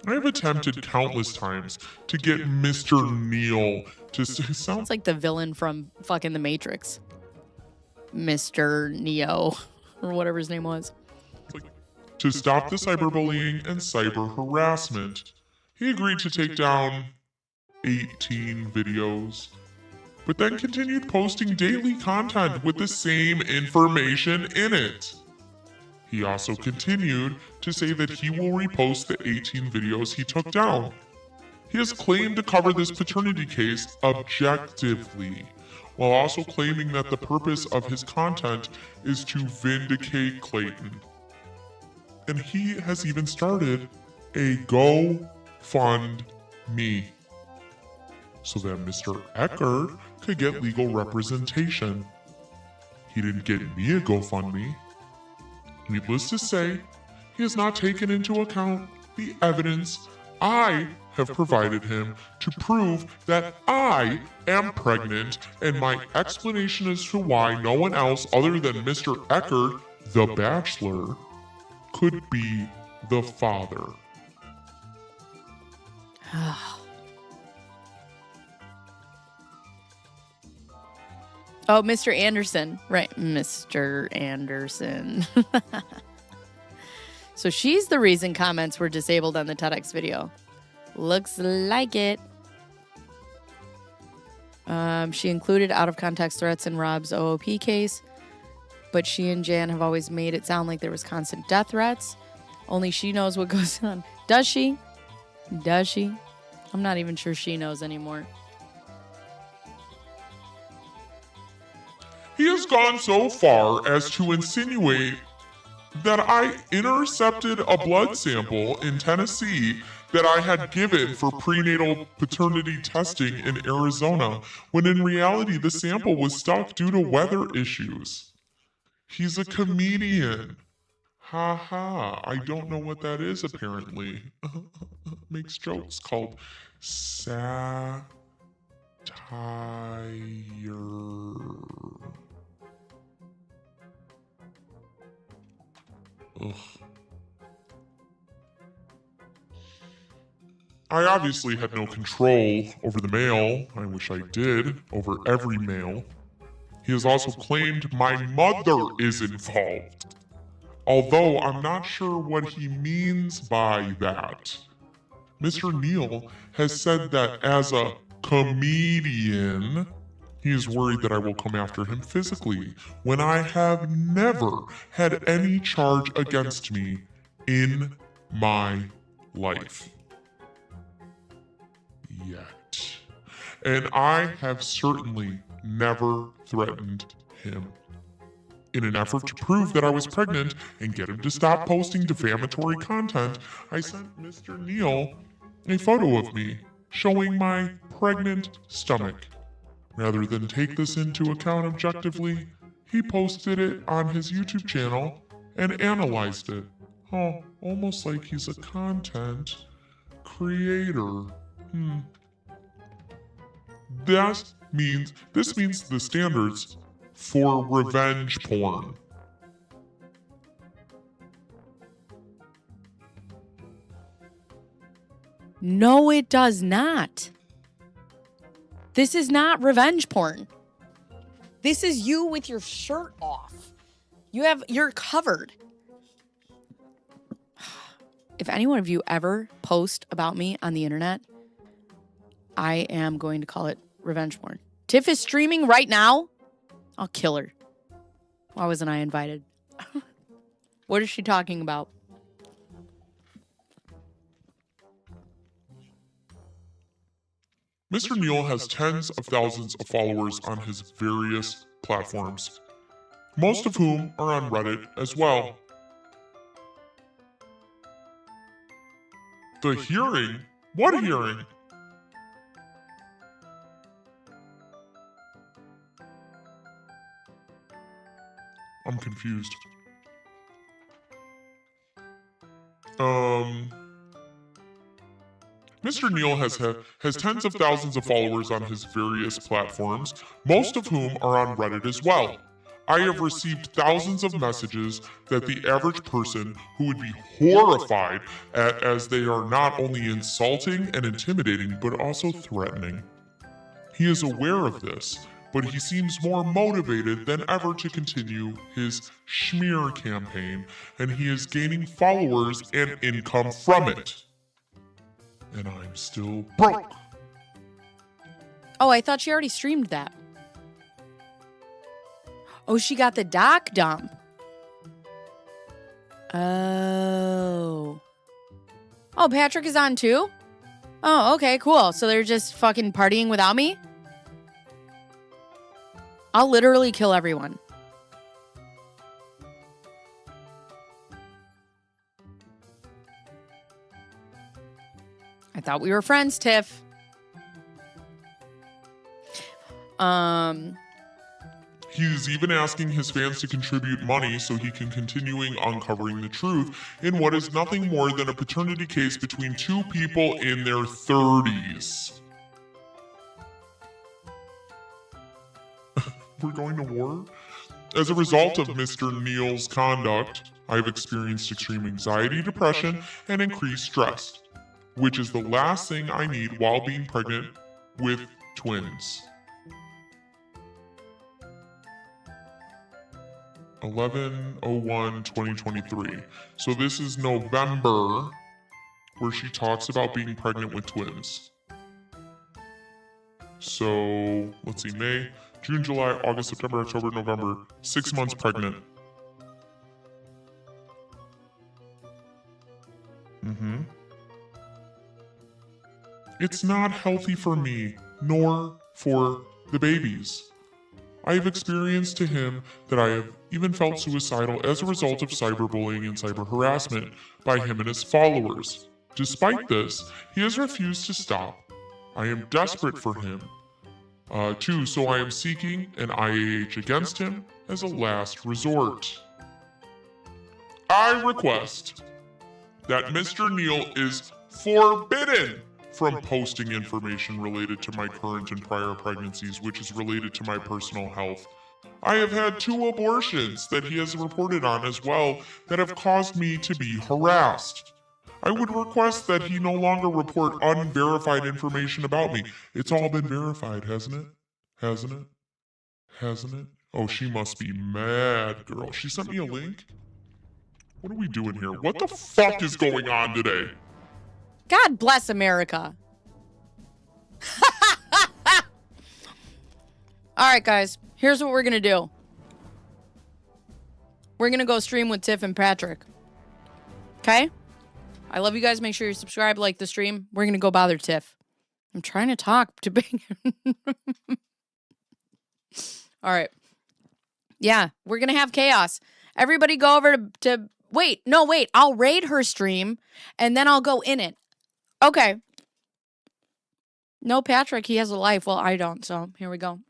I have attempted countless times to get Mr. Neal to sound. It's like the villain from fucking The Matrix. Mr. Neo, or whatever his name was. To stop the cyberbullying and cyber harassment. He agreed to take down 18 videos, but then continued posting daily content with the same information in it. He also continued to say that he will repost the 18 videos he took down. He has claimed to cover this paternity case objectively, while also claiming that the purpose of his content is to vindicate Clayton. And he has even started a GoFundMe so that Mr. Eckert could get legal representation. He didn't get me a GoFundMe. Needless to say, he has not taken into account the evidence I have provided him to prove that I am pregnant, and my explanation as to why no one else other than Mr. Eckert, the bachelor, could be the father. Oh, Mr. Anderson. Right, Mr. Anderson. So she's the reason comments were disabled on the TEDx video. Looks like it. She included out-of-context threats in Rob's OOP case, but she and Jan have always made it sound like there was constant death threats. Only she knows what goes on. Does she? Does she? I'm not even sure she knows anymore. He has gone so far as to insinuate that I intercepted a blood sample in Tennessee that I had given for prenatal paternity testing in Arizona, when in reality the sample was stuck due to weather issues. He's a comedian. Ha ha, I don't know what that is apparently. Makes jokes called satire. Ugh. I obviously had no control over the mail. I wish I did, over every mail. He has also claimed my mother is involved, although I'm not sure what he means by that. Mr. Neal has said that as a comedian, he is worried that I will come after him physically, when I have never had any charge against me in my life. Yet. And I have certainly never threatened him. In an effort to prove that I was pregnant and get him to stop posting defamatory content, I sent Mr. Neal a photo of me showing my pregnant stomach. Rather than take this into account objectively, he posted it on his YouTube channel and analyzed it. Oh, almost like he's a content creator. This means the standards for revenge porn. No, it does not. This is not revenge porn. This is you with your shirt off. You're covered. If any one of you ever post about me on the internet, I am going to call it revenge porn. Tiff is streaming right now. I'll kill her. Why wasn't I invited? What is she talking about? Mr. Neal has tens of thousands of followers on his various platforms, most of whom are on Reddit as well. The hearing? What hearing? I'm confused. Mr. Neal has tens of thousands of followers on his various platforms, most of whom are on Reddit as well. I have received thousands of messages that the average person who would be horrified at, as they are not only insulting and intimidating, but also threatening. He is aware of this, but he seems more motivated than ever to continue his smear campaign, and he is gaining followers and income from it. And I'm still broke. Oh, I thought she already streamed that. Oh, she got the doc dump. Oh. Oh, Patrick is on too? Oh, okay, cool. So they're just fucking partying without me? I'll literally kill everyone. I thought we were friends, Tiff. He's even asking his fans to contribute money so he can continuing uncovering the truth in what is nothing more than a paternity case between two people in their 30s. We're going to war? As a result of Mr. Neal's conduct, I've experienced extreme anxiety, depression, and increased stress, which is the last thing I need while being pregnant with twins. 11/01/2023. So this is November, where she talks about being pregnant with twins. So let's see, May, June, July, August, September, October, November. 6 months pregnant. It's not healthy for me, nor for the babies. I have experienced to him that I have even felt suicidal as a result of cyberbullying and cyber harassment by him and his followers. Despite this, he has refused to stop. I am desperate for him, too, so I am seeking an IAH against him as a last resort. I request that Mr. Neal is forbidden from posting information related to my current and prior pregnancies, which is related to my personal health. I have had 2 abortions that he has reported on as well that have caused me to be harassed. I would request that he no longer report unverified information about me. It's all been verified, hasn't it? Hasn't it? Hasn't it? Oh, she must be mad, girl. She sent me a link? What are we doing here? What the fuck is going on today? God bless America. All right, guys. Here's what we're going to do. We're going to go stream with Tiff and Patrick. Okay? I love you guys. Make sure you subscribe, like the stream. We're going to go bother Tiff. I'm trying to talk to Bacon. All right. Yeah, we're going to have chaos. Everybody go over to wait. I'll raid her stream, and then I'll go in it. Okay. No, Patrick, he has a life. Well, I don't, so here we go.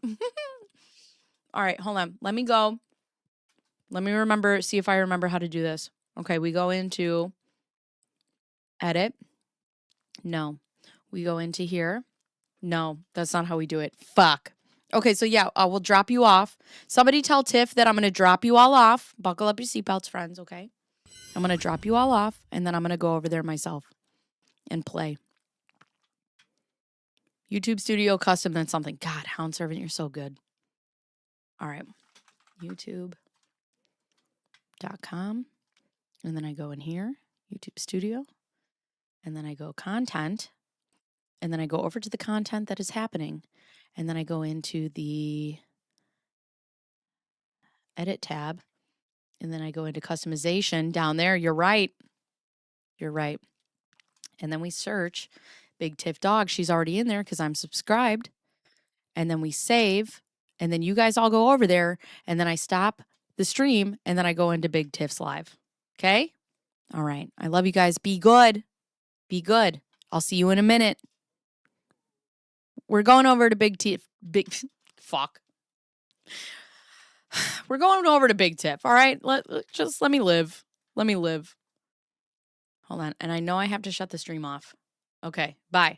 All right, hold on. Let me go. Let me see if I remember how to do this. Okay, we go into edit. No. We go into here. No, that's not how we do it. Fuck. Okay, so yeah, I will drop you off. Somebody tell Tiff that I'm going to drop you all off. Buckle up your seatbelts, friends, okay? I'm going to drop you all off, and then I'm going to go over there myself and play. YouTube Studio Custom, then something. God, Hound Servant, you're so good. All right. YouTube.com. And then I go in here, YouTube Studio. And then I go Content. And then I go over to the content that is happening. And then I go into the Edit tab. And then I go into Customization down there. You're right. You're right. And then we search Big Tiff Dog. She's already in there because I'm subscribed. And then we save. And then you guys all go over there. And then I stop the stream. And then I go into Big Tiff's live. Okay? All right. I love you guys. Be good. Be good. I'll see you in a minute. We're going over to fuck. We're going over to Big Tiff. All right? Let me live. Let me live. Hold on. And I know I have to shut the stream off. Okay. Bye.